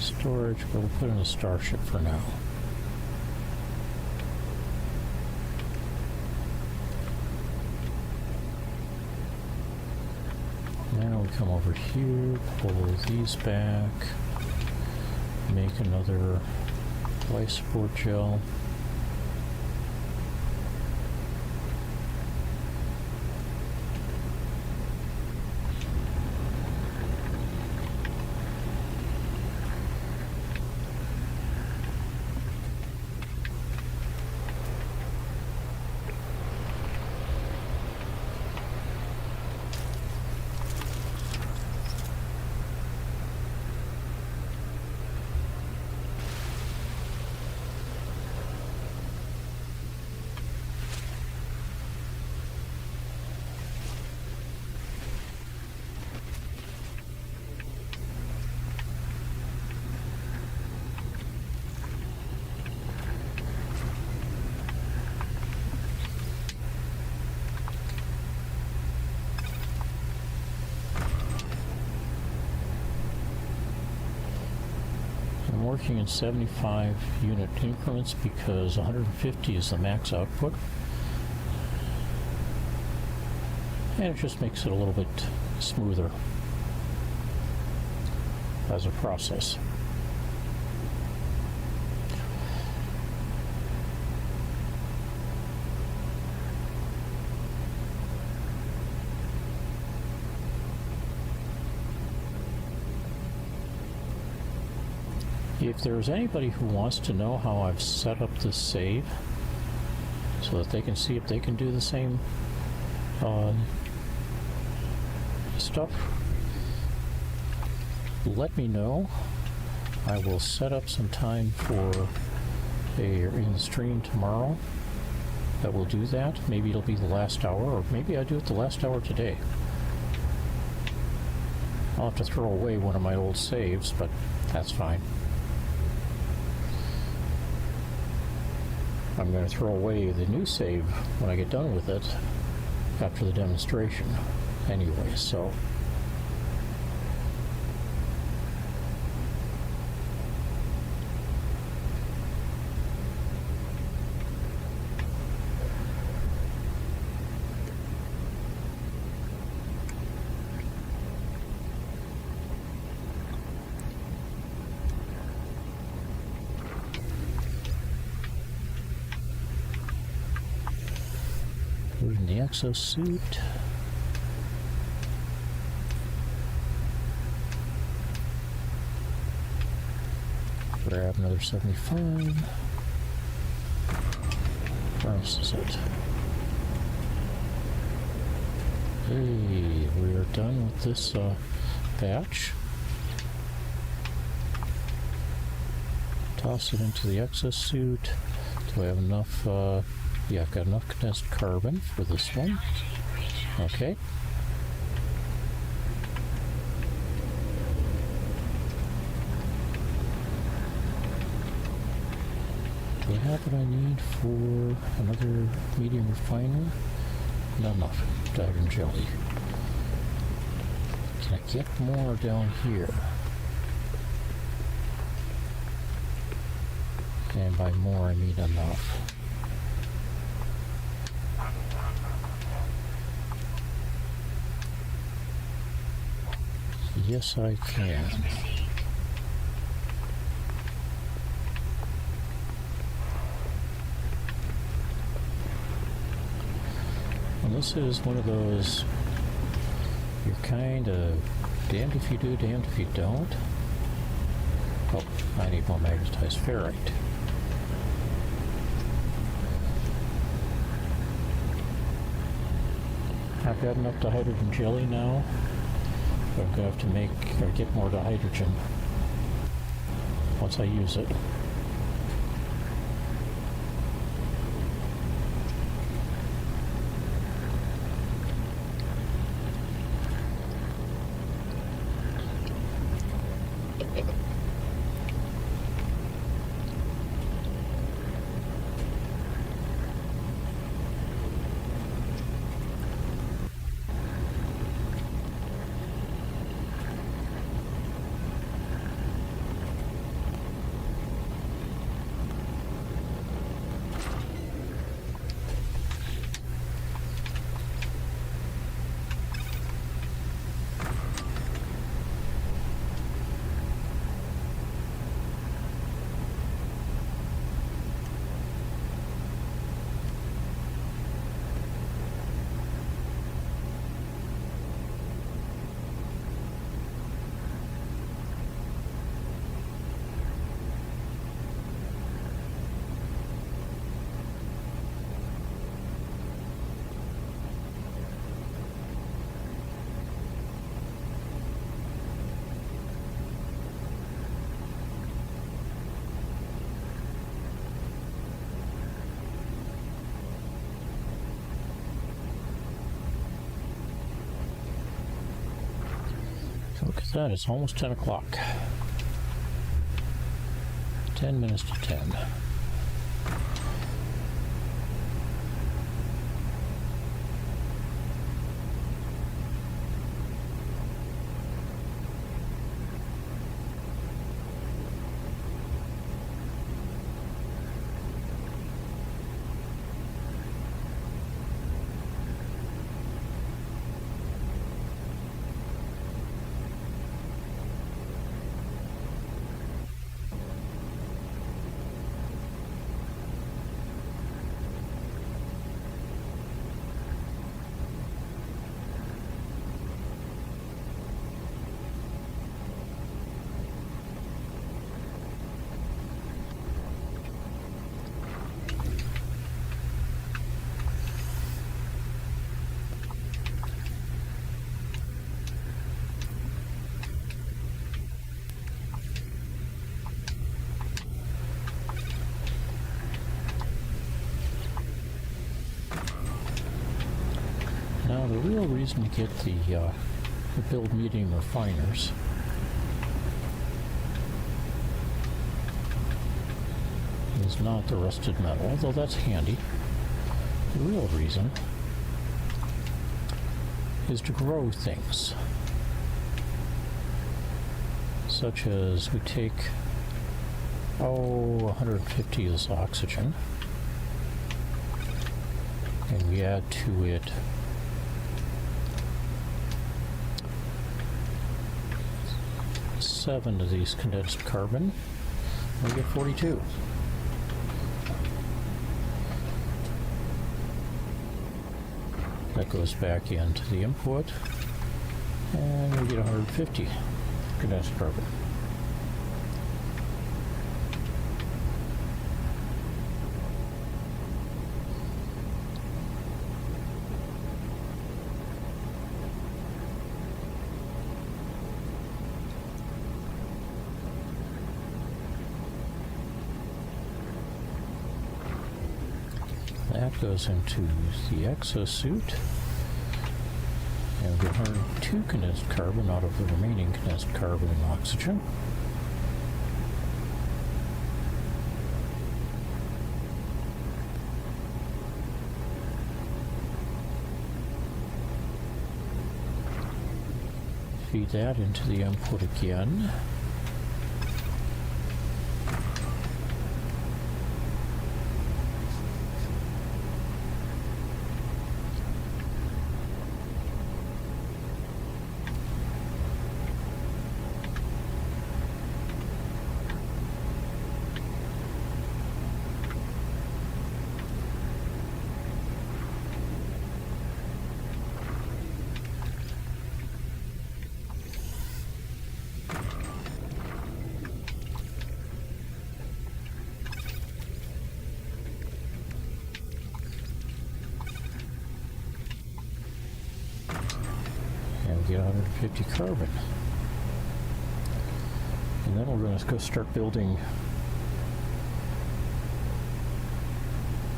storage, but we'll put in a starship for now. Now we come over here, pull these back, make another life support gel. Working in 75 unit increments because 150 is the max output, and it just makes it a little bit smoother as a process. If there's anybody who wants to know how I've set up this save so that they can see if they can do the same stuff, let me know. I will set up some time for in the stream tomorrow that will do that. Maybe it'll be the last hour, or maybe I do it the last hour today. I'll have to throw away one of my old saves, but that's fine. I'm going to throw away the new save when I get done with it after the demonstration anyway, so putting the exosuit. Grab another 75. Where else is it? Hey, we are done with this batch. Toss it into the exosuit. Do I have enough? Yeah, I've got enough condensed carbon for this one. Okay. Do I have what I need for another medium refiner? Not enough. Diamond jelly. Can I get more down here? And by more I mean enough. Yes, I can. And this is one of those, you're kind of damned if you do, damned if you don't. Oh, I need more magnetized ferrite. I've got enough dihydrogen jelly now. I'm going to have to make or get more dihydrogen once I use it. Look at that, it's almost 10 o'clock. 10 minutes to 10. real reason to get the build medium refiners is not the rusted metal, although that's handy. The real reason is to grow things, such as we take 150 of this oxygen and we add to it seven of these condensed carbon, we get 42. That goes back into the input, and we get 150 condensed carbon. That goes into the exosuit, and we get 102 condensed carbon out of the remaining condensed carbon and oxygen. Feed that into the input again. Get 150 carbon. And then we're going to go start building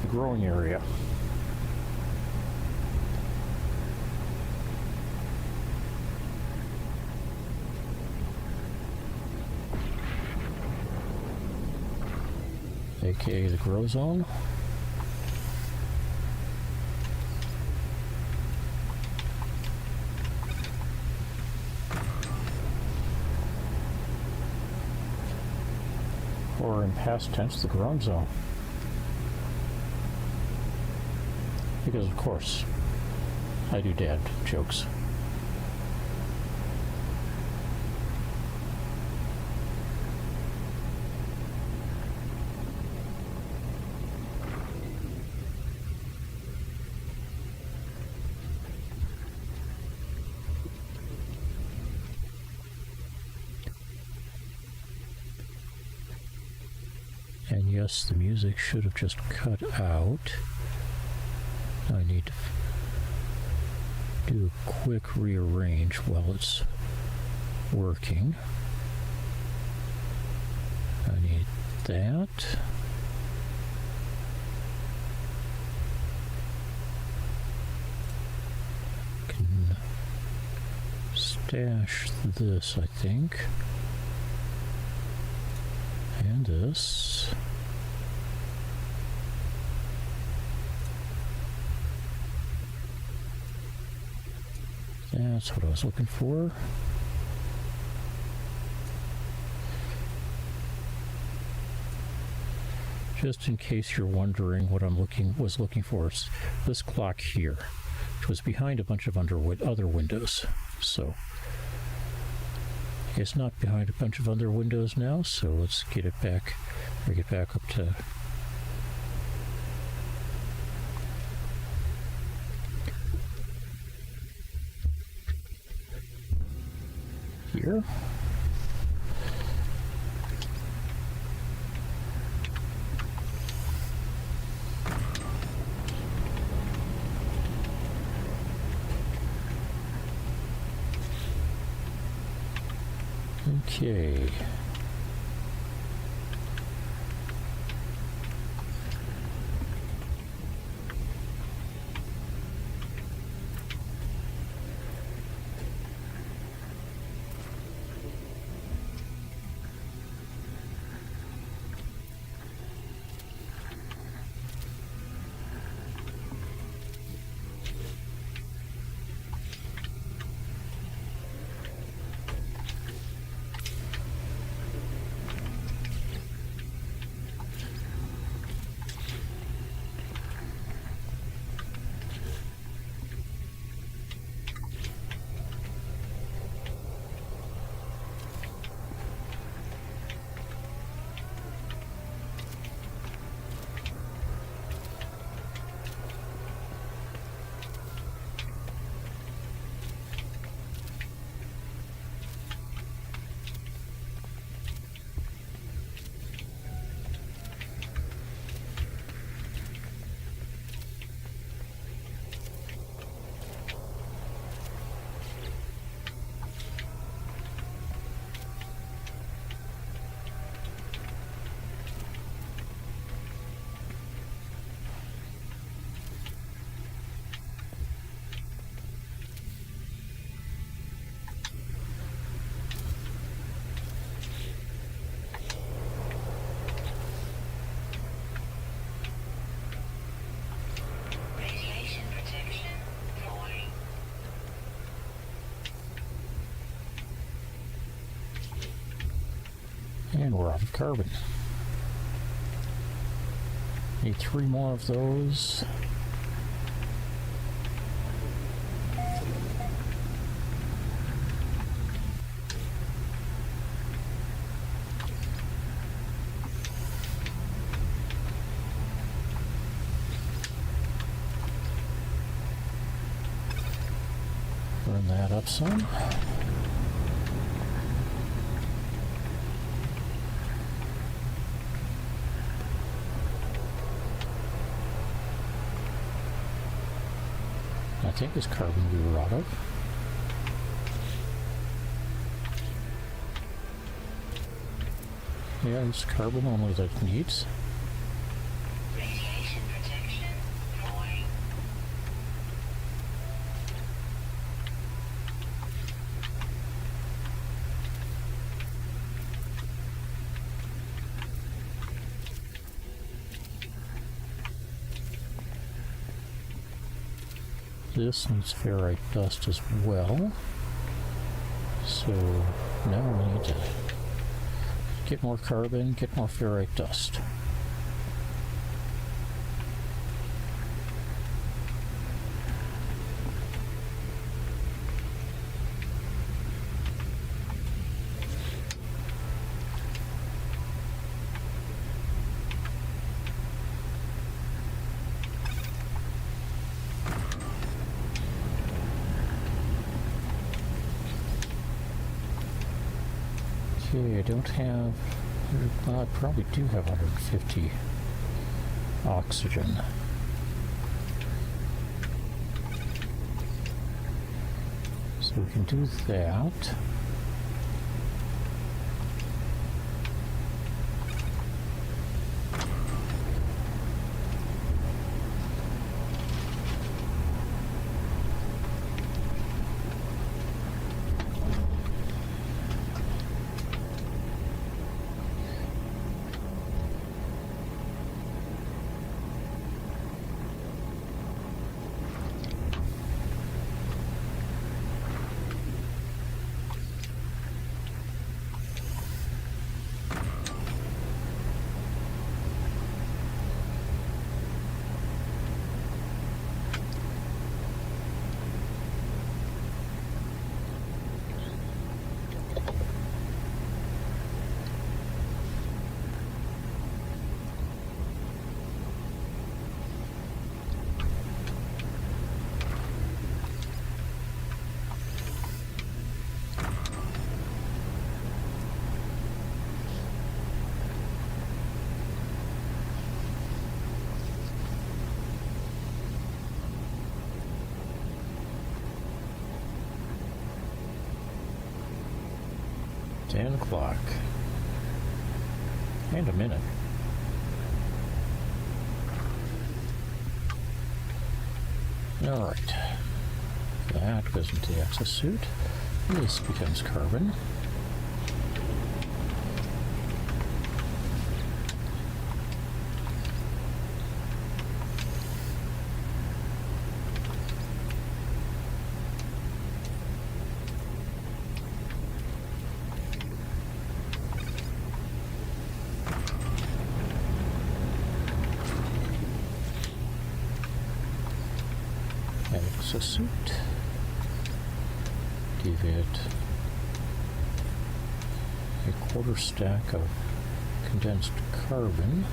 the growing area. AKA the grow zone. Or in past tense, the grown zone. Because of course, I do dad jokes. And yes, the music should have just cut out. I need to do a quick rearrange while it's working. I need that. Can stash this, I think. And this. That's what I was looking for. Just in case you're wondering what was looking for, is this clock here, which was behind a bunch of other windows. So it's not behind a bunch of other windows now, so let's get it back, bring it back up to here. Okay. And we're out of carbon. Need 3 more of those. Burn that up some. I think it's carbon we were out of. Yeah, it's carbon only that it needs. Radiation protection going. This needs ferrite dust as well. So now we need to get more carbon, get more ferrite dust. Okay, I don't have, well, I probably do have 150 oxygen. So we can do that. Ten o'clock. And a minute. Alright. That goes into the exosuit. This becomes carbon. Exosuit. Give it a quarter stack of condensed carbon.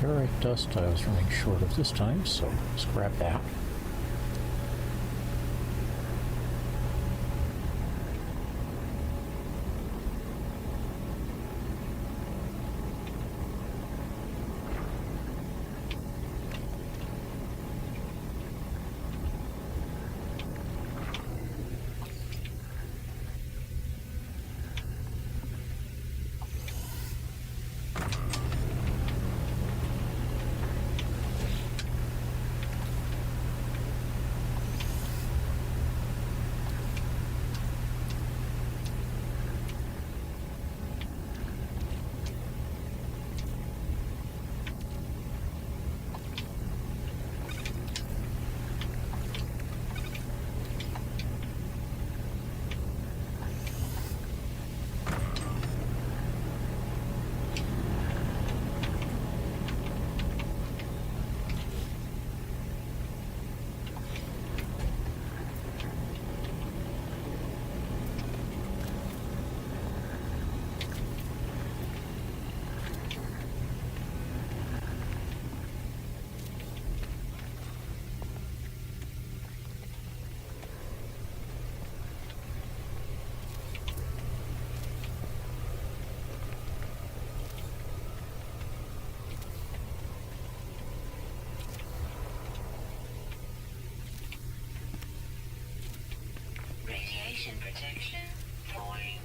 ferrite dust I was running short of this time, so let's grab that. Radiation protection going.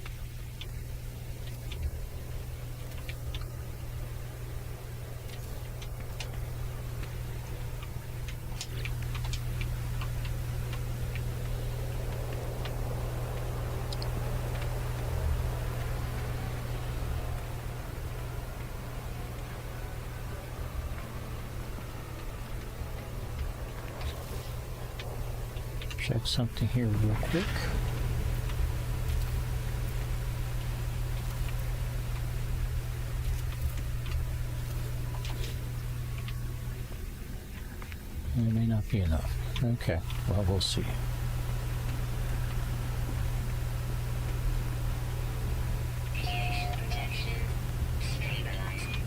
Check something here real quick. It may not be enough. Okay, well, we'll see. Radiation protection stabilizing.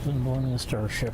Good morning, Starship.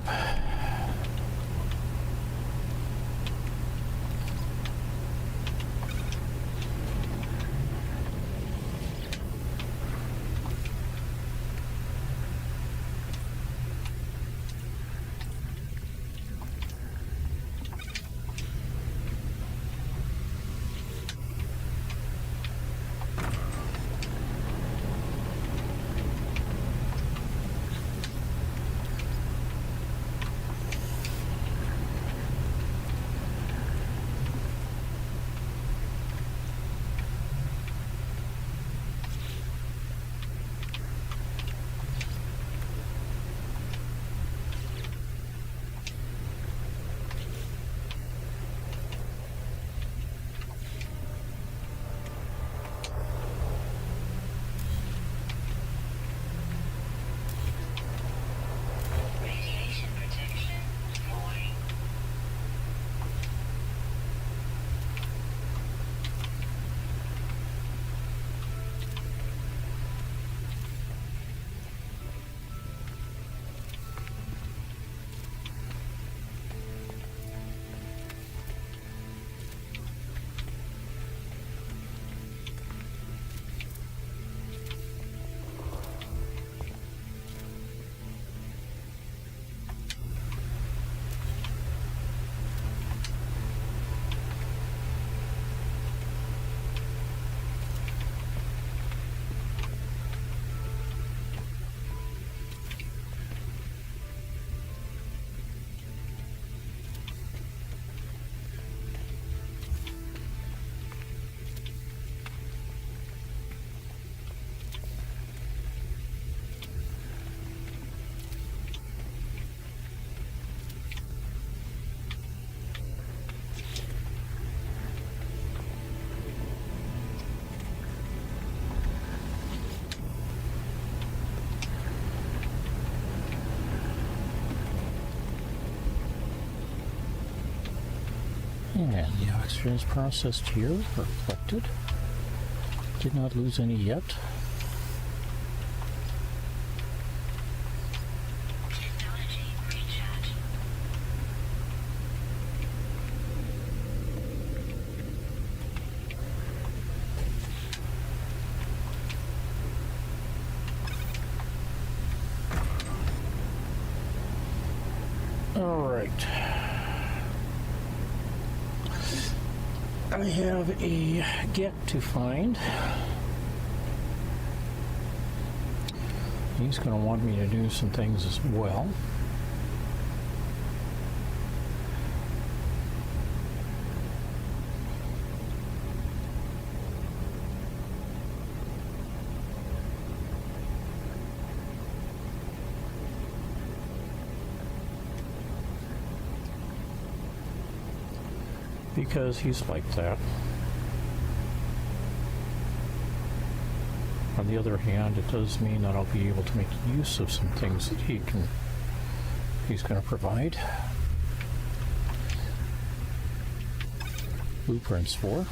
And the oxygen is processed here, or collected. Did not lose any yet. Technology recharge. All right. I have a get to find. He's going to want me to do some things as well. Because he's like that. On the other hand, it does mean that I'll be able to make use of some things that he's going to provide blueprints for.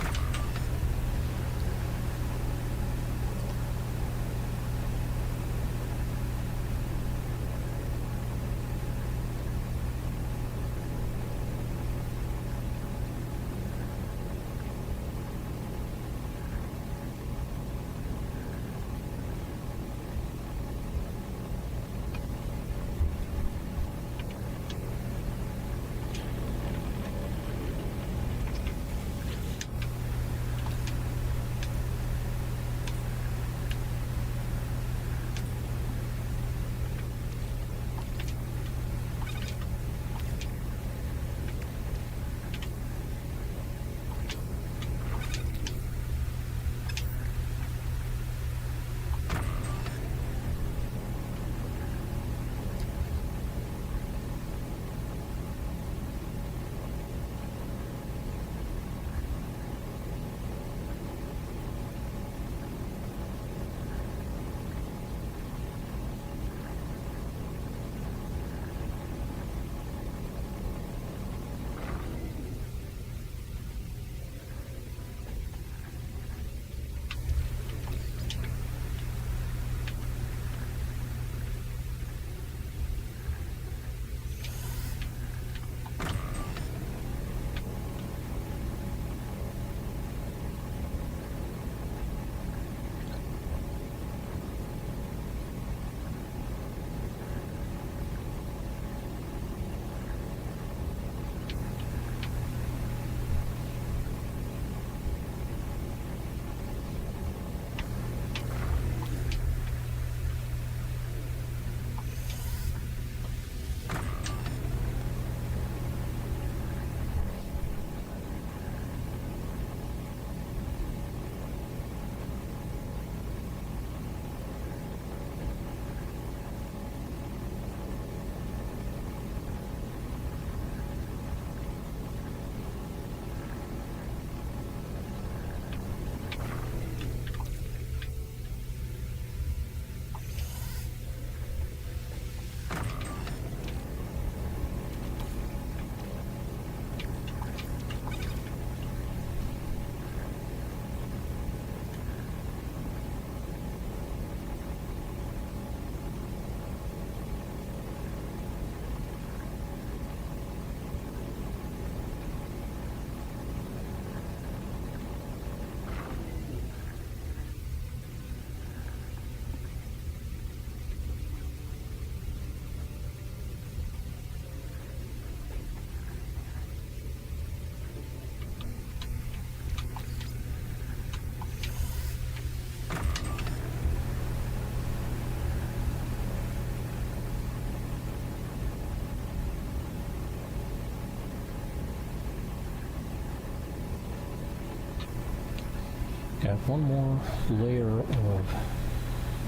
Got one more layer of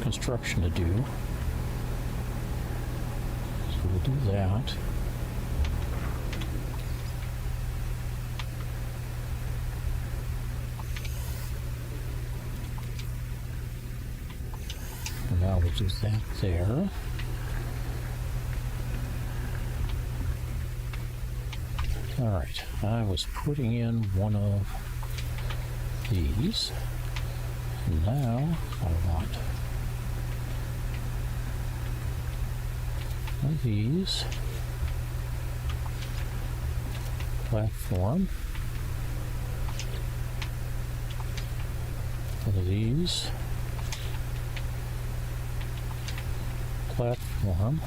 construction to do. So we'll do that. And now we'll do that there. Alright, I was putting in one of these. Now I want one of these. Platform. One of these. Platform.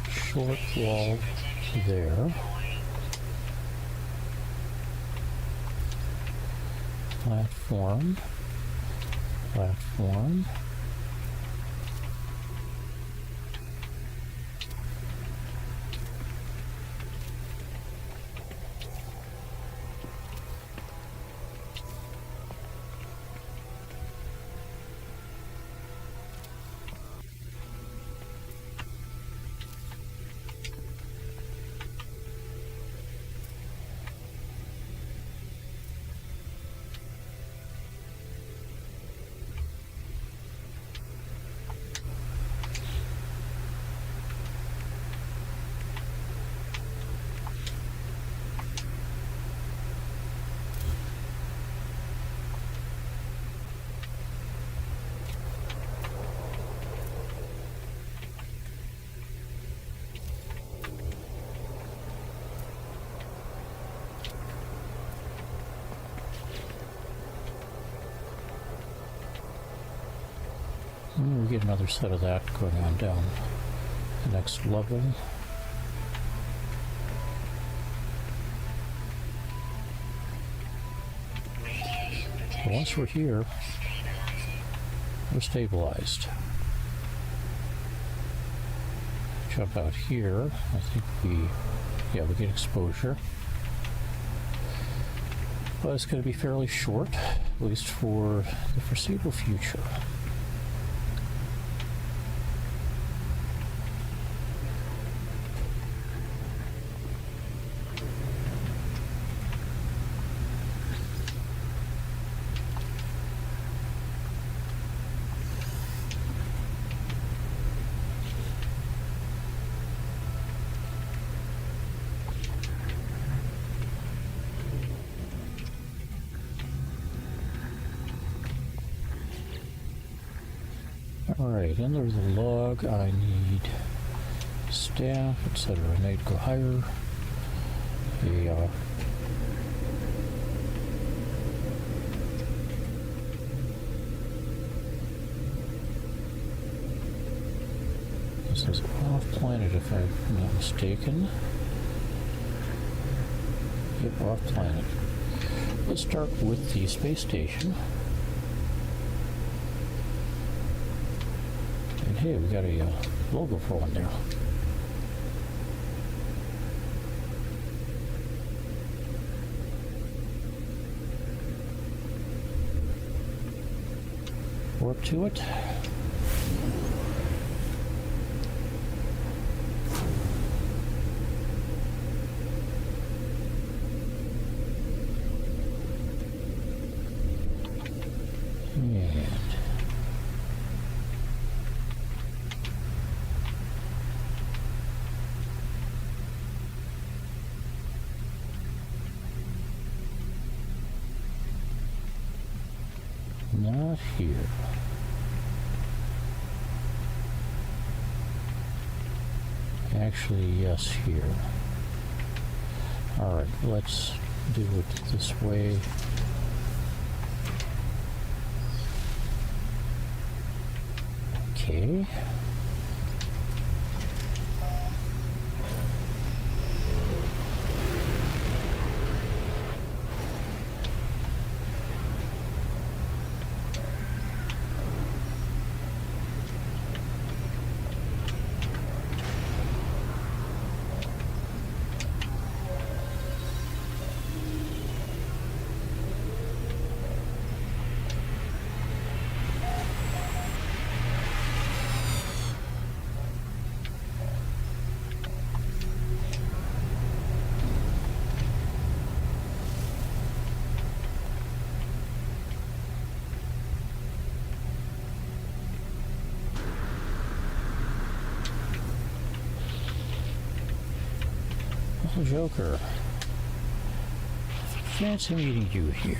Short wall there. Platform. Platform. We get another set of that going on down the next level. But once we're here, we're stabilized. Jump out here. I think we get exposure. But it's going to be fairly short, at least for the foreseeable future. Alright, under the log I need staff, etc. I need to go higher. This is off planet if I'm not mistaken. Yep, off planet. Let's start with the space station. Hey, we got a logo for one there. Warp to it. Not here. Actually, yes, here. Alright, let's do it this way. Okay. Joker. Fancy meeting you here.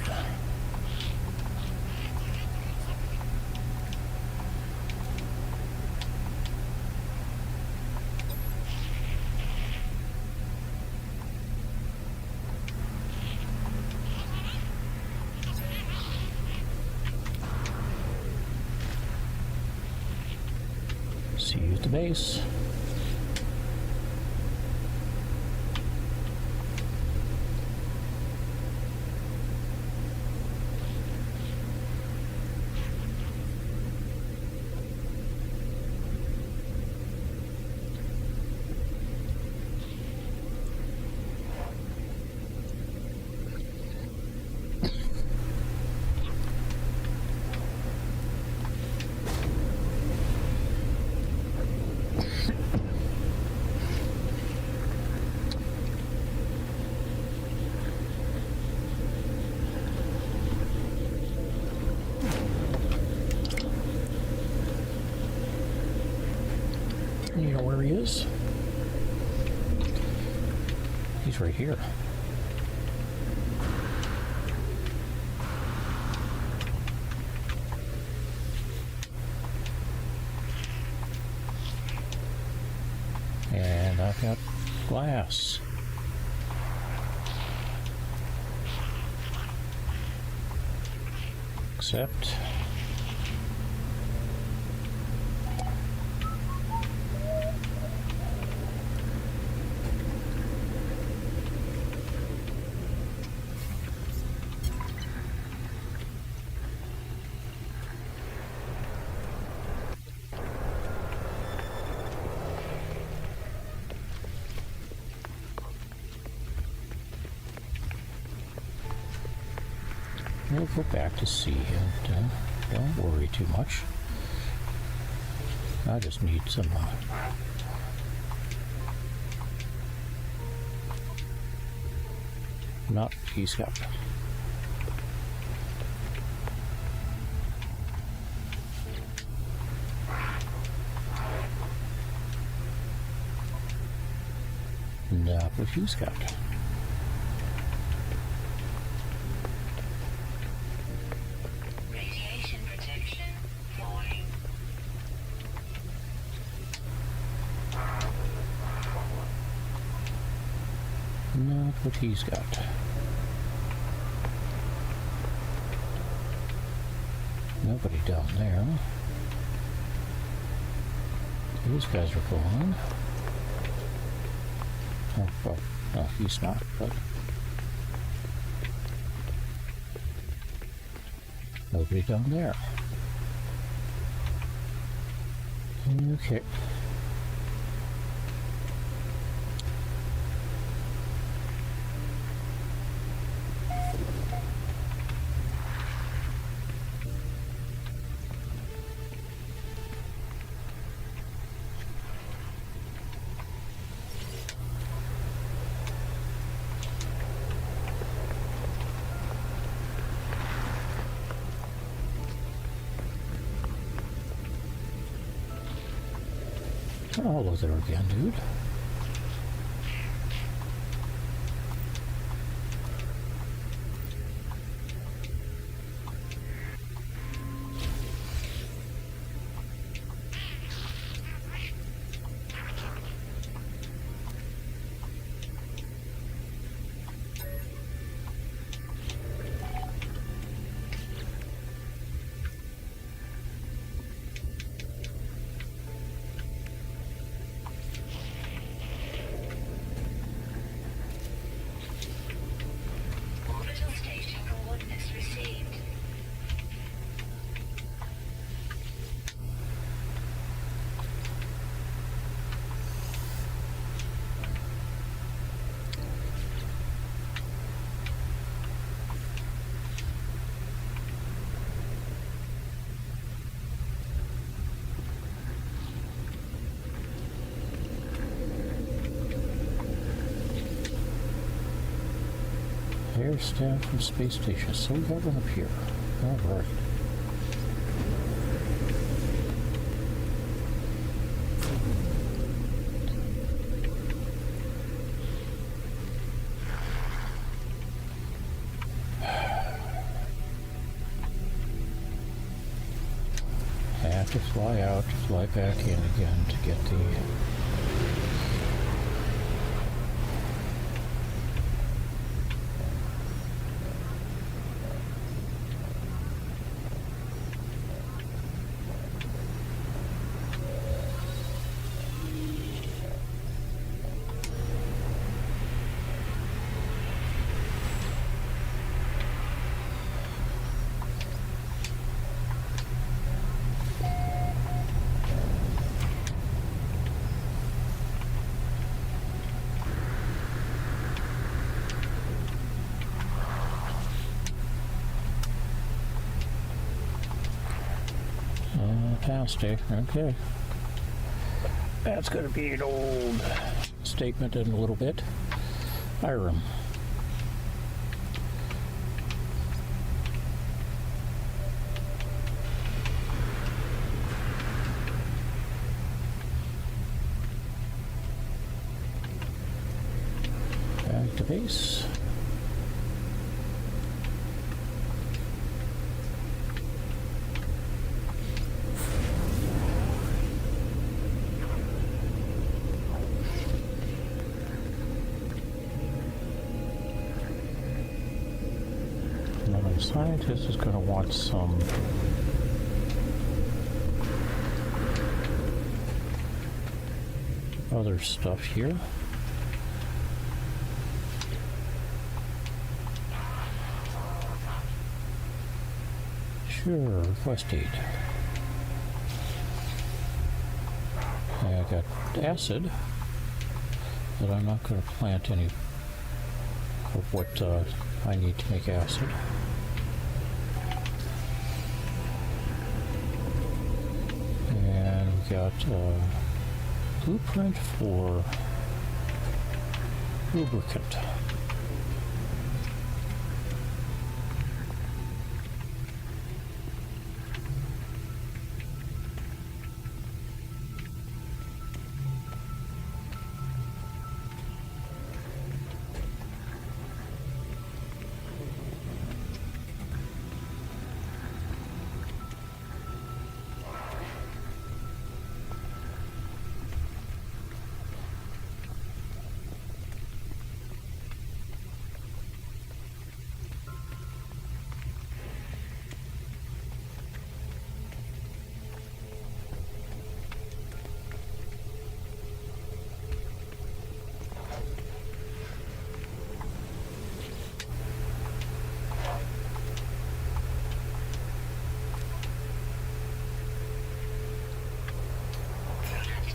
See you at the base. You know where he is? He's right here. And I've got glass. Except we'll go back to sea and don't worry too much. I just need some not he's got not what he's got. Radiation protection falling. Not what he's got. Nobody down there. These guys are gone. Oh, well, no, he's not, but nobody down there. Okay. Oh, hello there again, dude. Orbital station coordinates received. Air staff from space station. So we got one up here. All right. to fly out, fly back in again to get the past day. Okay. That's going to be an old statement in a little bit. Hiram. Back to base. The scientist is going to want some other stuff here. Sure, request aid. I got acid, but I'm not going to plant any of what I need to make acid. Got a blueprint for lubricant.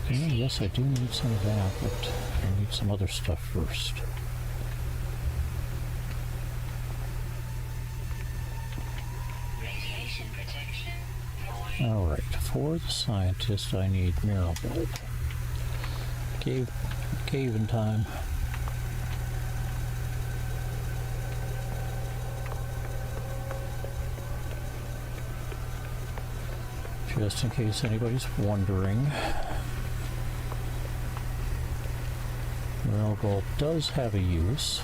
Yeah, yes, I do need some of that, but I need some other stuff first. Radiation protection. Alright, for the scientist, I need mirror bulb. Cave in time. Just in case anybody's wondering, mirror bulb does have a use.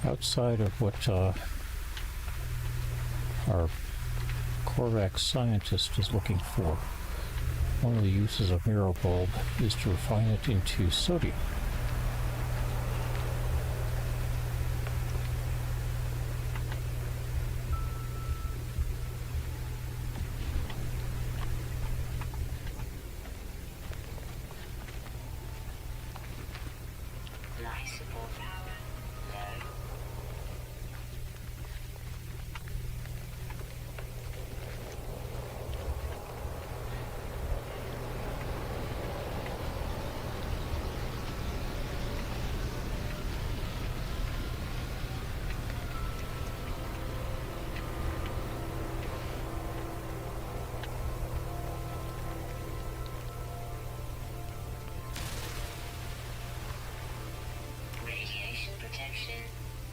outside of what our Korvax scientist is looking for. One of the uses of mirror bulb is to refine it into sodium. Life support power low. Radiation protection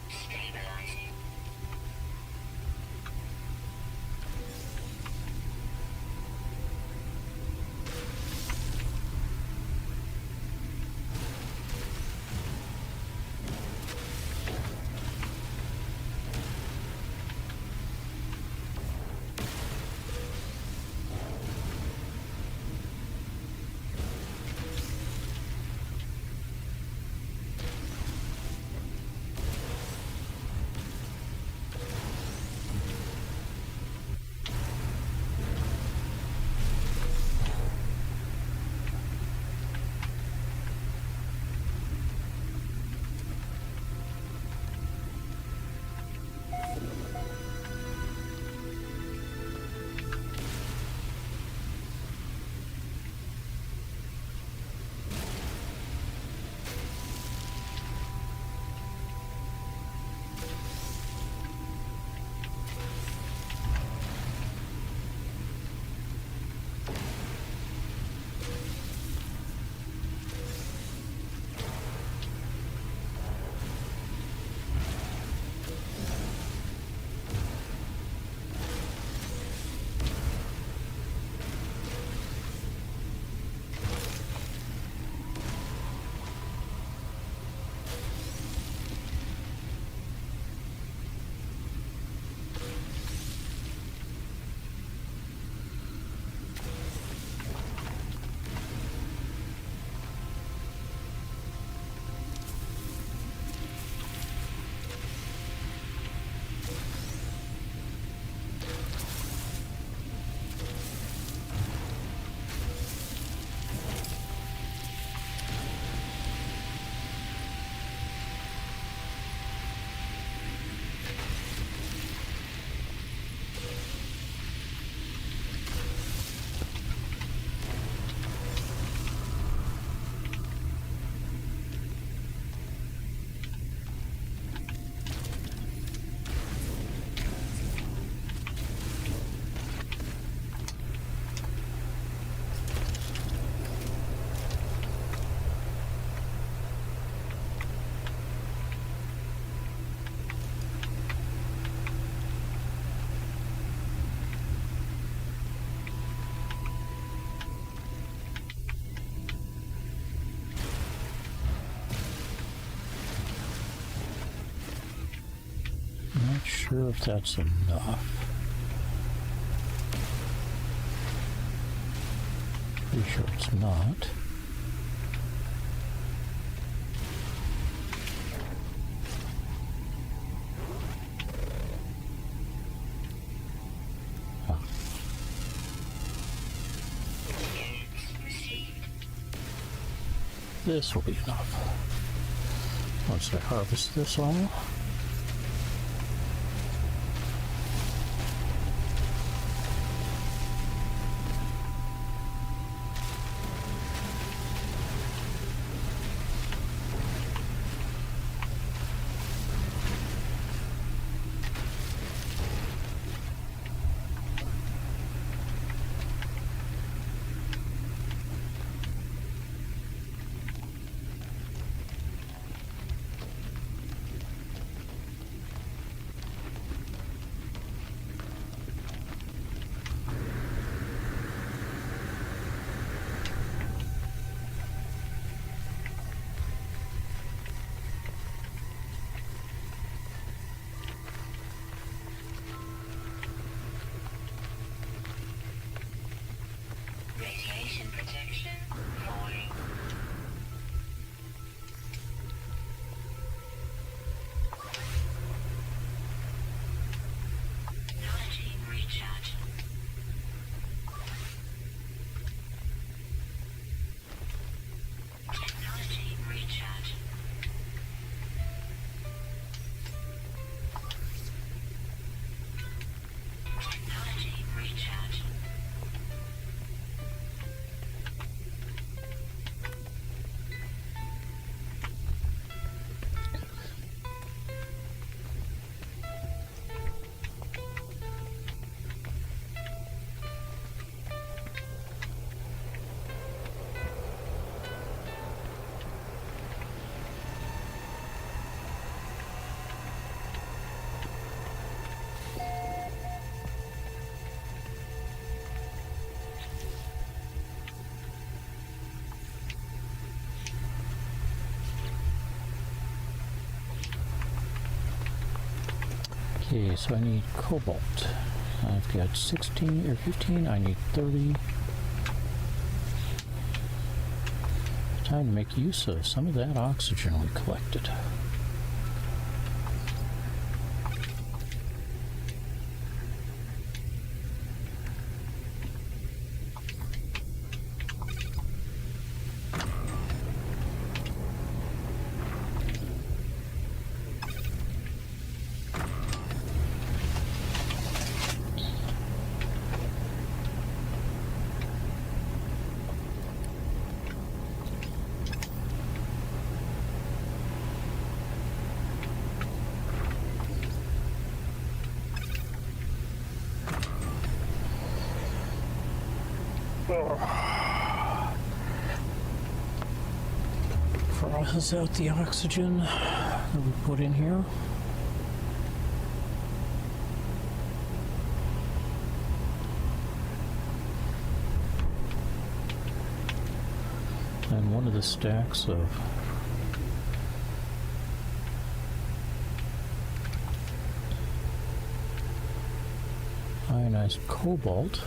stabilizing. Not sure if that's enough. Pretty sure it's not. This will be enough. Once I harvest this all. Okay, so I need cobalt. I've got 16 or 15, I need 30. Time to make use of some of that oxygen we collected. Process out the oxygen that we put in here. And one of the stacks of ionized cobalt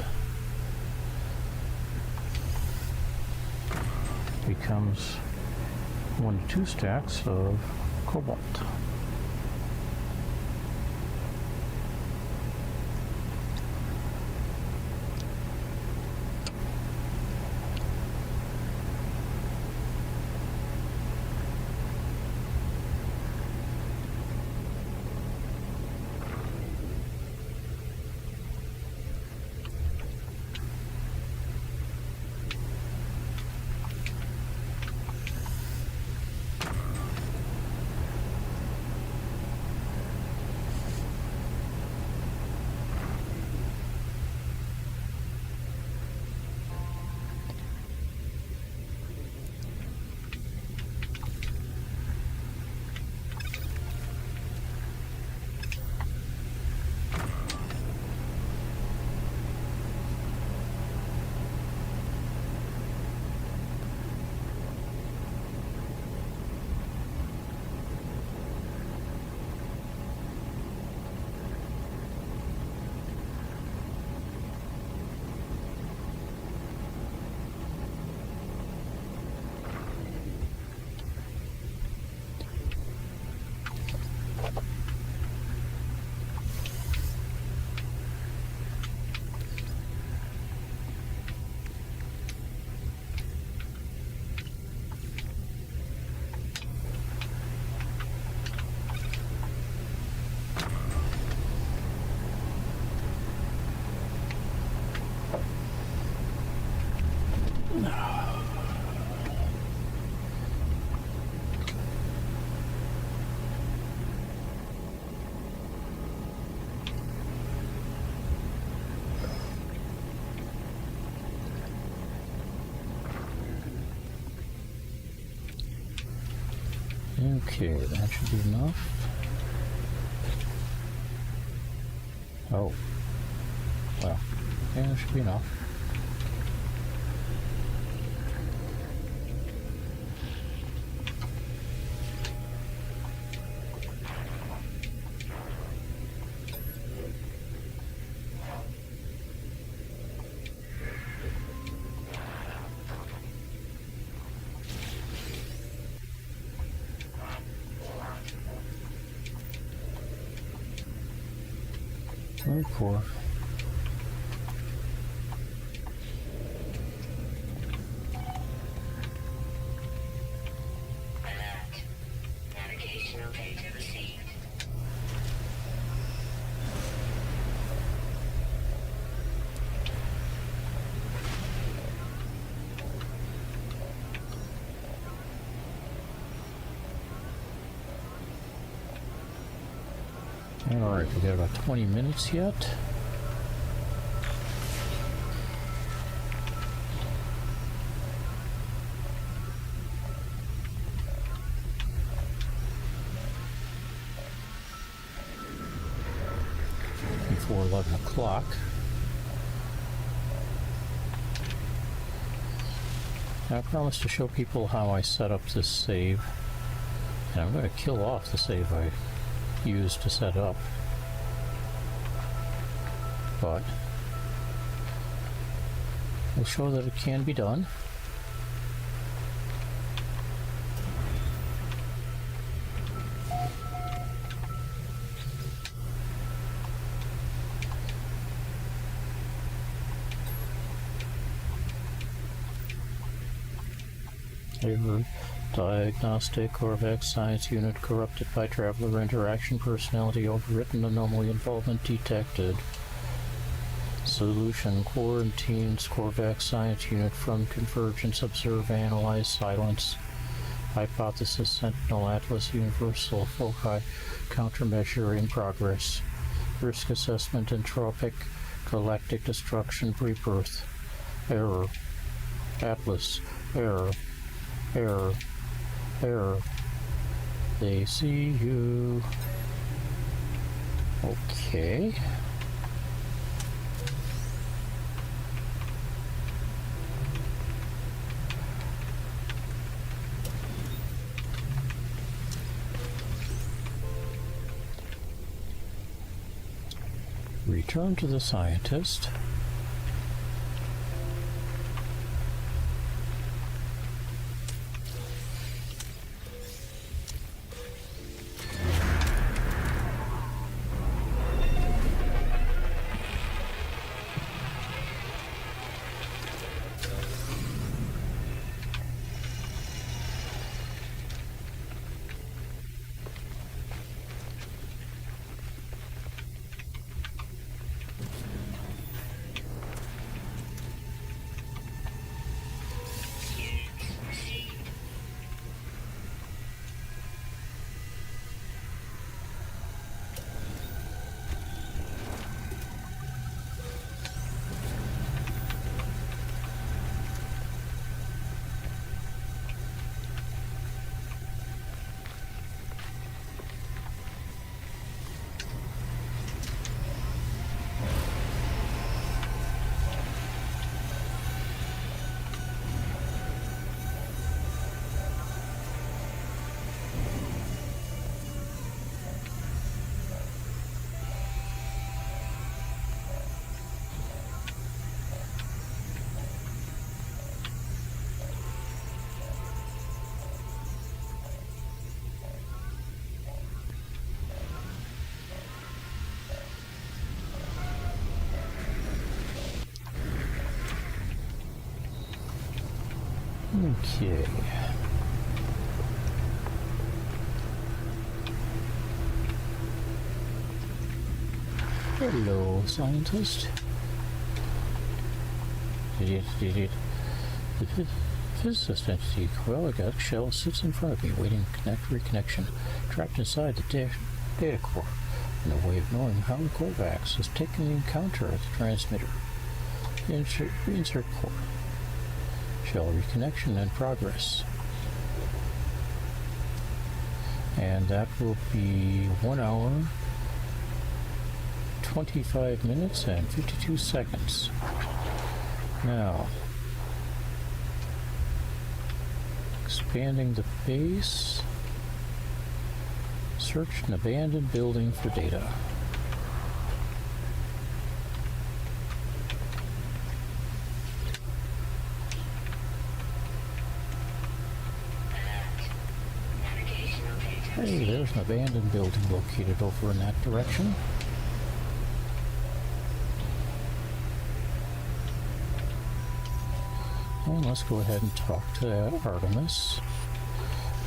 becomes 1 to 2 stacks of cobalt. Okay, that should be enough. Oh. Well, yeah, that should be enough. Very poor. Alert. Navigational data received. Alright, we got about 20 minutes yet. Before 11 o'clock. I promised to show people how I set up this save, and I'm going to kill off the save I used to set up. but we'll show that it can be done. Error. Diagnostic Corvax Science Unit corrupted by Traveler Interaction Personality Overwritten Anomaly Involvement Detected. Solution. Quarantines Corvax Science Unit from Convergence. Observe, Analyze, Silence. Hypothesis. Sentinel Atlas Universal Foci Countermeasure in progress. Risk Assessment. Entropic Galactic Destruction Rebirth. Error. Atlas. Error. Error. Error. They see you. Okay. Return to the scientist. Okay. Hello, scientist. The physicist entity Corellic shell sits in front of me, waiting reconnection, trapped inside the data core. No way of knowing how the Corvax has taken the encounter at the transmitter. Reinsert core. Shell reconnection in progress. And that will be 1 hour, 25 minutes, and 52 seconds. Now, expanding the base. Search an abandoned building for data. Hey, there's an abandoned building located over in that direction. And let's go ahead and talk to Artemis.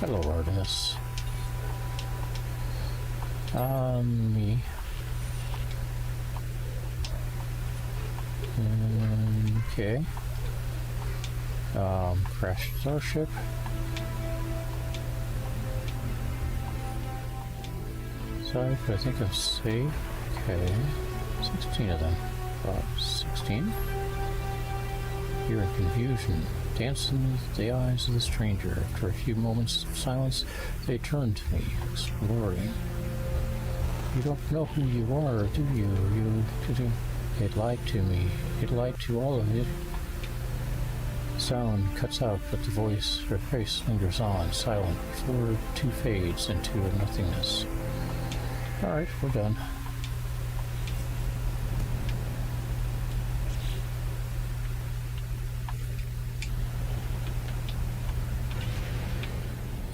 Hello, Artemis. Me. Okay. Crashed starship. Sorry, but I think I'm safe. Okay. 16 of them. 16. You're in confusion. Dance in the eyes of the stranger. After a few moments of silence, they turn to me, exploring. You don't know who you are, do you? It lied to me. It lied to all of it. Sound cuts out, but the voice or face lingers on, silent, before two fades into a nothingness. Alright, we're done.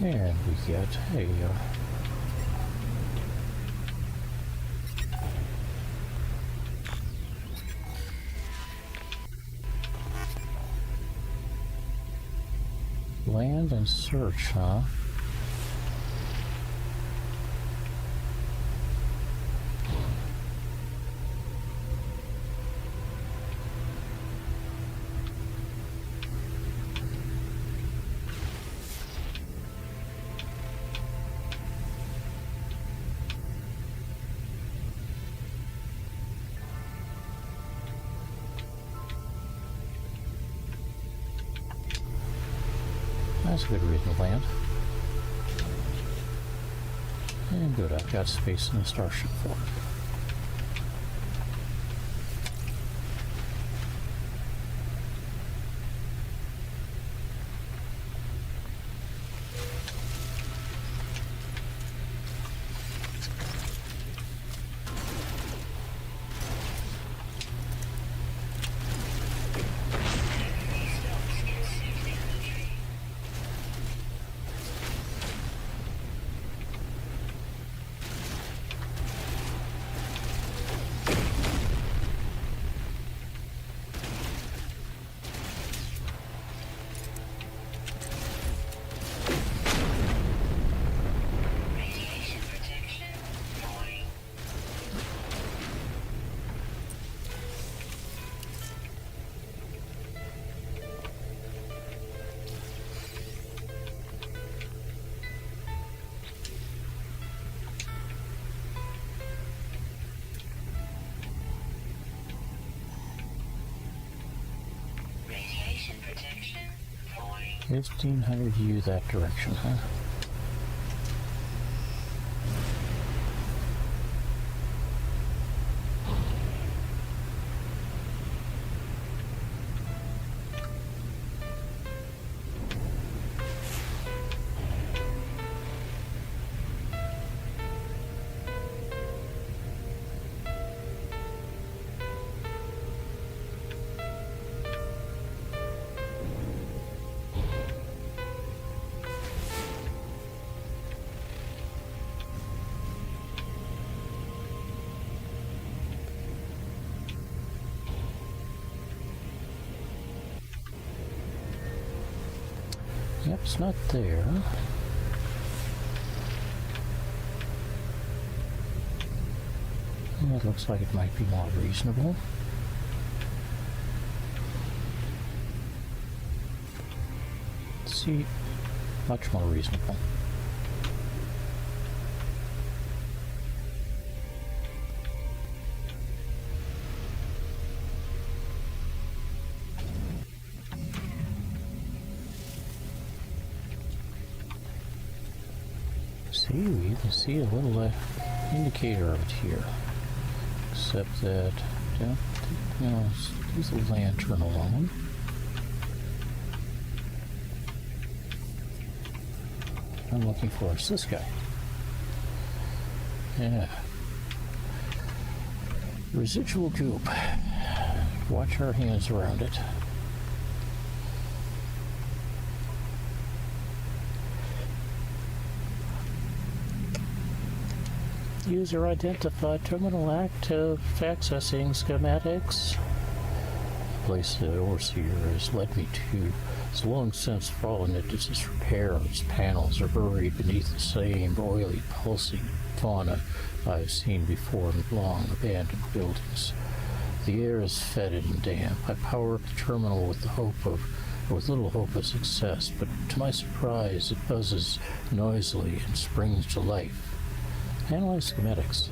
And we get a land and search, huh? That's a good reason to land. And good, I've got space in the starship for it. Radiation protection going. Radiation protection going. 1500 U that direction, huh? Yep, it's not there. It looks like it might be more reasonable. See, much more reasonable. See, we can see a little indicator of it here. Except that, there's a lantern alone. I'm looking for this guy. Yeah. Residual goop. Watch our hands around it. User identified, terminal active, accessing schematics. The place the overseer has led me to has long since fallen into disrepair. Its panels are buried beneath the same oily, pulsing fauna I've seen before in long abandoned buildings. The air is fetid and damp. I power up the terminal with little hope of success, but to my surprise, it buzzes noisily and springs to life. Analyze schematics.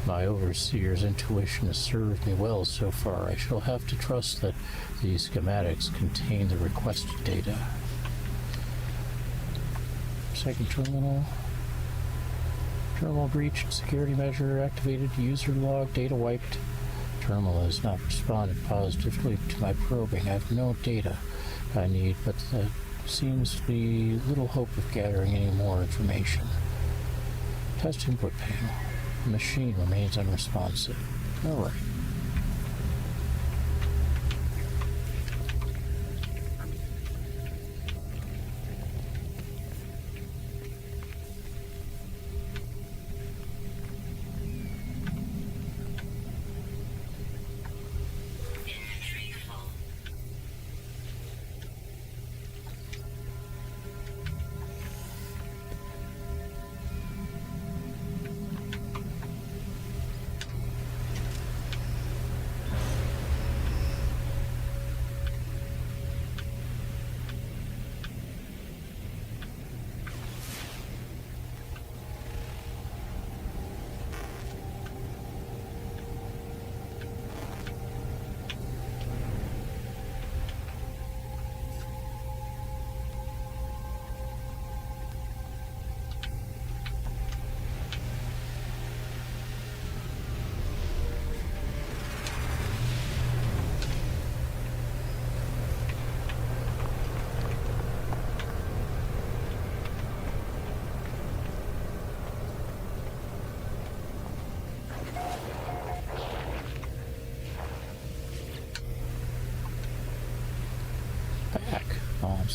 My overseer's intuition has served me well so far. I shall have to trust that these schematics contain the requested data. Second terminal. Terminal breached. Security measure activated. User log. Data wiped. Terminal has not responded positively to my probing. I have no data I need, but there seems to be little hope of gathering any more information. Test input panel. The machine remains unresponsive. All right.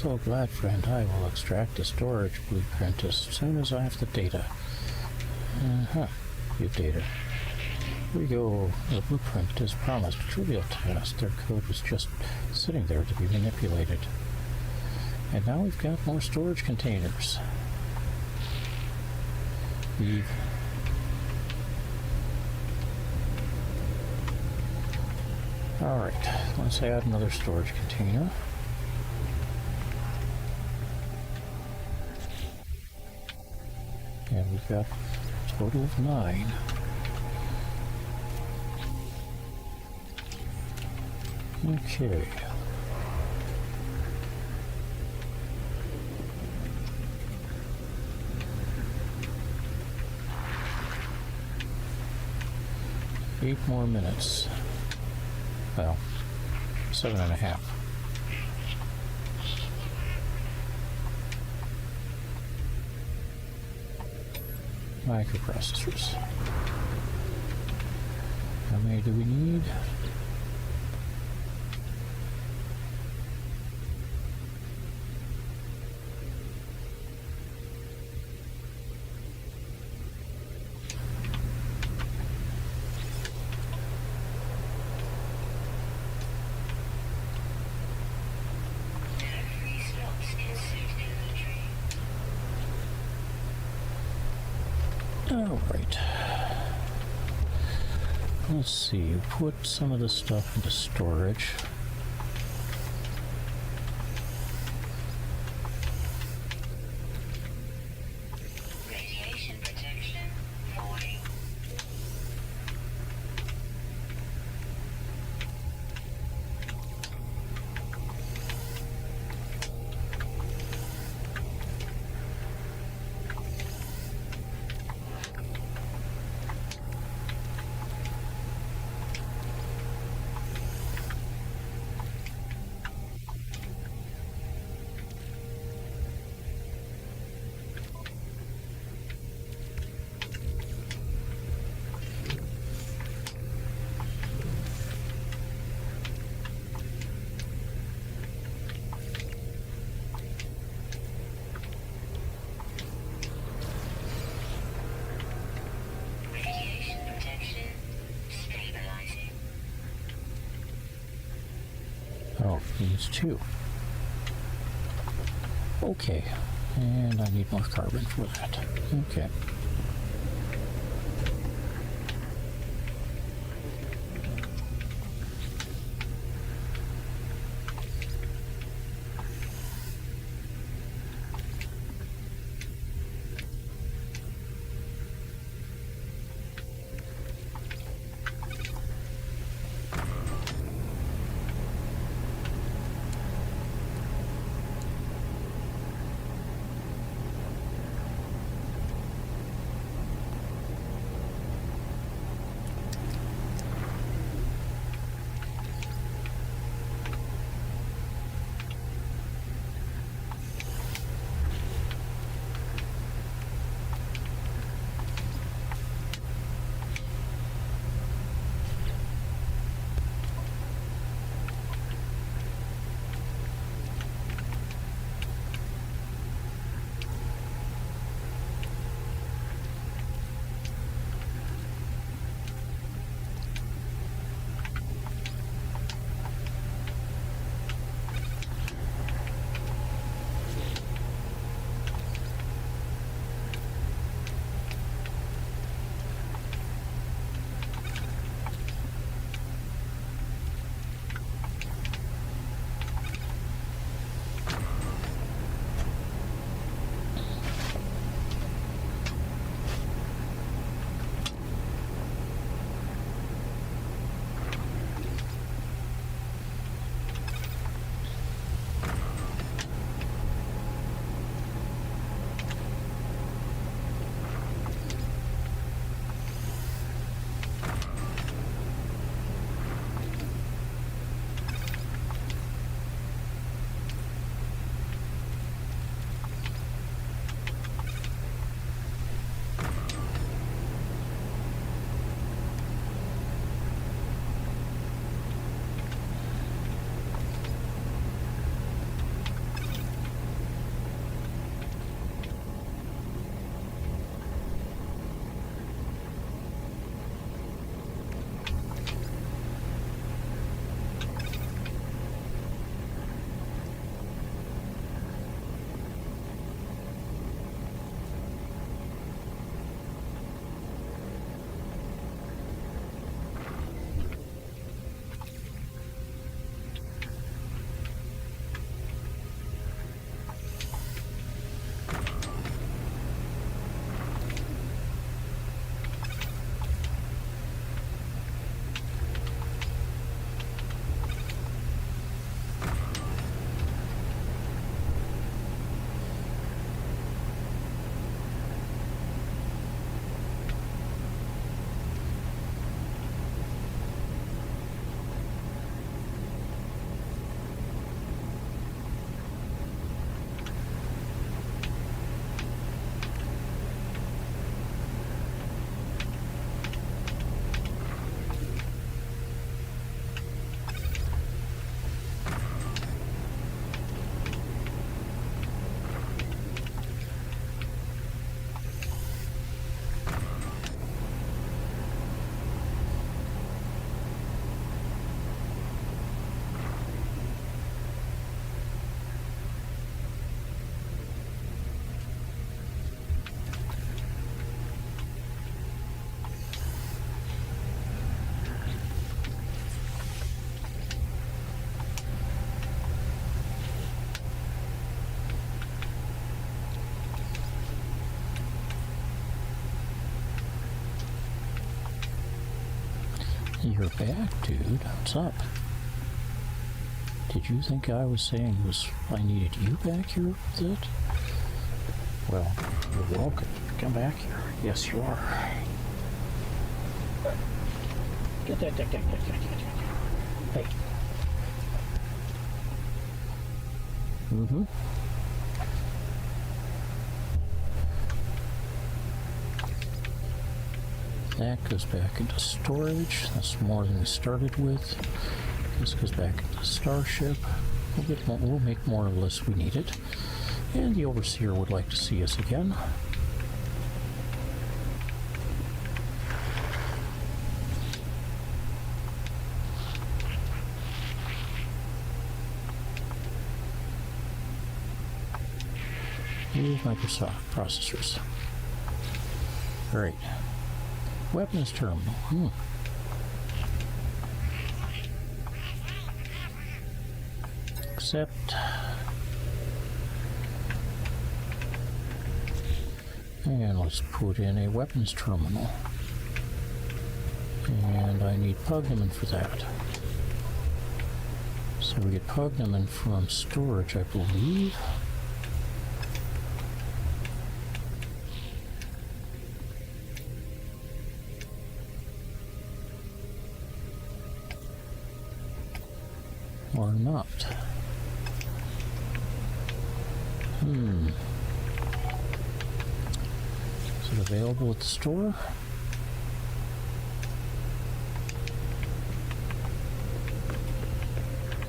So glad, friend. I will extract the storage blueprint as soon as I have the data. View data. Here we go. The blueprint is promised. Trivial task. Their code was just sitting there to be manipulated. And now we've got more storage containers. Leave. Alright, let's add another storage container. And we've got a total of 9. Okay. Eight more minutes. Well, 7.5. Microprocessors. How many do we need? Free stops in suit inventory. All right. Let's see. Put some of this stuff into storage. Radiation protection. Falling. Radiation protection. Stabilizing. Oh, needs 2. Okay. And I need more carbon for that. Okay. You're back, dude. What's up? Did you think I was saying I needed you back here with it? Well, you're welcome. Come back here. Yes, you are. Get. Hey. Mm-hmm. That goes back into storage. That's more than we started with. This goes back into Starship. We'll make more of this we need it. And the Overseer would like to see us again. Use Microsoft processors. Great. Weapons terminal. Accept. And let's put in a weapons terminal. And I need Pugnaman for that. So we get Pugnaman from storage, I believe. Or not. Is it available at the store?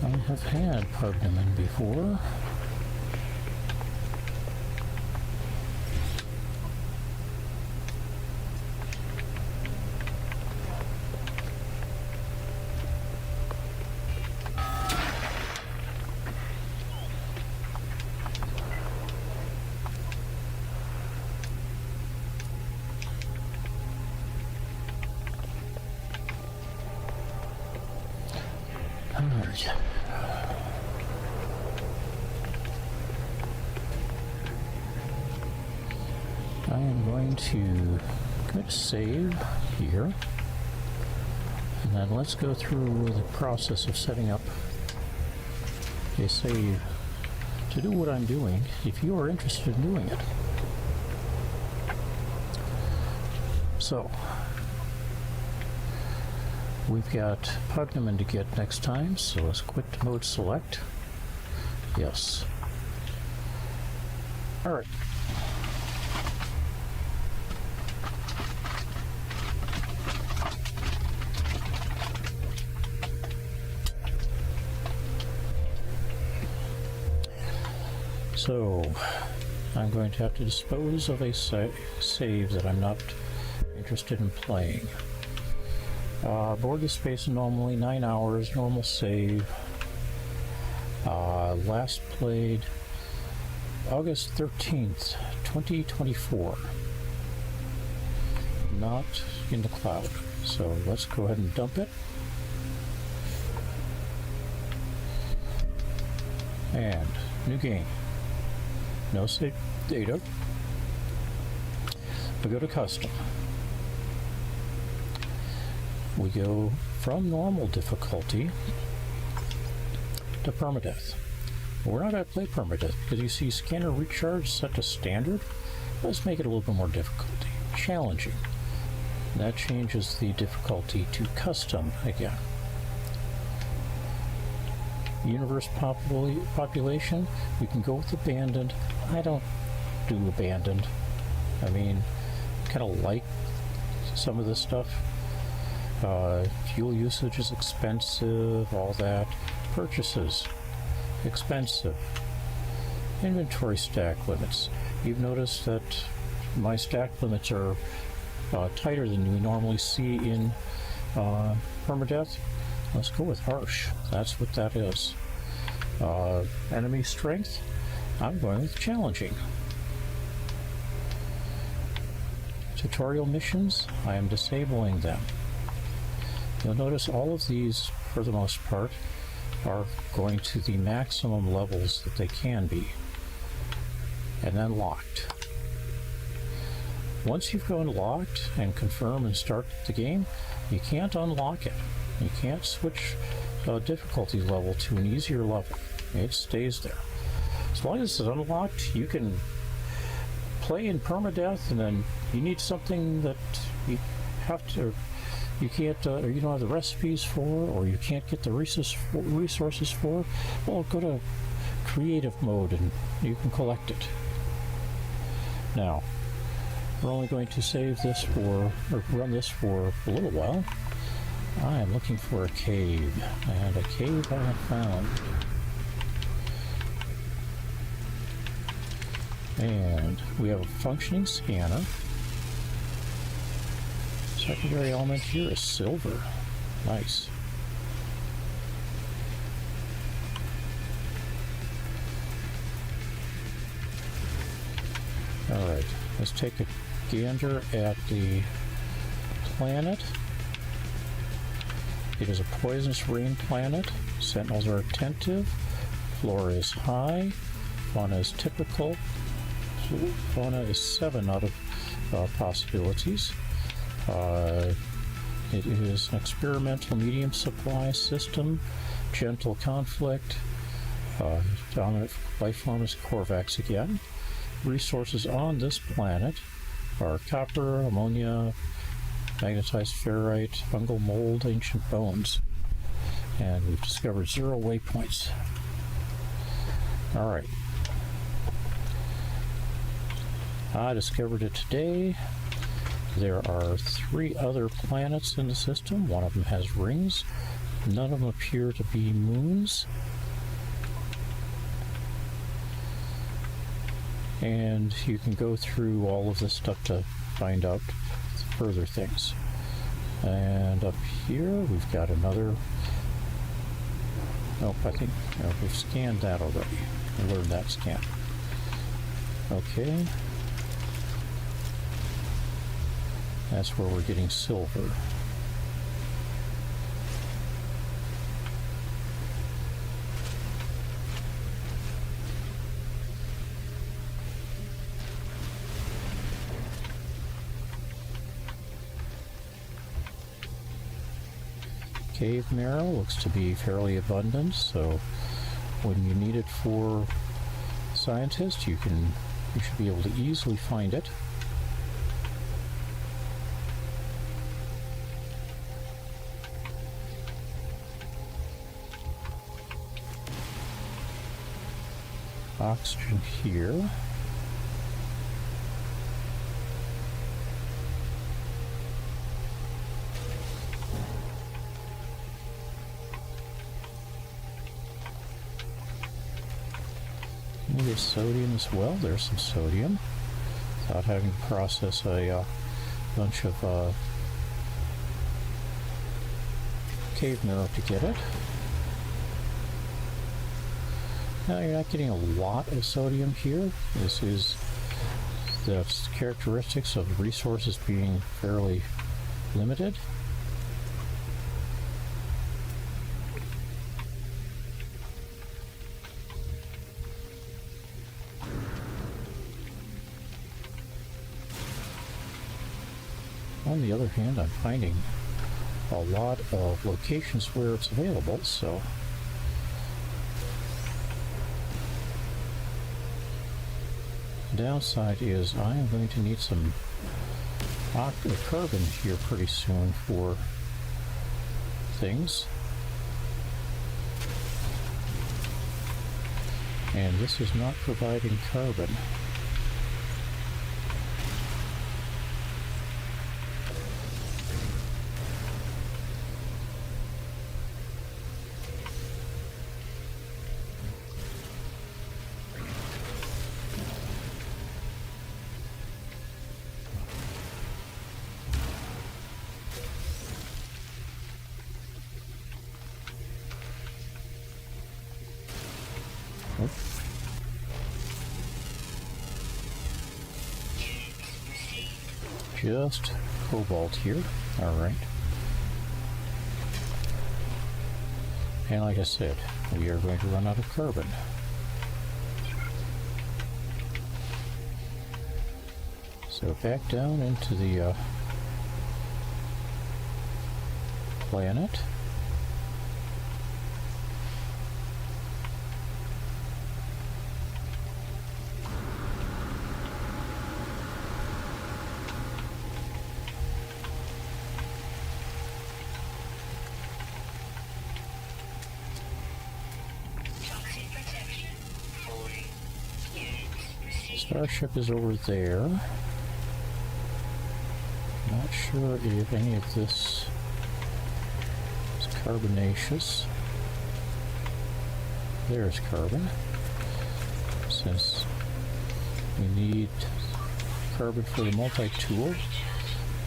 I have had Pugnaman before. Alright. I am going to commit a save here. And then let's go through the process of setting up a save to do what I'm doing, if you are interested in doing it. So, we've got Pugnaman to get next time, so let's quit mode select. Yes. Alright. So, I'm going to have to dispose of a save that I'm not interested in playing. Board the space normally 9 hours, normal save. Last played August 13th, 2024. Not in the cloud. So let's go ahead and dump it. And new game. No save data. We go to custom. We go from normal difficulty to permadeath. We're not going to play permadeath because you see scanner recharge set to standard. Let's make it a little bit more difficulty. Challenging. That changes the difficulty to custom again. Universe population, we can go with abandoned. I don't do abandoned. I mean, kind of like some of this stuff. Fuel usage is expensive, all that. Purchases, expensive. Inventory stack limits. You've noticed that my stack limits are tighter than we normally see in permadeath. Let's go with harsh. That's what that is. Enemy strength, I'm going with challenging. Tutorial missions, I am disabling them. You'll notice all of these, for the most part, are going to the maximum levels that they can be, and then locked. once you've unlocked and confirm and start the game, you can't unlock it. You can't switch difficulty level to an easier level. It stays there. As long as it's unlocked, you can play in permadeath, and then you need something that you have to, you can't, or you don't have the recipes for, or you can't get the resources for. Well, go to creative mode and you can collect it. Now, we're only going to save this for, or run this for a little while. I am looking for a cave, and a cave I have found. And we have a functioning scanner. Secondary element here is silver. Nice. Alright, let's take a gander at the planet. It is a poisonous rain planet. Sentinels are attentive. Flora is high. Fauna is typical. Fauna is 7 out of possibilities. It is an experimental medium supply system. Gentle conflict. Dominant life form is Korvax again. Resources on this planet are copper, ammonia, magnetized ferrite, fungal mold, ancient bones. And we've discovered 0 waypoints. Alright. I discovered it today. There are 3 other planets in the system. One of them has rings. None of them appear to be moons. And you can go through all of this stuff to find out further things. And up here we've got another. Nope, I think we've scanned that already. We learned that scan. Okay. That's where we're getting silver. Cave marrow looks to be fairly abundant, so when you need it for scientists, you should be able to easily find it. Oxygen here. There's sodium as well. There's some sodium without having to process a bunch of cave marrow to get it. Now you're not getting a lot of sodium here. This is the characteristics of resources being fairly limited. On the other hand, I'm finding a lot of locations where it's available, so the downside is I am going to need some carbon here pretty soon for things. And this is not providing carbon. Just cobalt here. Alright. And like I said, we are going to run out of carbon. So back down into the planet. Toxic protection. Falling. Units received. Starship is over there. Not sure if any of this is carbonaceous. There's carbon. Since we need carbon for the multi-tool,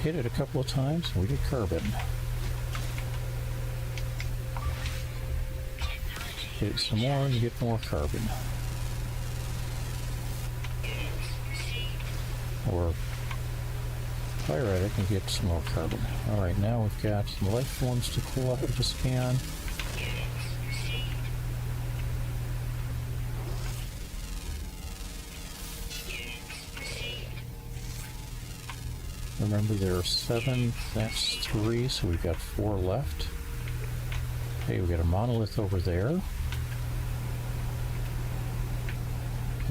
hit it a couple of times and we get carbon. Hit it some more and you get more carbon. Or fire at it and get some more carbon. Alright, now we've got some life forms to pull up to scan. Remember there are 7, that's 3, so we've got 4 left. Okay, we've got a monolith over there.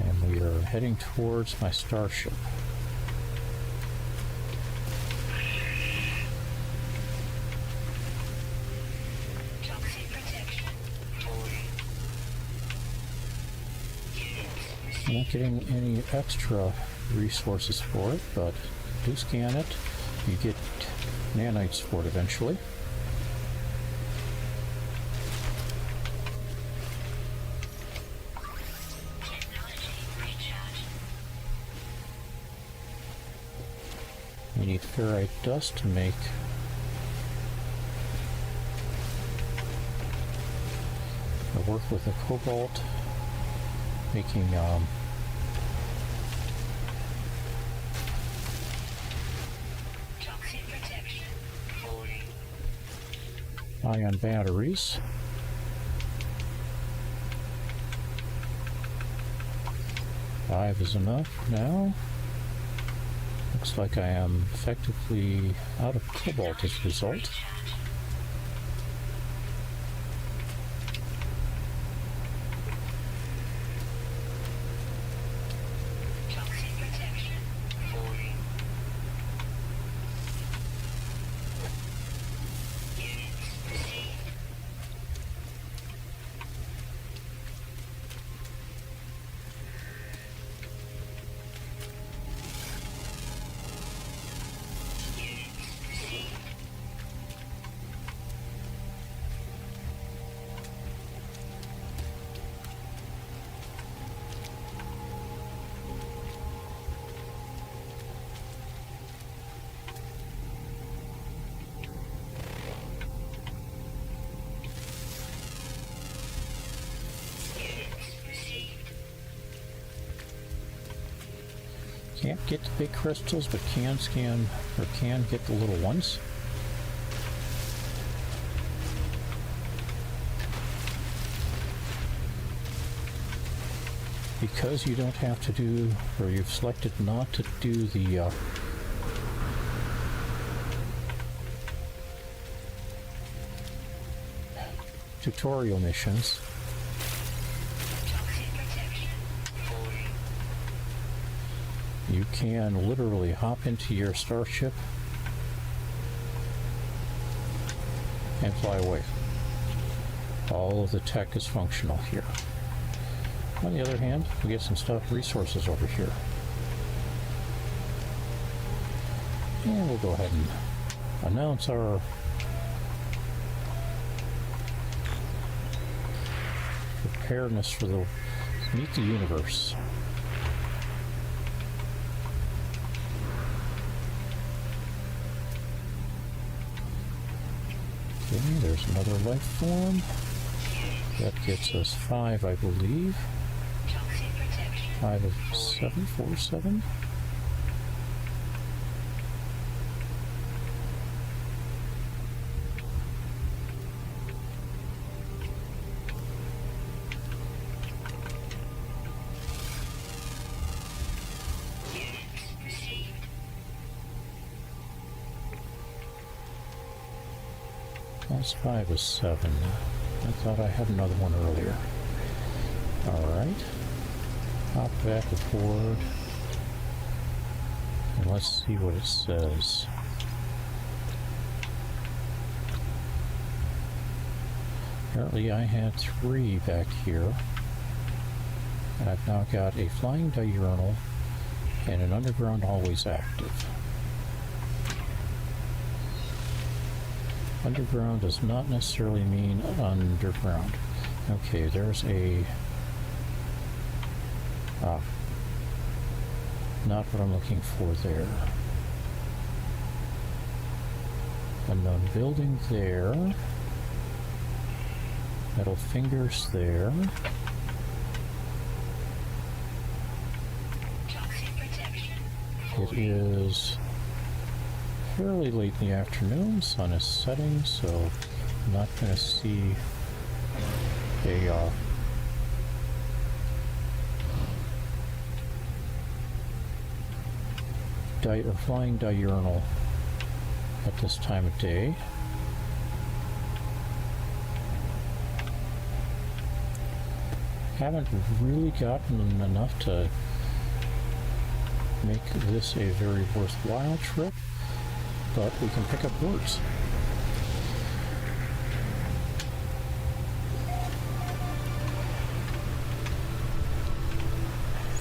And we are heading towards my starship. Toxic protection. Falling. Units I'm not getting any extra resources for it, but do scan it. You get nanites for it eventually. We need ferrite dust to make I work with the cobalt, making toxic protection. Falling. ion batteries. Five is enough now. Looks like I am effectively out of cobalt as a result. Toxic protection. Falling. Units received. Units received. Units received. Can't get the big crystals, but can scan or can get the little ones. Because you don't have to do, or you've selected not to do the tutorial missions, Toxic protection. Falling. you can literally hop into your starship and fly away. All of the tech is functional here. On the other hand, we get some stuff, resources over here. And we'll go ahead and announce our preparedness for the meet the universe. Okay, there's another life form. That gets us 5, I believe. Toxic protection. 5 of 7, 4, 7. Units received. Plus 5 is 7. I thought I had another one earlier. Alright. Hop back aboard. And let's see what it says. Apparently I had 3 back here. And I've now got a flying diurnal and an underground always active. Underground does not necessarily mean underground. Okay, there's a... not what I'm looking for there. Unknown building there. Metal fingers there. It is fairly late in the afternoon, sun is setting, so I'm not going to see a flying diurnal at this time of day. Haven't really gotten enough to make this a very worthwhile trip, but we can pick up birds.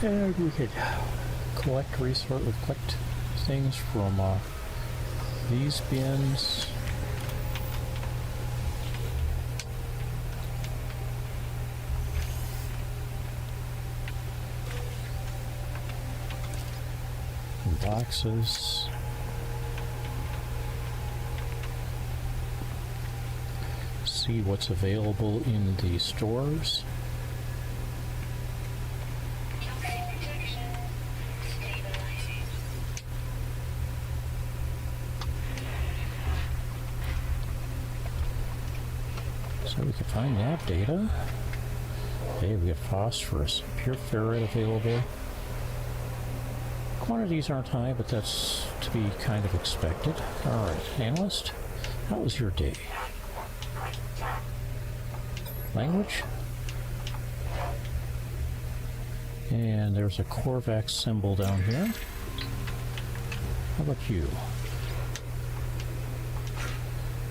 And we could collect things from these bins. Boxes. See what's available in the stores. So we can find that data. Okay, we have phosphorus, pure ferrite available. Quantities aren't high, but that's to be kind of expected. Alright, analyst, how was your day? Language? And there's a Korvax symbol down here. How about you?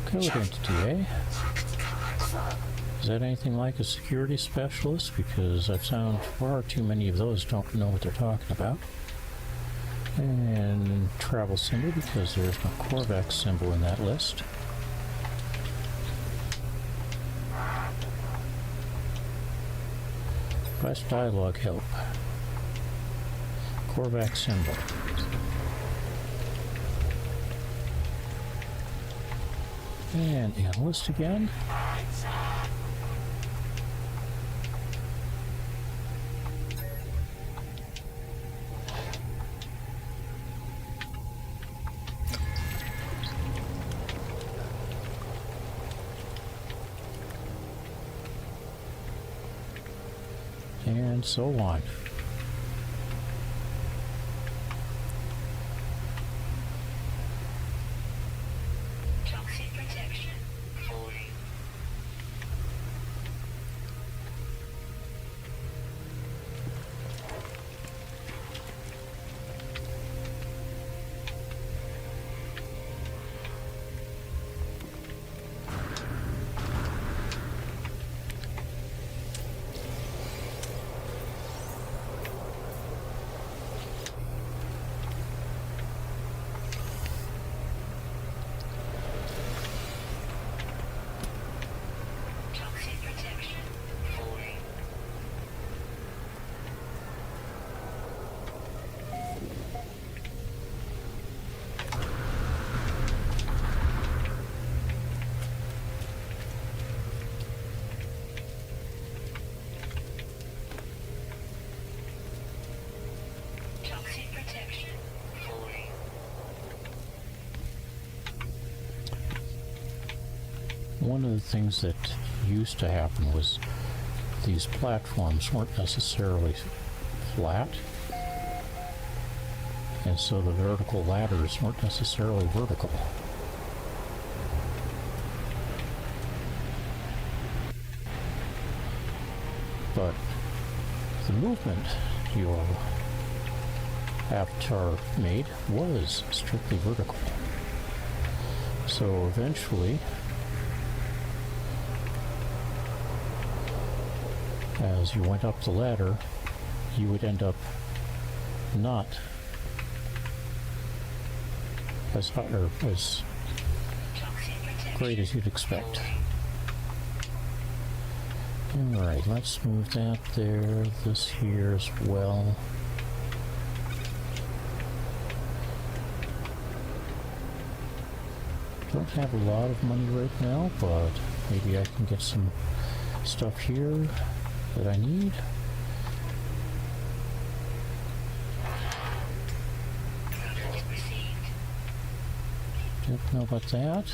Code entity, eh? Is that anything like a security specialist? Because I've found far too many of those don't know what they're talking about. And travel symbol, because there's no Korvax symbol in that list. Quest dialogue help. Korvax symbol. And analyst again. And so on. Toxic protection falling. One of the things that used to happen was these platforms weren't necessarily flat, and so the vertical ladders weren't necessarily vertical. movement your avatar made was strictly vertical. So eventually, as you went up the ladder, you would end up not as high or as great as you'd expect. Alright, let's move that there, this here as well. Don't have a lot of money right now, but maybe I can get some stuff here that I need. Don't know about that.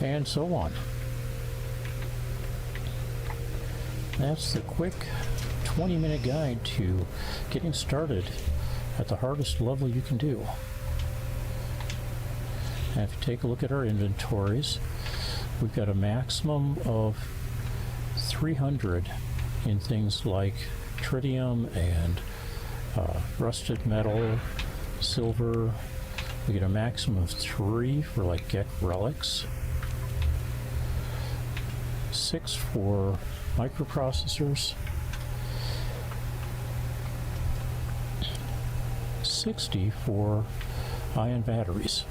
And so on. That's the quick 20-minute guide to getting started at the hardest level you can do. And if you take a look at our inventories, we've got a maximum of 300 in things like tritium and rusted metal, silver. We get a maximum of 3 for like get relics, 6 for microprocessors, 60 for ion batteries.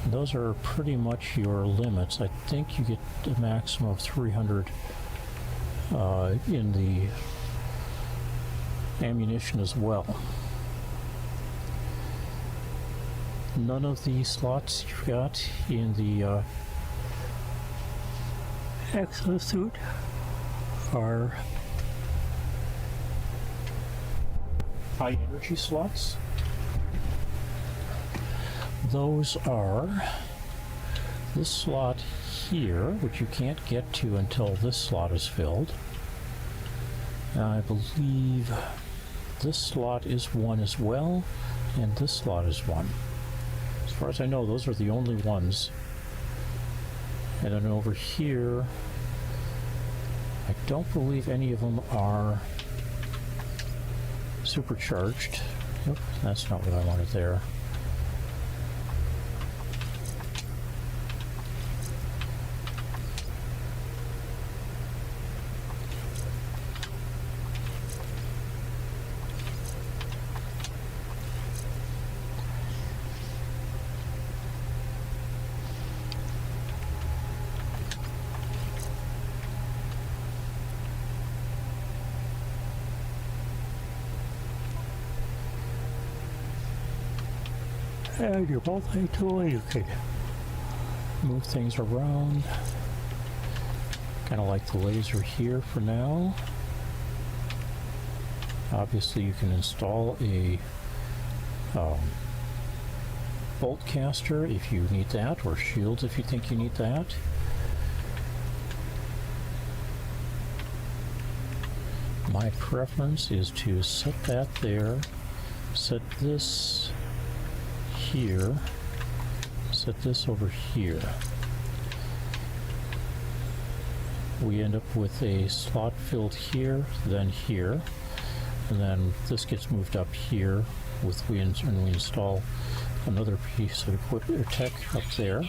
Those are pretty much your limits. I think you get a maximum of 300 in the ammunition as well. None of the slots you've got in the exosuit are high energy slots. Those are this slot here, which you can't get to until this slot is filled. I believe this slot is 1 as well, and this slot is 1. As far as I know, those are the only ones. And then over here, I don't believe any of them are supercharged. Nope, that's not what I wanted there. And your multi-tool, you can move things around. Kind of like the laser here for now. Obviously you can install a bolt caster if you need that, or shields if you think you need that. My preference is to set that there, set this here, set this over here. We end up with a slot filled here, then here, and then this gets moved up here with and we install another piece of equipment or tech up there.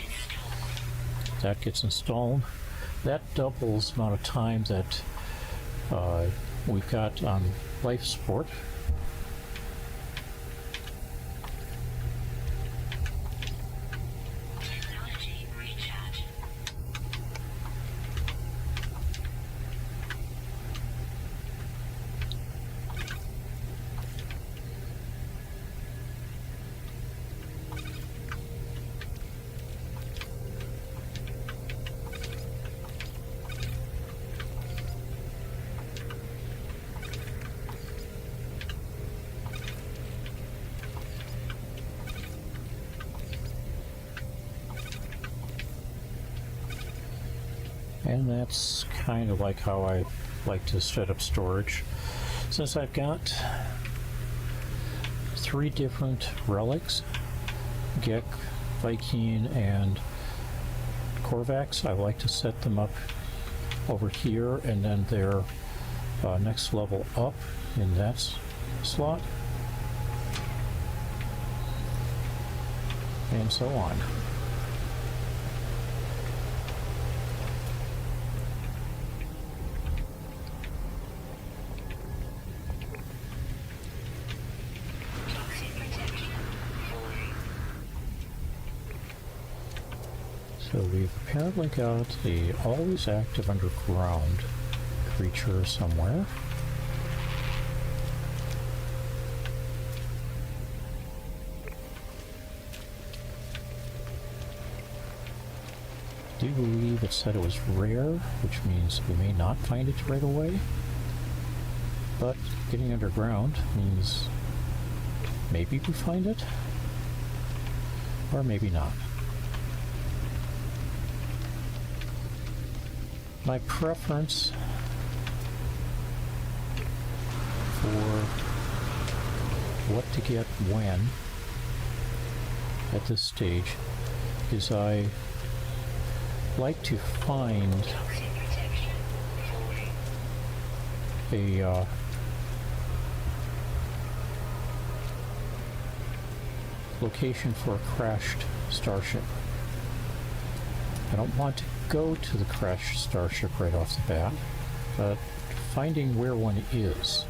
That gets installed. That doubles the amount of time that we've got on life support. And that's kind of like how I like to set up storage. Since I've got 3 different relics, Gek, Viking, and Korvax, I like to set them up over here, and then their next level up in that slot, and so on. Toxic protection. Fully. So we've apparently got the always active underground creature somewhere. I do believe it said it was rare, which means we may not find it right away. But getting underground means maybe we find it, or maybe not. My preference for what to get when at this stage is I like to find Toxic protection. Fully. a location for a crashed starship. I don't want to go to the crashed starship right off the bat, but finding where one is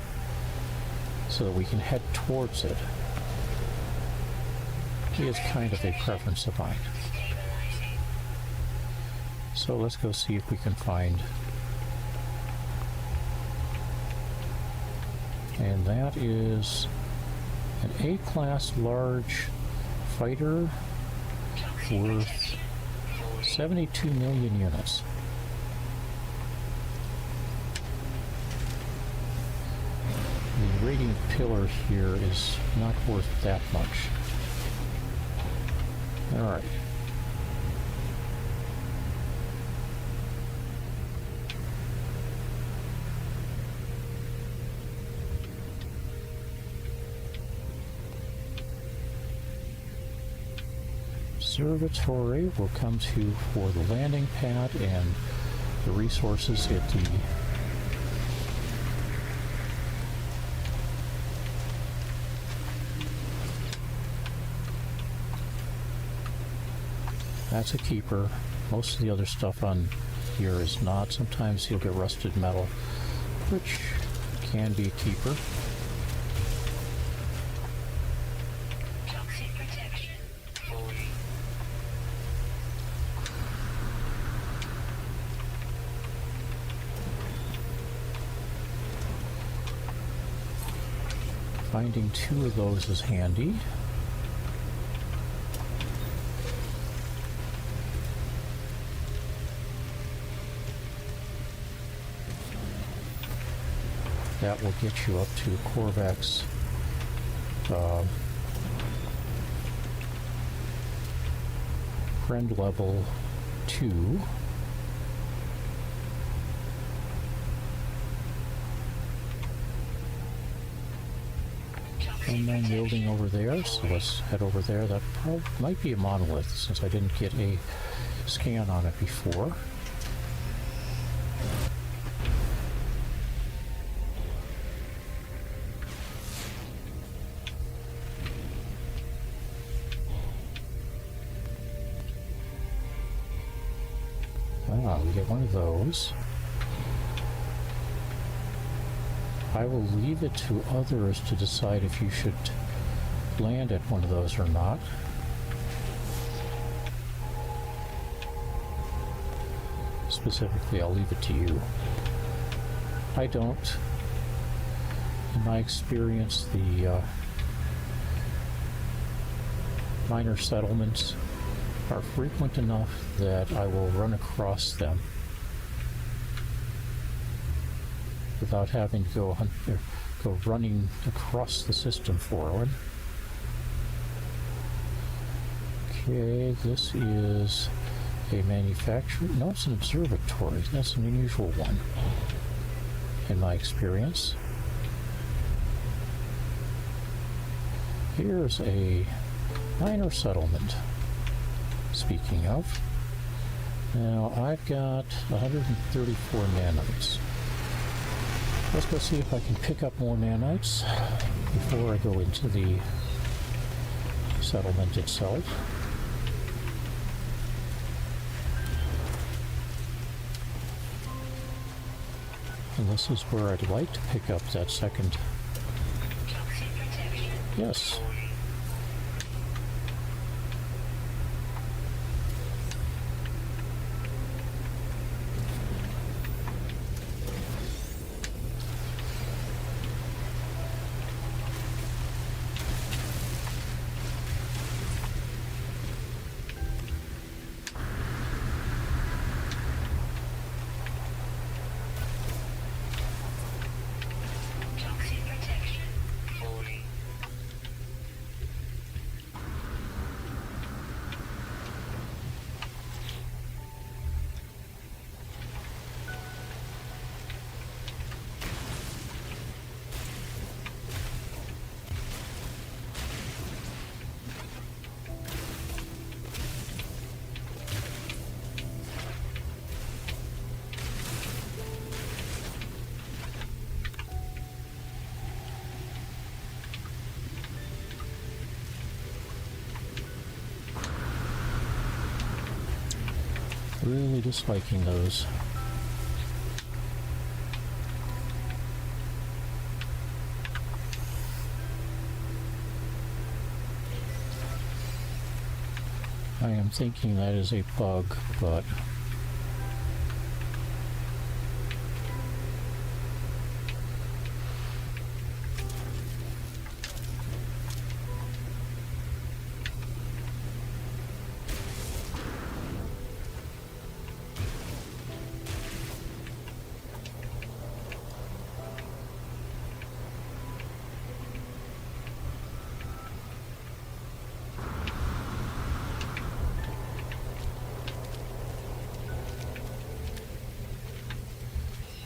so that we can head towards it is kind of a preference of mine. Stabilizing. So let's go see if we can find. And that is an A-class large fighter Toxic worth protection. Fully. 72 million units. The radiant pillar here is not worth that much. Alright. Observatory will come to for the landing pad and the resources at the that's a keeper. Most of the other stuff on here is not. Sometimes you'll get rusted metal, which can be a keeper. Toxic protection. Fully. Finding two of those is handy. That will get you up to Korvax's friend level 2. Toxic And then protection. building over there, so let's head over there. That might be a monolith since I didn't get a scan on it before. We get one of those. I will leave it to others to decide if you should land at one of those or not. Specifically, I'll leave it to you. I don't. In my experience, the minor settlements are frequent enough that I will run across them without having to go running across the system forward. Okay, this is a manufacturer. No, it's an observatory. That's an unusual one in my experience. Here's a minor settlement. Speaking of, Now I've got 134 nanites. Let's go see if I can pick up more nanites before I go into the settlement itself. And this is where I'd like to pick up that second. Toxic protection. Yes. Toxic protection. 40. Really disliking those. I am thinking that is a bug, but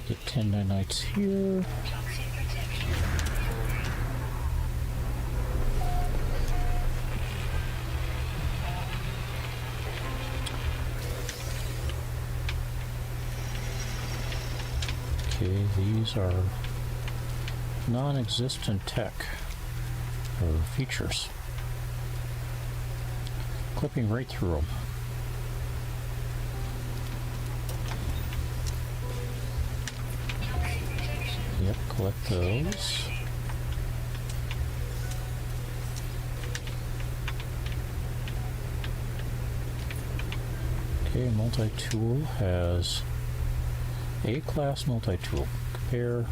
get 10 nanites here. Toxic protection. 40. Okay, these are non-existent tech or features. Clipping right through them. Toxic protection. Yep, collect those. Okay, multi-tool has A-class multi-tool. Compare.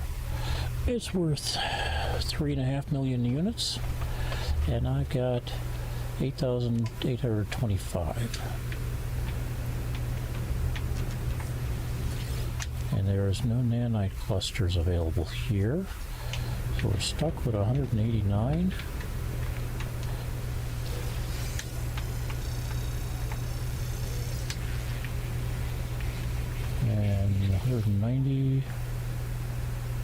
It's worth 3.5 million units, and I've got 8,825. And there is no nanite clusters available here, so we're stuck with 189. And 190,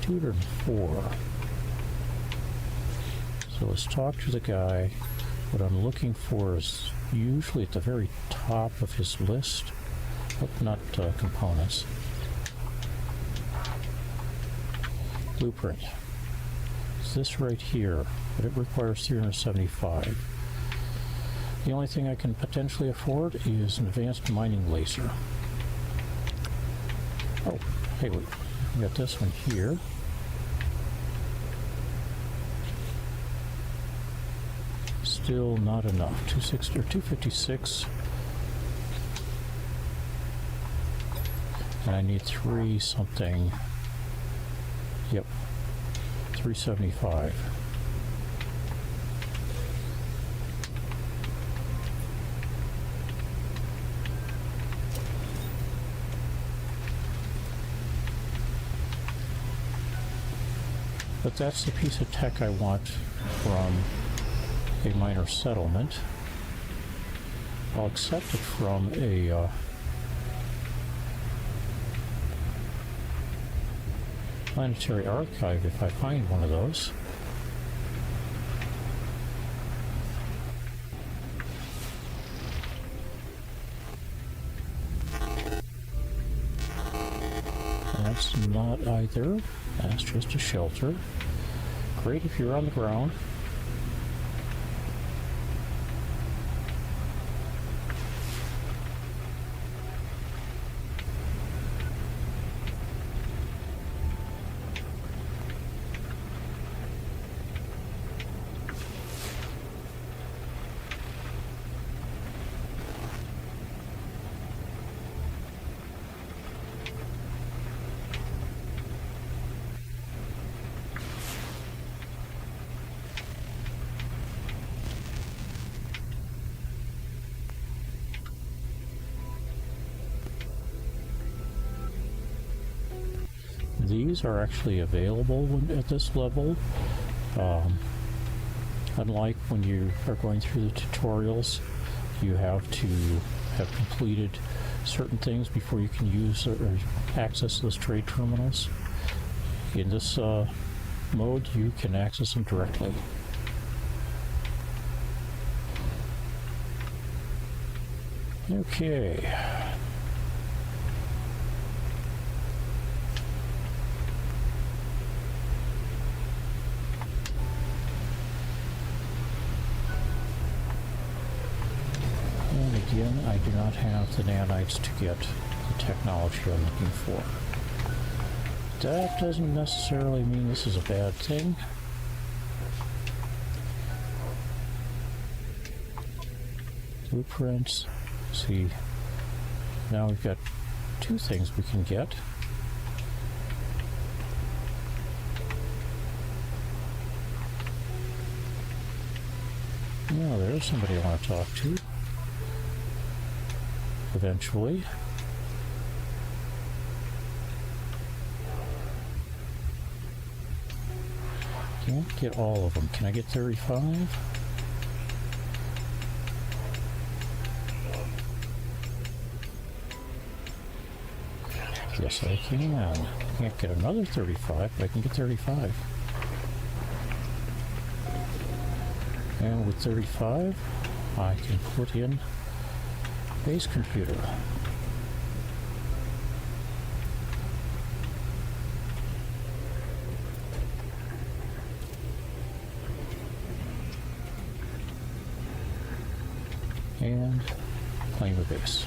204. So let's talk to the guy. What I'm looking for is usually at the very top of his list. Oh, not components. Blueprint. It's this right here, but it requires 375. The only thing I can potentially afford is an advanced mining laser. Oh, hey, wait. We got this one here. Still not enough. 260 or 256. And I need 3 something. Yep. 375. But that's the piece of tech I want from a minor settlement. I'll accept it from a planetary archive if I find one of those. That's not either. That's just a shelter. Great if you're on the ground. These are actually available at this level. Unlike when you are going through the tutorials, you have to have completed certain things before you can use or access those trade terminals. In this mode, you can access them directly. Okay. Again, I do not have the nanites to get the technology I'm looking for. That doesn't necessarily mean this is a bad thing. Blueprints. See, now we've got two things we can get. Now there's somebody I want to talk to. Eventually. Can't get all of them. Can I get 35? Yes, I can. Can't get another 35, but I can get 35. And with 35, I can put in base computer. And claim a base.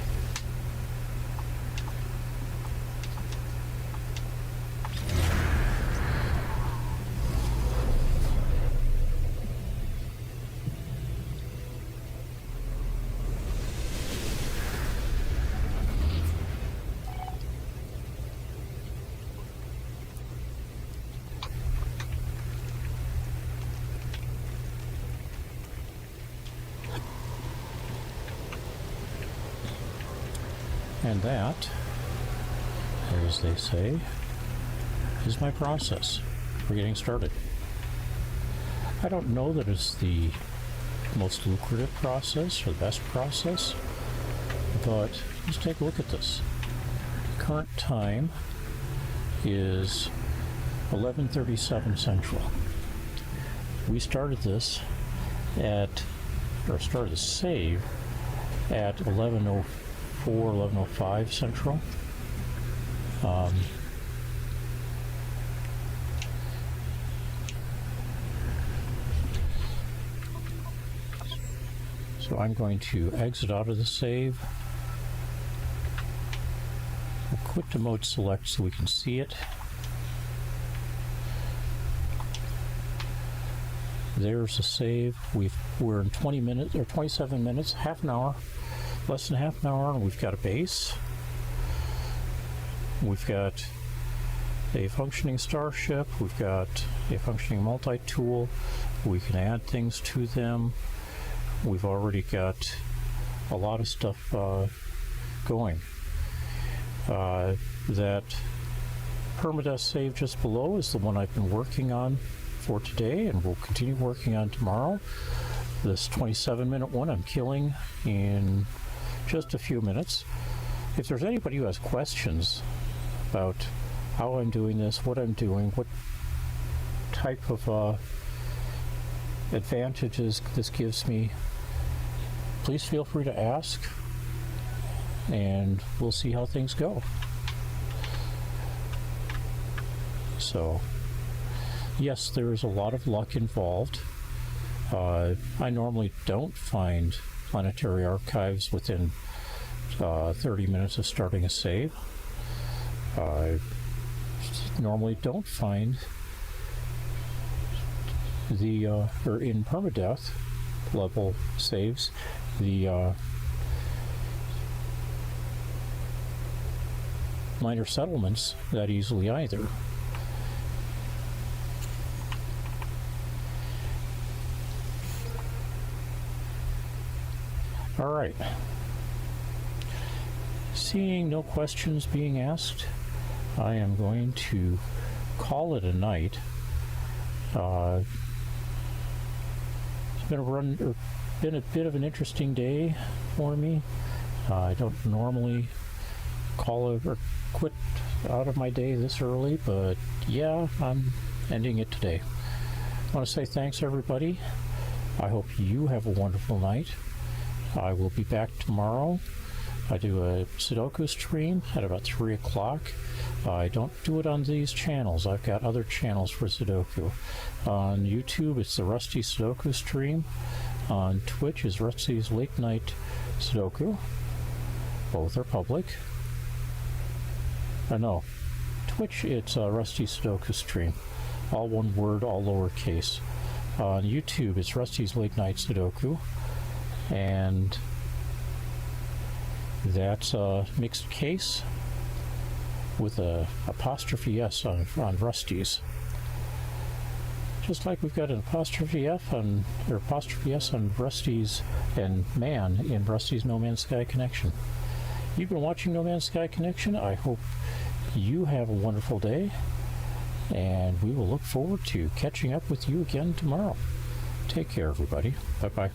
And that, as they say, is my process for getting started. I don't know that it's the most lucrative process or the best process, but let's take a look at this. The current time is 11:37 Central. We started this started the save at 11:04, 11:05 Central. So I'm going to exit out of the save. We'll quit to mode select so we can see it. There's the save. We're in 20 minutes or 27 minutes, half an hour, less than half an hour, and we've got a base. We've got a functioning starship. We've got a functioning multi-tool. We can add things to them. We've already got a lot of stuff going. That permadeath save just below is the one I've been working on for today, and we'll continue working on tomorrow. This 27-minute one I'm killing in just a few minutes. If there's anybody who has questions about how I'm doing this, what I'm doing, what type of advantages this gives me, please feel free to ask, and we'll see how things go. So, yes, there is a lot of luck involved. I normally don't find planetary archives within 30 minutes of starting a save. I normally don't find the, or in permadeath level saves, the minor settlements that easily either. All right. Seeing no questions being asked, I am going to call it a night. It's been a bit of an interesting day for me. I don't normally call it or quit out of my day this early, but yeah, I'm ending it today. I want to say thanks, everybody. I hope you have a wonderful night. I will be back tomorrow. I do a Sudoku stream at about 3 o'clock. I don't do it on these channels. I've got other channels for Sudoku. On YouTube, it's the Rusty Sudoku stream. On Twitch is Rusty's Late Night Sudoku. Both are public. No, Twitch, it's Rusty Sudoku stream. All one word, all lowercase. On YouTube, it's Rusty's Late Night Sudoku. And that's a mixed case with a apostrophe S on Rusty's. Just like we've got an apostrophe F on, or apostrophe S on Rusty's and man in Rusty's No Man's Sky Connection. You've been watching No Man's Sky Connection. I hope you have a wonderful day, and we will look forward to catching up with you again tomorrow. Take care, everybody. Bye-bye.